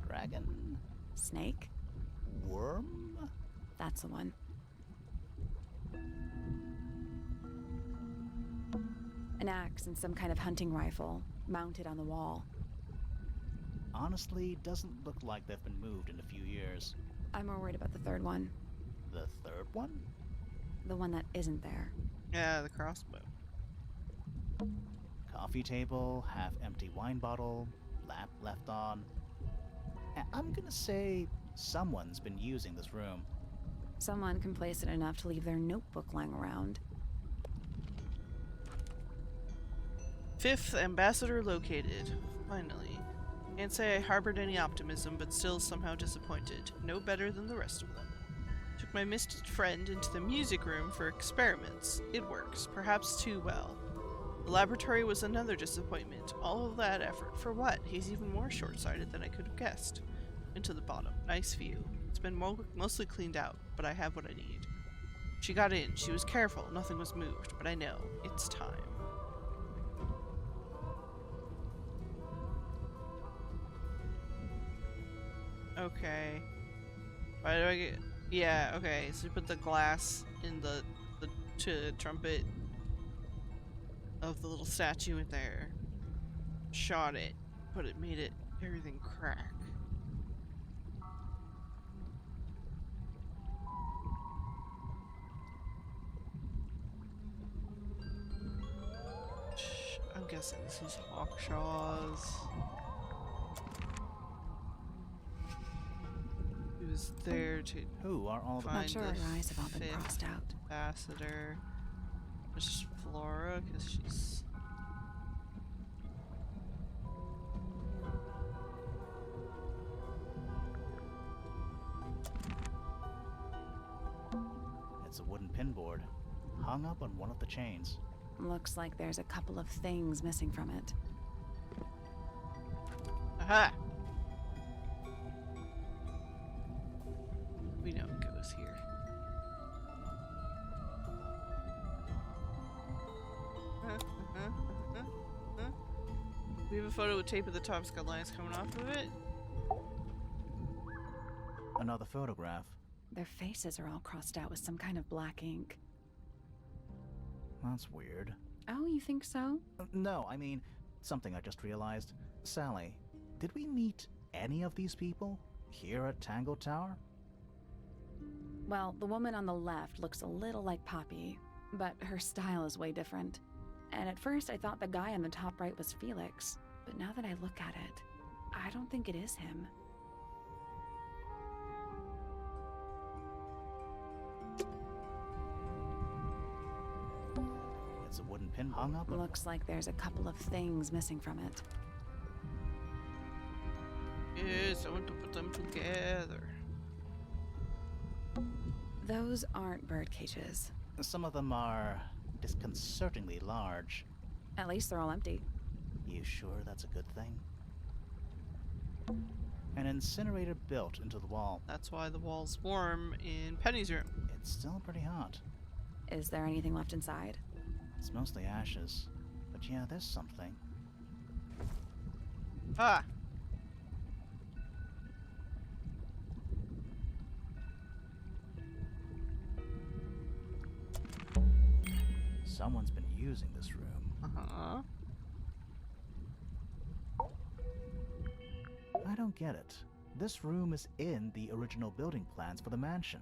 Dragon? Snake? Worm? That's the one. An axe and some kind of hunting rifle, mounted on the wall. Honestly, doesn't look like they've been moved in a few years. I'm more worried about the third one. The third one? The one that isn't there. Yeah, the crossbow. Coffee table, half-empty wine bottle, lamp left on. I'm gonna say someone's been using this room. Someone complacent enough to leave their notebook lying around. 5th ambassador located. Finally. Can't say I harbored any optimism, but still somehow disappointed. No better than the rest of them. Took my misted friend into the music room for experiments. It works, perhaps too well. The laboratory was another disappointment. All of that effort for what? He's even more short-sighted than I could have guessed. Into the bottom. Nice view. It's been mostly cleaned out, but I have what I need. She got in. She was careful. Nothing was moved, but I know. It's time. Okay. Why do I get... Yeah, okay. So you put the glass in the trumpet of the little statue in there. Shot it. But it made it... everything crack. I'm guessing this is Hawkshaw's. He was there to Who are all the find Not sure the her eyes have all been 5th crossed out. ambassador. It's just Flora, because she's... It's a wooden pinboard, hung up on one of the chains. Looks like there's a couple of things missing from it. Aha! We know it goes here. We have a photo with tape at the top. It's got lines coming off of it. Another photograph. Their faces are all crossed out with some kind of black ink. That's weird. Oh, you think so? No, I mean, something I just realized. Sally, did we meet any of these people here at Tangle Tower? Well, the woman on the left looks a little like Poppy, but her style is way different. And at first I thought the guy on the top right was Felix, but now that I look at it, I don't think it is him. It's a wooden pin hung up. Looks like there's a couple of things missing from it. Yes, I want to put them together. Those aren't bird cages. Some of them are disconcertingly large. At least they're all empty. You sure that's a good thing? An incinerator built into the wall. That's why the wall's warm in Penny's room. It's still pretty hot. Is there anything left inside? It's mostly ashes. But yeah, there's something. Ah! Someone's been using this room. Uh-huh. I don't get it. This room is in the original building plans for the mansion.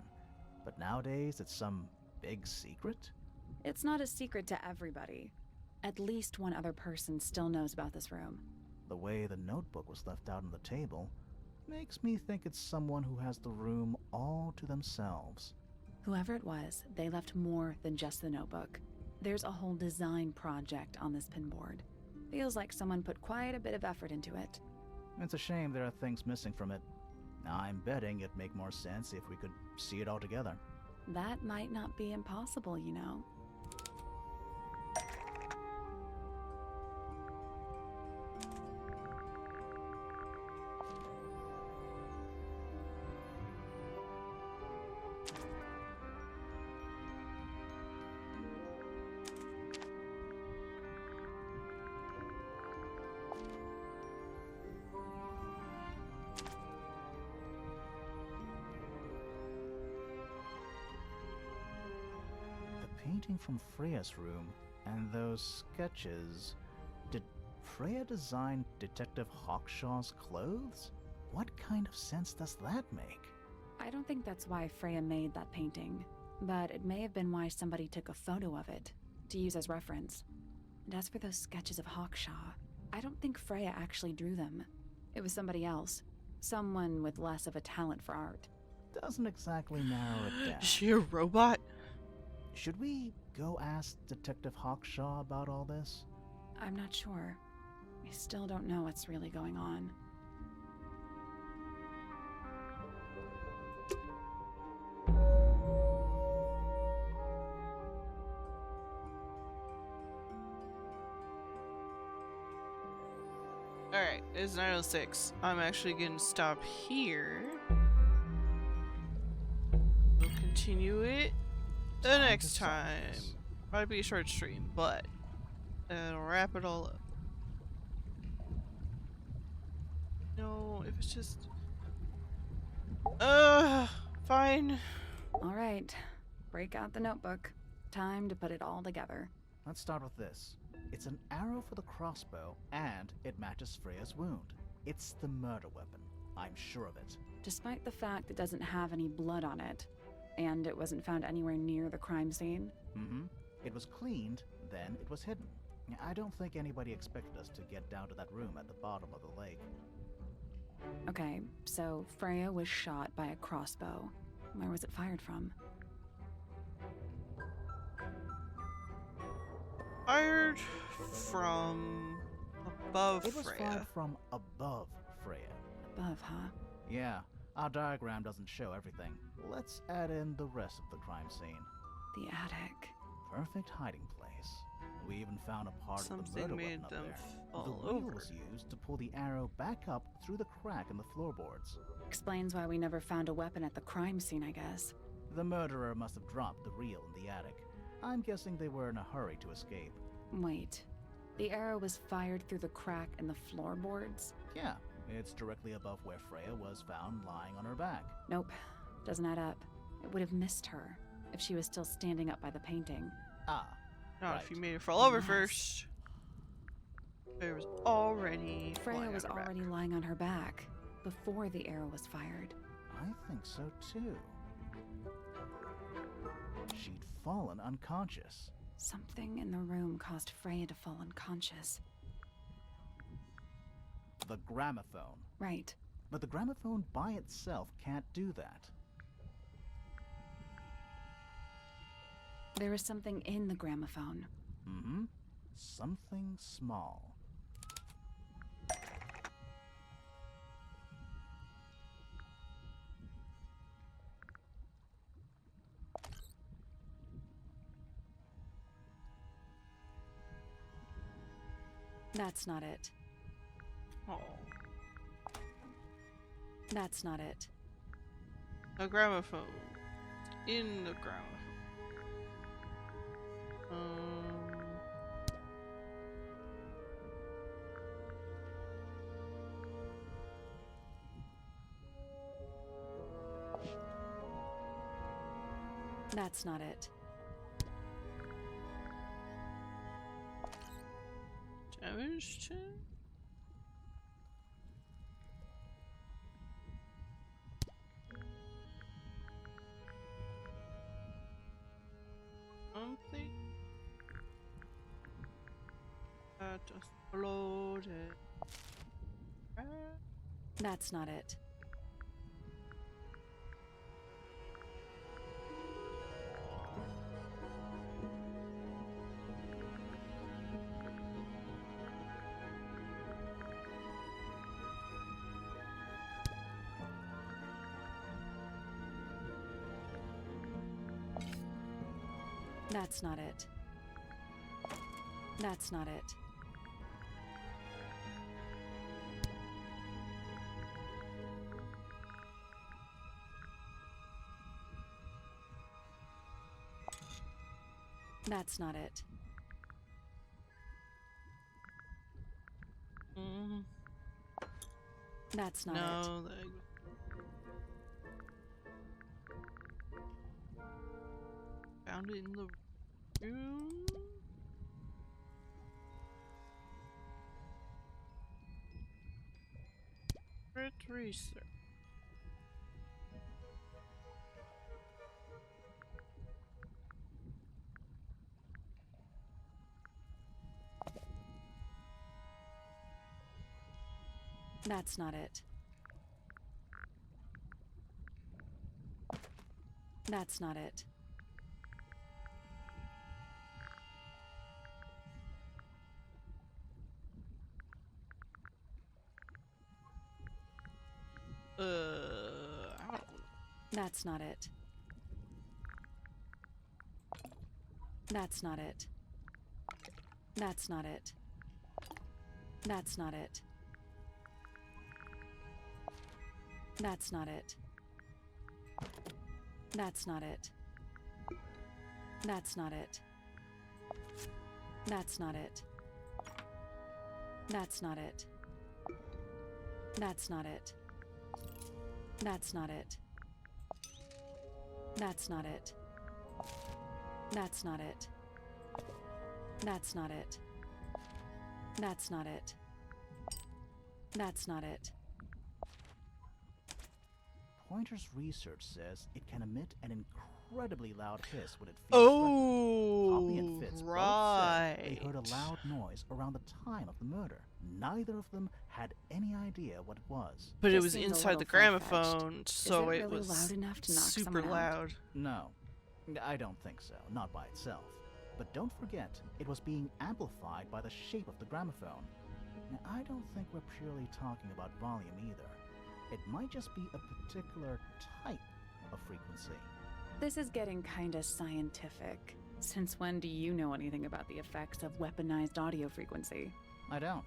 But nowadays it's some big secret? It's not a secret to everybody. At least one other person still knows about this room. The way the notebook was left out on the table makes me think it's someone who has the room all to themselves. Whoever it was, they left more than just the notebook. There's a whole design project on this pinboard. Feels like someone put quite a bit of effort into it. It's a shame there are things missing from it. I'm betting it'd make more sense if we could see it all together. That might not be impossible, you know. Painting from Freya's room and those sketches. Did Freya design Detective Hawkshaw's clothes? What kind of sense does that make? I don't think that's why Freya made that painting, but it may have been why somebody took a photo of it to use as reference. And as for those sketches of Hawkshaw, I don't think Freya actually drew them. It was somebody else. Someone with less of a talent for art. Doesn't exactly narrow it down. Is she a robot? Should we go ask Detective Hawkshaw about all this? I'm not sure. I still don't know what's really going on. Alright, it's 9:06. I'm actually going to stop here. We'll continue it the next time. Might be a short stream, but it'll wrap it all up. No, if it's just... fine. Alright, break out the notebook. Time to put it all together. Let's start with this. It's an arrow for the crossbow, and it matches Freya's wound. It's the murder weapon. I'm sure of it. Despite the fact it doesn't have any blood on it, and it wasn't found anywhere near the crime scene. Mm-hmm. It was cleaned, then it was hidden. I don't think anybody expected us to get down to that room at the bottom of the lake. Okay, so Freya was shot by a crossbow. Where was it fired from? Fired from above It was Freya. fired from above Freya. Above, huh? Yeah, our diagram doesn't show everything. Let's add in the rest of the crime scene. The attic. Perfect hiding place. We even found a part of the Something murder made weapon up them there. fall The wheel over. was used to pull the arrow back up through the crack in the floorboards. Explains why we never found a weapon at the crime scene, I guess. The murderer must have dropped the reel in the attic. I'm guessing they were in a hurry to escape. Wait. The arrow was fired through the crack in the floorboards? Yeah, it's directly above where Freya was found lying on her back. Nope. Doesn't add up. It would have missed her if she was still standing up by the painting. Ah, Not right. if you made her fall over Unless- first. Freya was already Freya lying was on her back. already lying on her back before the arrow was fired. I think so too. She'd fallen unconscious. Something in the room caused Freya to fall unconscious. The gramophone. Right. But the gramophone by itself can't do that. There was something in the gramophone. Mm-hmm. Something small. That's not it. Oh. That's not it. A gramophone. In the gramophone. That's not it. Damage check? Something that exploded. That's not it. That's not it. That's not it. That's not it. Mm. That's not it. No, found it in the room. Crit research. That's not it. That's not it. I don't know. That's not it. That's not it. That's not it. That's not it. That's not it. That's not it. That's not it. That's not it. That's not it. That's not it. That's not it. That's not it. That's not it. That's not it. That's not it. That's not it. Pointer's research says it can emit an incredibly loud hiss when it feels Oh, Poppy and Fitz both right. said they heard a loud noise around the time of the murder. Neither of them had any idea what it was. But it Just was seems a inside the little far-fetched. gramophone, so it it really was loud enough to knock super someone out? loud. No, I don't think so. Not by itself. But don't forget, it was being amplified by the shape of the gramophone. Now, I don't think we're purely talking about volume either. It might just be a particular type of frequency. This is getting kinda scientific. Since when do you know anything about the effects of weaponized audio frequency? I don't,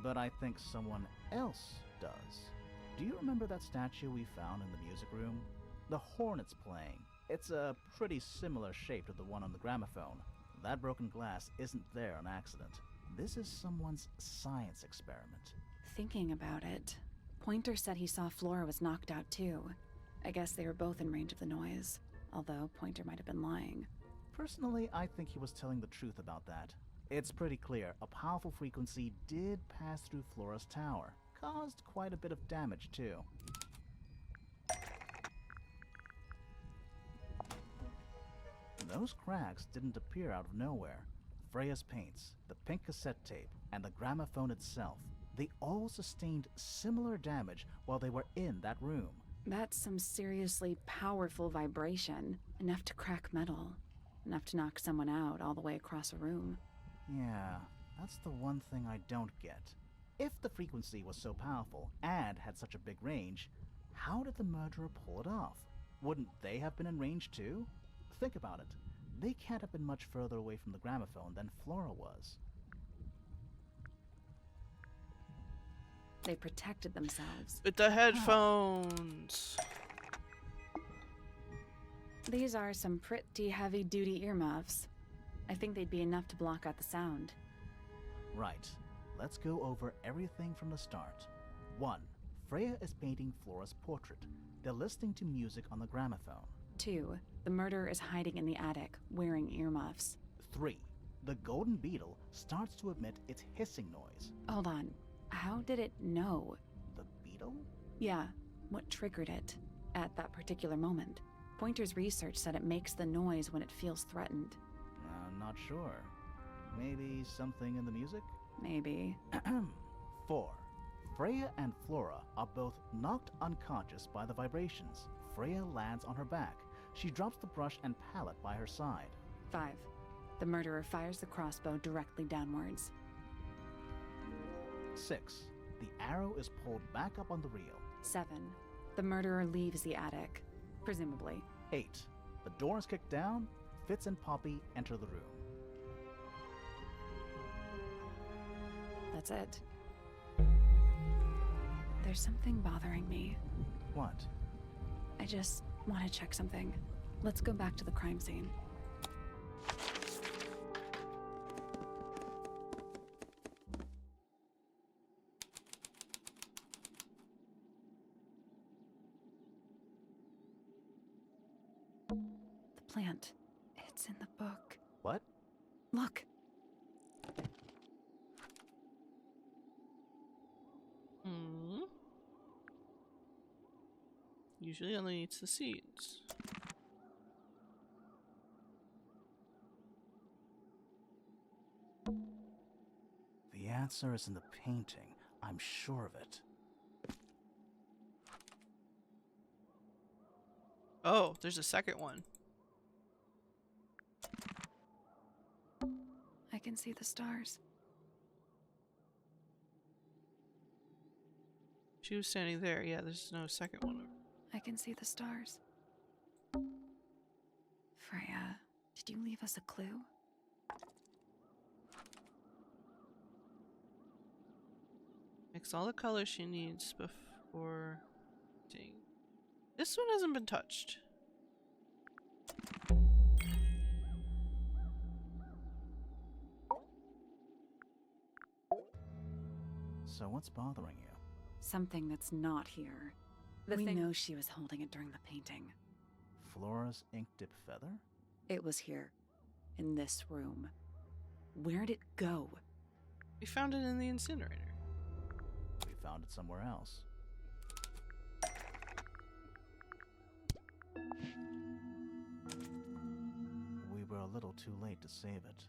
but I think someone else does. Do you remember that statue we found in the music room? The horn it's playing. It's a pretty similar shape to the one on the gramophone. That broken glass isn't there on accident. This is someone's science experiment. Thinking about it, Pointer said he saw Flora was knocked out too. I guess they were both in range of the noise, although Pointer might have been lying. Personally, I think he was telling the truth about that. It's pretty clear a powerful frequency did pass through Flora's tower. Caused quite a bit of damage too. Those cracks didn't appear out of nowhere. Freya's paints, the pink cassette tape, and the gramophone itself, they all sustained similar damage while they were in that room. That's some seriously powerful vibration, enough to crack metal, enough to knock someone out all the way across a room. Yeah, that's the one thing I don't get. If the frequency was so powerful and had such a big range, how did the murderer pull it off? Wouldn't they have been in range too? Think about it. They can't have been much further away from the gramophone than Flora was. They protected themselves. With the headphones. These are some pretty heavy-duty earmuffs. I think they'd be enough to block out the sound. Right. Let's go over everything from the start. 1. Freya is painting Flora's portrait. They're listening to music on the gramophone. 2. The murderer is hiding in the attic, wearing earmuffs. 3. The golden beetle starts to emit its hissing noise. Hold on. How did it know? The beetle? Yeah, what triggered it at that particular moment? Pointer's research said it makes the noise when it feels threatened. I'm not sure. Maybe something in the music? Maybe. 4. Freya and Flora are both knocked unconscious by the vibrations. Freya lands on her back. She drops the brush and palette by her side. 5. The murderer fires the crossbow directly downwards. 6. The arrow is pulled back up on the reel. 7. The murderer leaves the attic, presumably. 8. The door is kicked down. Fitz and Poppy enter the room. That's it. There's something bothering me. What? I just want to check something. Let's go back to the crime scene. The plant. It's in the book. What? Look. Usually only eats the seeds. The answer is in the painting. I'm sure of it. Oh, there's a second one. I can see the stars. She was standing there. Yeah, there's no second one. I can see the stars. Freya, did you leave us a clue? Mix all the colors she needs before painting. This one hasn't been touched. So what's bothering you? Something that's not here. We know she was holding it during the painting. Flora's ink dip feather? It was here, in this room. Where'd it go? We found it in the incinerator. We found it somewhere else. We were a little too late to save it.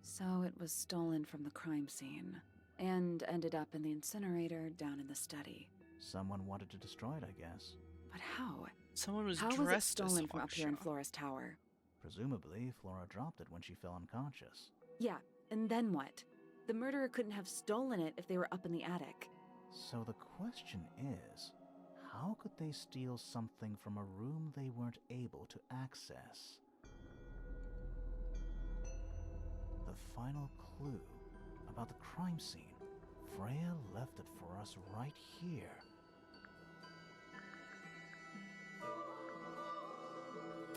So it was stolen from the crime scene, and ended up in the incinerator down in the study. Someone wanted to destroy it, I guess. But how? Someone was How dressed was it as stolen from up here in Hawkshaw. Flora's tower? Presumably, Flora dropped it when she fell unconscious. Yeah, and then what? The murderer couldn't have stolen it if they were up in the attic. So the question is, how how could they steal something from a room they weren't able to access? The final clue about the crime scene. Freya left it for us right here.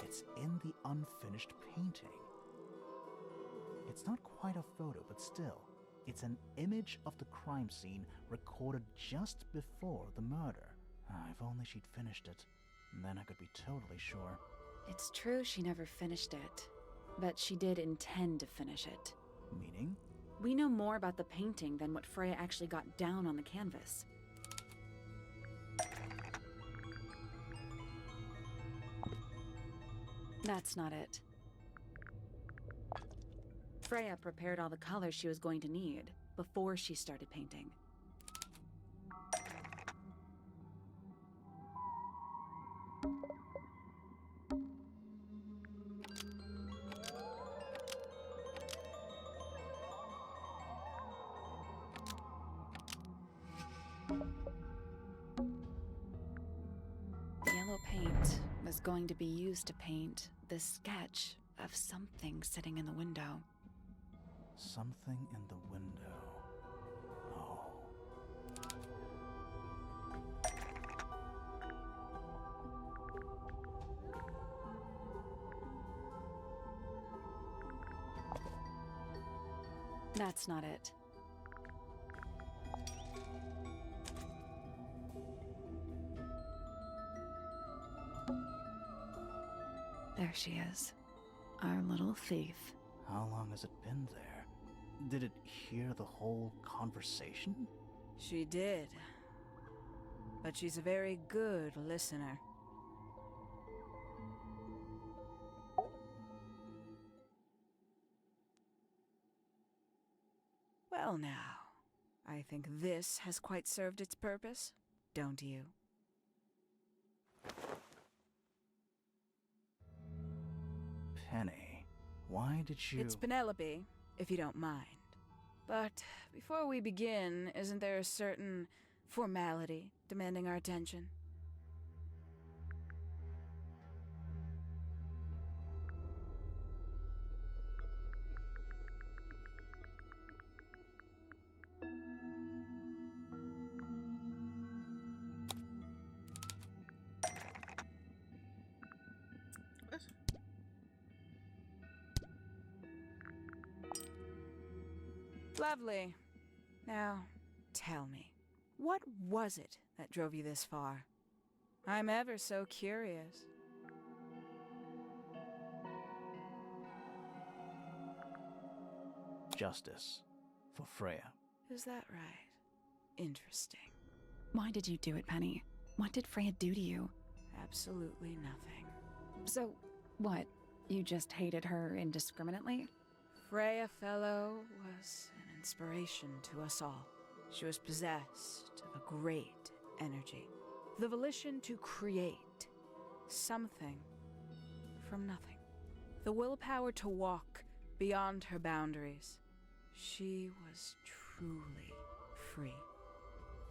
It's in the unfinished painting. It's not quite a photo, but still, it's an image of the crime scene recorded just before the murder. If only she'd finished it, then I could be totally sure. It's true she never finished it, but she did intend to finish it. Meaning? We know more about the painting than what Freya actually got down on the canvas. That's not it. Freya prepared all the colors she was going to need before she started painting. Yellow paint was going to be used to paint this sketch of something sitting in the window. Something in the window. Oh. That's not it. There she is. Our little thief. How long has it been there? Did it hear the whole conversation? She did. But she's a very good listener. Well now, I think this has quite served its purpose, don't you? Penny, why did you... It's Penelope, if you don't mind. But before we begin, isn't there a certain formality demanding our attention? What? Lovely. Now, tell me, what was it that drove you this far? I'm ever so curious. Justice. For Freya. Is that right? Interesting. Why did you do it, Penny? What did Freya do to you? Absolutely nothing. So, what? You just hated her indiscriminately? Freya Fellow was an inspiration to us all. She was possessed of a great energy, the volition to create something from nothing, the willpower to walk beyond her boundaries. She was truly free.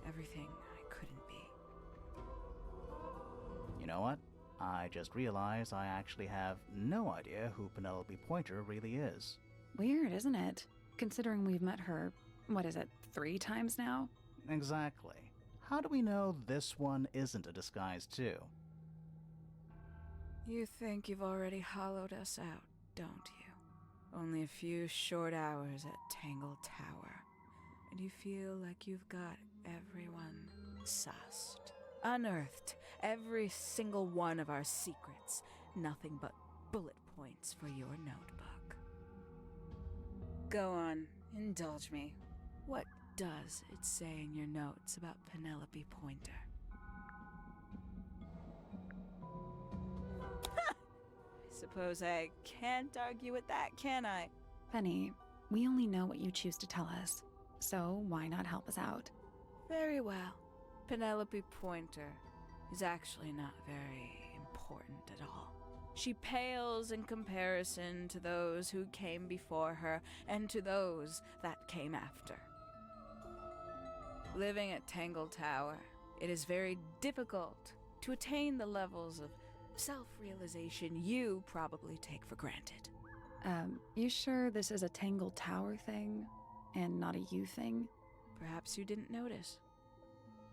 Everything I couldn't be. You know what? I just realized I actually have no idea who Penelope Pointer really is. Weird, isn't it? Considering we've met her, 3 times now? Exactly. How do we know this one isn't a disguise too? You think you've already hollowed us out, don't you? Only a few short hours at Tangle Tower, and you feel like you've got everyone sussed. Unearthed every single one of our secrets. Nothing but bullet points for your notebook. Go on, indulge me. What does it say in your notes about Penelope Pointer? I suppose I can't argue with that, can I? Penny, we only know what you choose to tell us, so why not help us out? Very well. Penelope Pointer is actually not very important at all. She pales in comparison to those who came before her and to those that came after. Living at Tangle Tower, It is very difficult to attain the levels of self-realization you probably take for granted. You sure this is a Tangle Tower thing and not a you thing? Perhaps you didn't notice.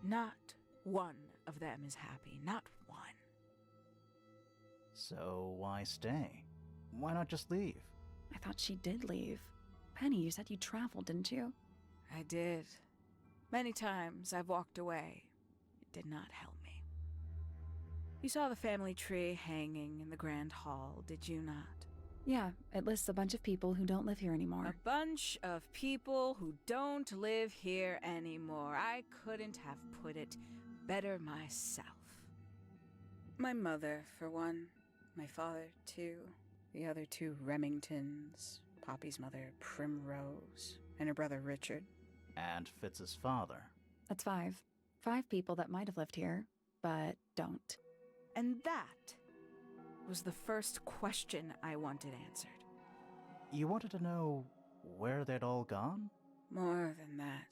Not one of them is happy, not one. So why stay? Why not just leave? I thought she did leave. Penny, you said you traveled, didn't you? I did. Many times I've walked away. It did not help me. You saw the family tree hanging in the grand hall, did you not? Yeah, it lists a bunch of people who don't live here anymore. A bunch of people who don't live here anymore. I couldn't have put it better myself. My mother, for one. My father, too. The other two Remingtons. Poppy's mother, Primrose. And her brother, Richard. And Fitz's father. That's 5. 5 people that might have lived here, but don't. And that was the first question I wanted answered. You wanted to know where they'd all gone? More than that,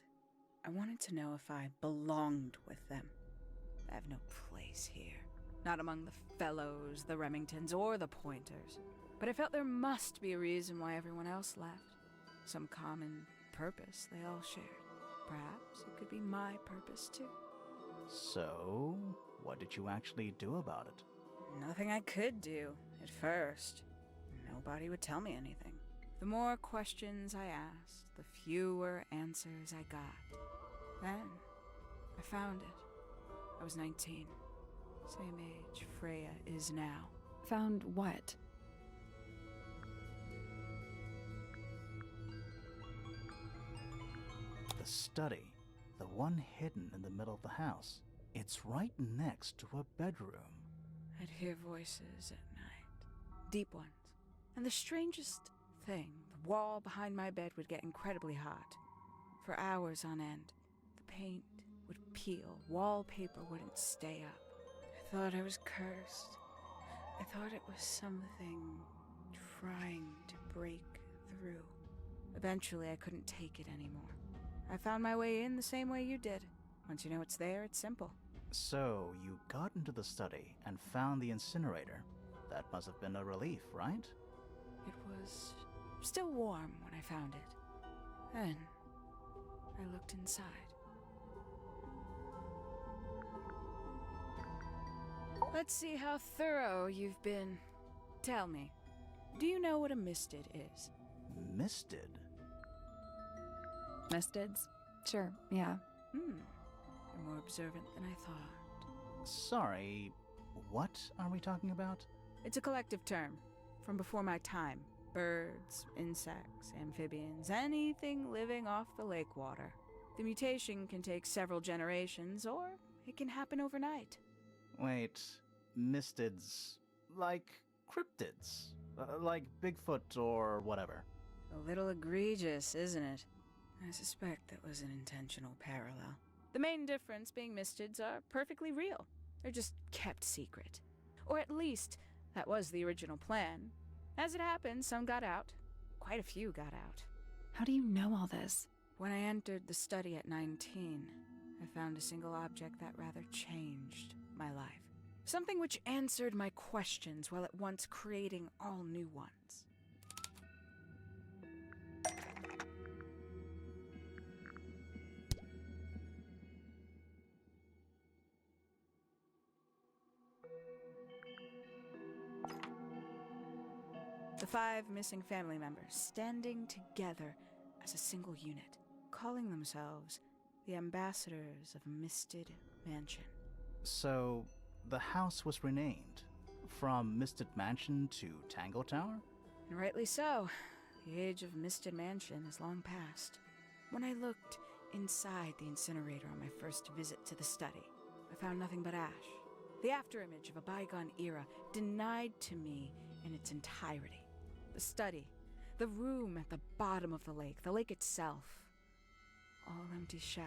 I wanted to know if I belonged with them. I have no place here. Not among the Fellows, the Remingtons, or the Pointers. But I felt there must be a reason why everyone else left. Some common purpose they all shared. Perhaps it could be my purpose, too. So, what did you actually do about it? Nothing I could do, at first. Nobody would tell me anything. The more questions I asked, the fewer answers I got. Then, I found it. I was 19. Same age Freya is now. Found what? The study. The one hidden in the middle of the house. It's right next to a bedroom. I'd hear voices at night. Deep ones. And the strangest thing, the wall behind my bed would get incredibly hot. For hours on end, the paint would peel. Wallpaper wouldn't stay up. I thought I was cursed. I thought it was something trying to break through. Eventually, I couldn't take it anymore. I found my way in the same way you did. Once you know it's there, it's simple. So, you got into the study and found the incinerator. That must have been a relief, right? It was still warm when I found it. Then, I looked inside. Let's see how thorough you've been. Tell me, do you know what a misted is? Misted? Mistids? Sure, yeah. You're more observant than I thought. Sorry, what are we talking about? It's a collective term, from before my time. Birds, insects, amphibians, anything living off the lake water. The mutation can take several generations, or it can happen overnight. Wait, mistids, like cryptids, like Bigfoot or whatever. A little egregious, isn't it? I suspect that was an intentional parallel. The main difference being mistids are perfectly real. They're just kept secret. Or at least, that was the original plan. As it happened, some got out. Quite a few got out. How do you know all this? When I entered the study at 19, I found a single object that rather changed my life. Something which answered my questions while at once creating all new ones. The 5 missing family members standing together as a single unit, calling themselves the ambassadors of Misted Mansion. So, the house was renamed from Misted Mansion to Tangle Tower? And rightly so. The age of Misted Mansion is long past. When I looked inside the incinerator on my first visit to the study, I found nothing but ash. The afterimage of a bygone era, denied to me in its entirety. The study, the room at the bottom of the lake itself. All empty shells.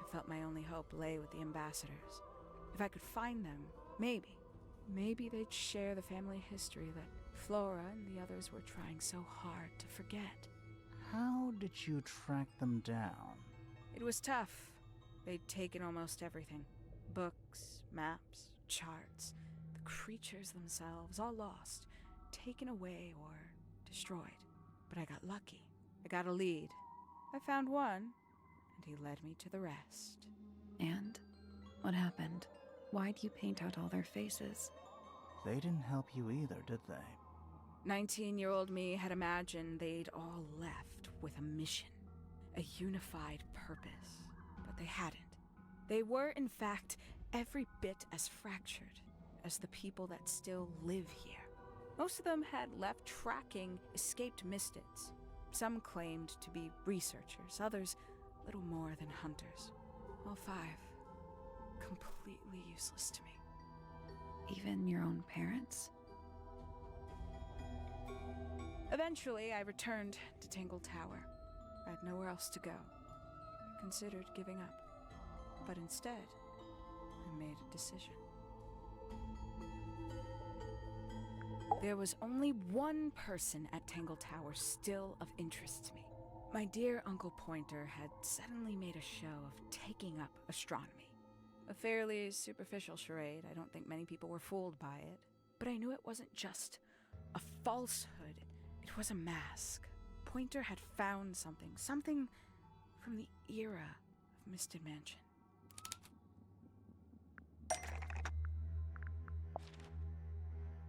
I felt my only hope lay with the ambassadors. If I could find them, maybe they'd share the family history that Flora and the others were trying so hard to forget. How did you track them down? It was tough. They'd taken almost everything. Books, maps, charts, the creatures themselves, all lost, taken away or destroyed. But I got lucky. I got a lead. I found one, and he led me to the rest. And what happened? Why'd you paint out all their faces? They didn't help you either, did they? 19-year-old me had imagined they'd all left with a mission, a unified purpose, but they hadn't. They were, in fact, every bit as fractured as the people that still live here. Most of them had left tracking escaped mystics. Some claimed to be researchers, others little more than hunters. All 5, completely useless to me. Even your own parents? Eventually, I returned to Tangle Tower. I had nowhere else to go. I considered giving up. But instead, I made a decision. There was only one person at Tangle Tower still of interest to me. My dear Uncle Pointer had suddenly made a show of taking up astronomy. A fairly superficial charade. I don't think many people were fooled by it. But I knew it wasn't just a falsehood. It was a mask. Pointer had found something from the era of Misted Mansion.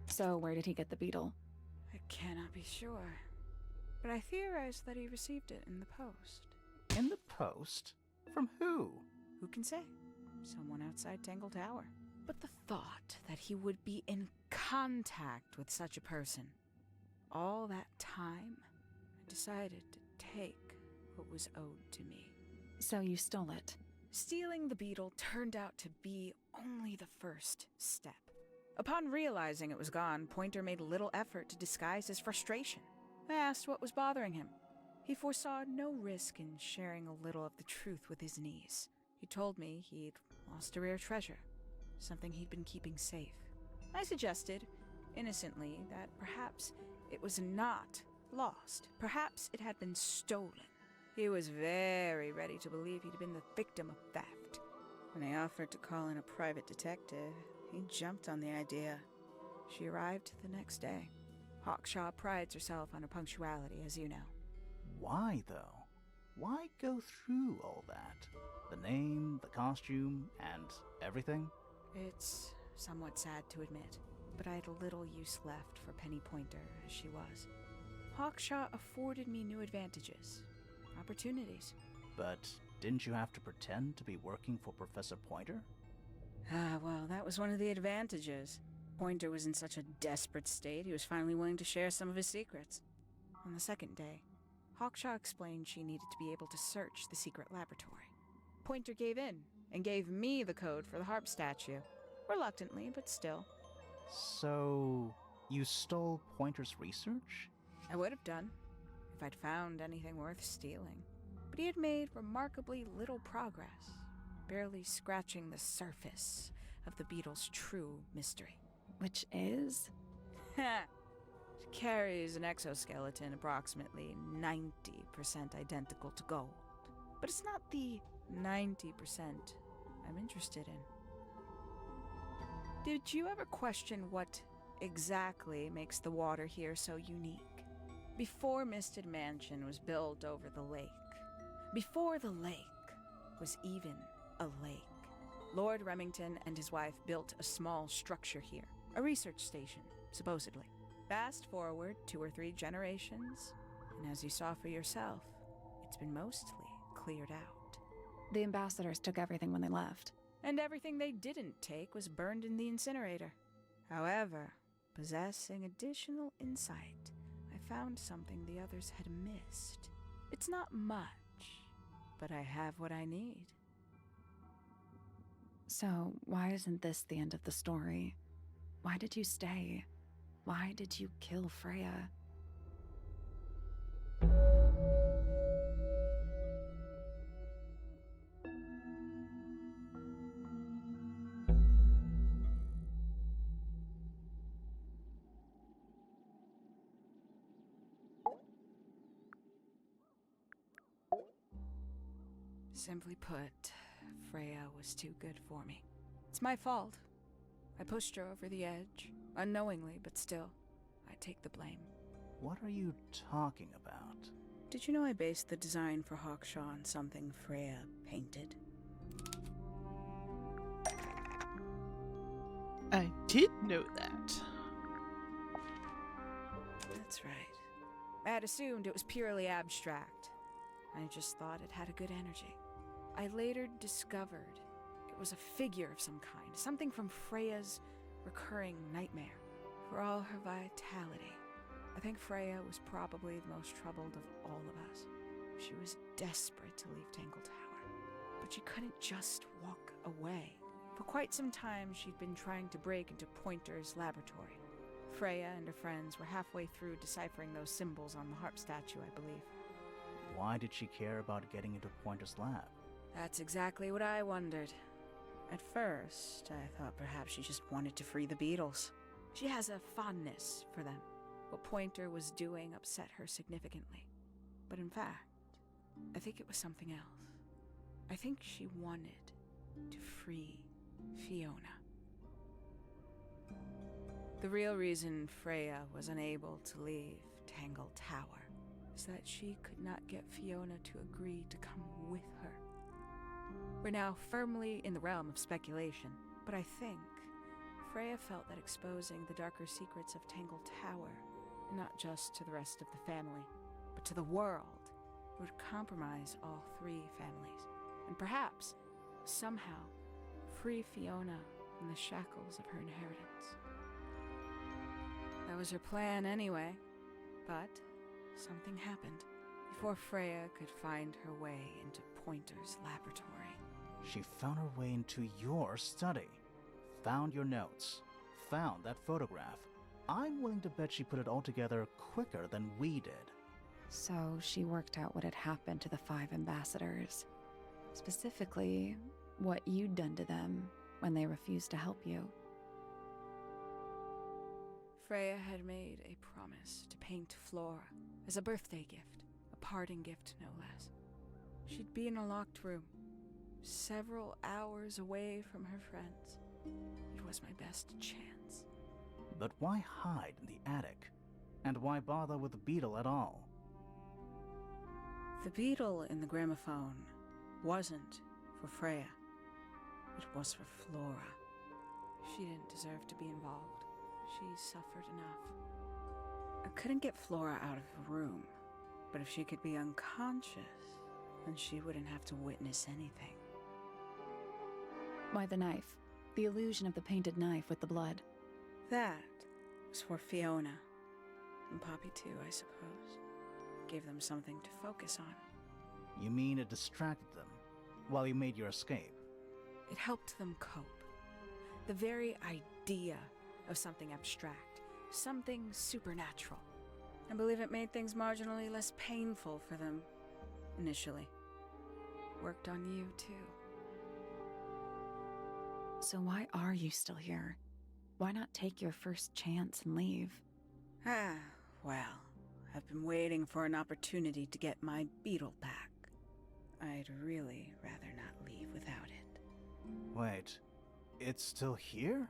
So where did he get the beetle? I cannot be sure, but I theorize that he received it in the post. In the post? From who? Who can say? Someone outside Tangle Tower. But the thought that he would be in contact with such a person, all that time, I decided to take what was owed to me. So you stole it. Stealing the beetle turned out to be only the first step. Upon realizing it was gone, Pointer made little effort to disguise his frustration. I asked what was bothering him. He foresaw no risk in sharing a little of the truth with his niece. He told me he'd lost a rare treasure, something he'd been keeping safe. I suggested, innocently, that perhaps it was not lost. Perhaps it had been stolen. He was very ready to believe he'd been the victim of theft. When I offered to call in a private detective, he jumped on the idea. She arrived the next day. Hawkshaw prides herself on her punctuality, as you know. Why, though? Why go through all that? The name, the costume, and everything? It's somewhat sad to admit, but I had little use left for Penny Pointer as she was. Hawkshaw afforded me new advantages, opportunities. But didn't you have to pretend to be working for Professor Pointer? Well, that was one of the advantages. Pointer was in such a desperate state, he was finally willing to share some of his secrets. On the second day, Hawkshaw explained she needed to be able to search the secret laboratory. Pointer gave in and gave me the code for the harp statue. Reluctantly, but still. So, you stole Pointer's research? I would have done, if I'd found anything worth stealing. But he had made remarkably little progress, barely scratching the surface of the beetle's true mystery. Which is? It carries an exoskeleton approximately 90% identical to gold. But it's not the 90% I'm interested in. Did you ever question what exactly makes the water here so unique? Before Misted Mansion was built over the lake, before the lake was even a lake, Lord Remington and his wife built a small structure here, a research station, supposedly. Fast forward 2 or 3 generations, and as you saw for yourself, it's been mostly cleared out. The ambassadors took everything when they left. And everything they didn't take was burned in the incinerator. However, possessing additional insight, I found something the others had missed. It's not much, but I have what I need. So, why isn't this the end of the story? Why did you stay? Why did you kill Freya? Simply put, Freya was too good for me. It's my fault. I pushed her over the edge, unknowingly, but still, I take the blame. What are you talking about? Did you know I based the design for Hawkshaw on something Freya painted? I did know that. That's right. I had assumed it was purely abstract. I just thought it had a good energy. I later discovered it was a figure of some kind, something from Freya's recurring nightmare. For all her vitality, I think Freya was probably the most troubled of all of us. She was desperate to leave Tangle Tower, but she couldn't just walk away. For quite some time, she'd been trying to break into Pointer's laboratory. Freya and her friends were halfway through deciphering those symbols on the harp statue, I believe. Why did she care about getting into Pointer's lab? That's exactly what I wondered. At first, I thought perhaps she just wanted to free the beetles. She has a fondness for them. What Pointer was doing upset her significantly. But in fact, I think it was something else. I think she wanted to free Fiona. The real reason Freya was unable to leave Tangle Tower is that she could not get Fiona to agree to come with her. We're now firmly in the realm of speculation, but I think Freya felt that exposing the darker secrets of Tangle Tower, not just to the rest of the family, but to the world, would compromise all three families, and perhaps, somehow, free Fiona from the shackles of her inheritance. That was her plan anyway, but something happened before Freya could find her way into Pointer's laboratory. She found her way into your study, found your notes, found that photograph. I'm willing to bet she put it all together quicker than we did. So she worked out what had happened to the 5 ambassadors. Specifically, what you'd done to them when they refused to help you. Freya had made a promise to paint Flora as a birthday gift, a parting gift no less. She'd be in a locked room, several hours away from her friends. It was my best chance. But why hide in the attic? And why bother with the beetle at all? The beetle in the gramophone wasn't for Freya. It was for Flora. She didn't deserve to be involved. She suffered enough. I couldn't get Flora out of the room, but if she could be unconscious, then she wouldn't have to witness anything. Why the knife? The illusion of the painted knife with the blood. That was for Fiona. And Poppy too, I suppose. Gave them something to focus on. You mean it distracted them while you made your escape? It helped them cope. The very idea of something abstract, something supernatural. I believe it made things marginally less painful for them, initially. Worked on you, too. So why are you still here? Why not take your first chance and leave? Well, I've been waiting for an opportunity to get my beetle back. I'd really rather not leave without it. Wait, it's still here?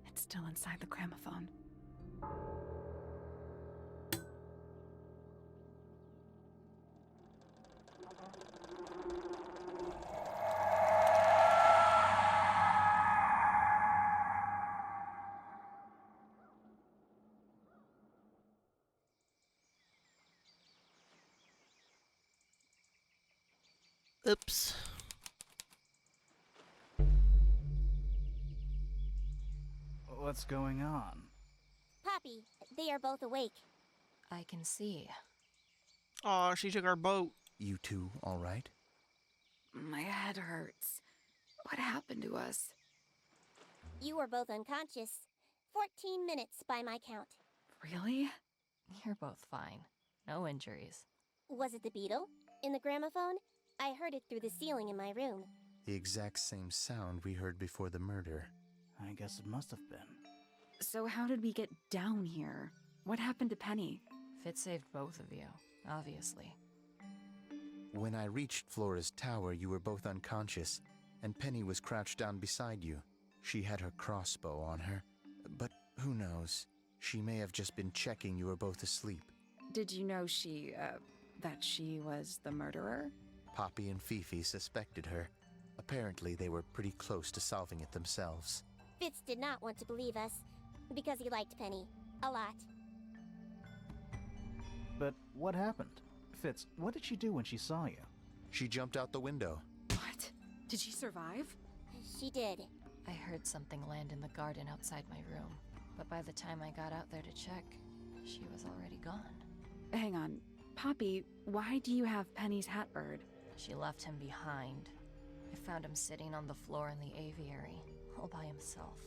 It's still inside the gramophone. Oops. What's going on? Poppy, they are both awake. I can see. Aw, she took our boat. You two all right? My head hurts. What happened to us? You were both unconscious. 14 minutes by my count. Really? You're both fine. No injuries. Was it the beetle? In the gramophone? I heard it through the ceiling in my room. The exact same sound we heard before the murder. I guess it must have been. So how did we get down here? What happened to Penny? Fit saved both of you, obviously. When I reached Flora's tower, you were both unconscious. and Penny was crouched down beside you. She had her crossbow on her, but who knows? She may have just been checking you were both asleep. Did you know that she was the murderer? Poppy and Fifi suspected her. Apparently, they were pretty close to solving it themselves. Fitz did not want to believe us, because he liked Penny. A lot. But what happened? Fitz, what did she do when she saw you? She jumped out the window. What? Did she survive? She did. I heard something land in the garden outside my room, but by the time I got out there to check, she was already gone. Hang on. Poppy, why do you have Penny's hat bird? She left him behind. I found him sitting on the floor in the aviary, all by himself.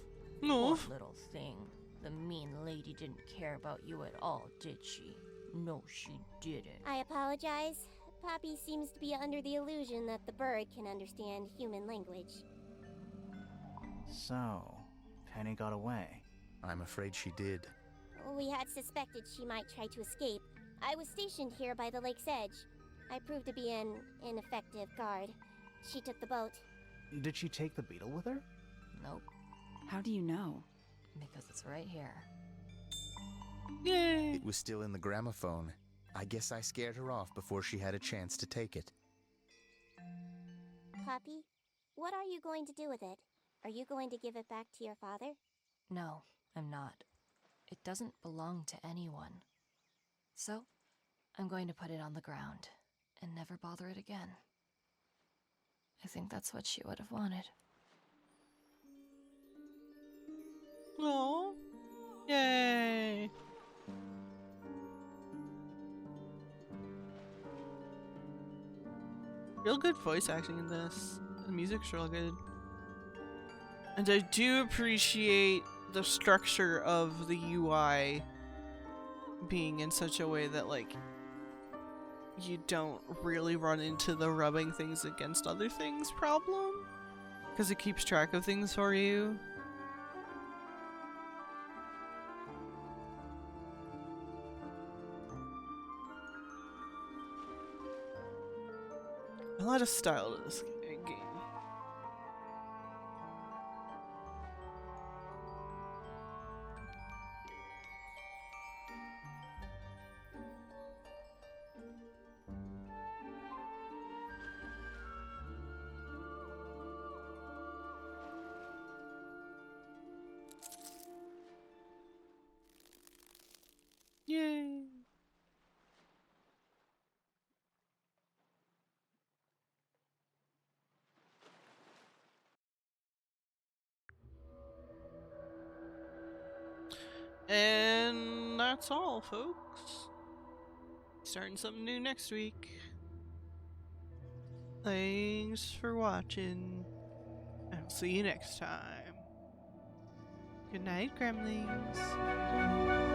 No. Poor little thing. The mean lady didn't care about you at all, did she? No, she didn't. I apologize. Poppy seems to be under the illusion that the bird can understand human language. So, Penny got away. I'm afraid she did. We had suspected she might try to escape. I was stationed here by the lake's edge. I proved to be an ineffective guard. She took the boat. Did she take the beetle with her? Nope, How do you know? because it's right here. Yay! It was still in the gramophone. I guess I scared her off before she had a chance to take it. Poppy, what are you going to do with it? Are you going to give it back to your father? No, I'm not. It doesn't belong to anyone. So, I'm going to put it on the ground and never bother it again. I think that's what she would have wanted. Oh, yay! Real good voice acting in this. The music's real good. And I do appreciate the structure of the UI being in such a way that, like, you don't really run into the rubbing things against other things problem. Because it keeps track of things for you. A lot of style to this game. Yay! And that's all, folks. Starting something new next week. Thanks for watching. I'll see you next time. Good night, Gremlins.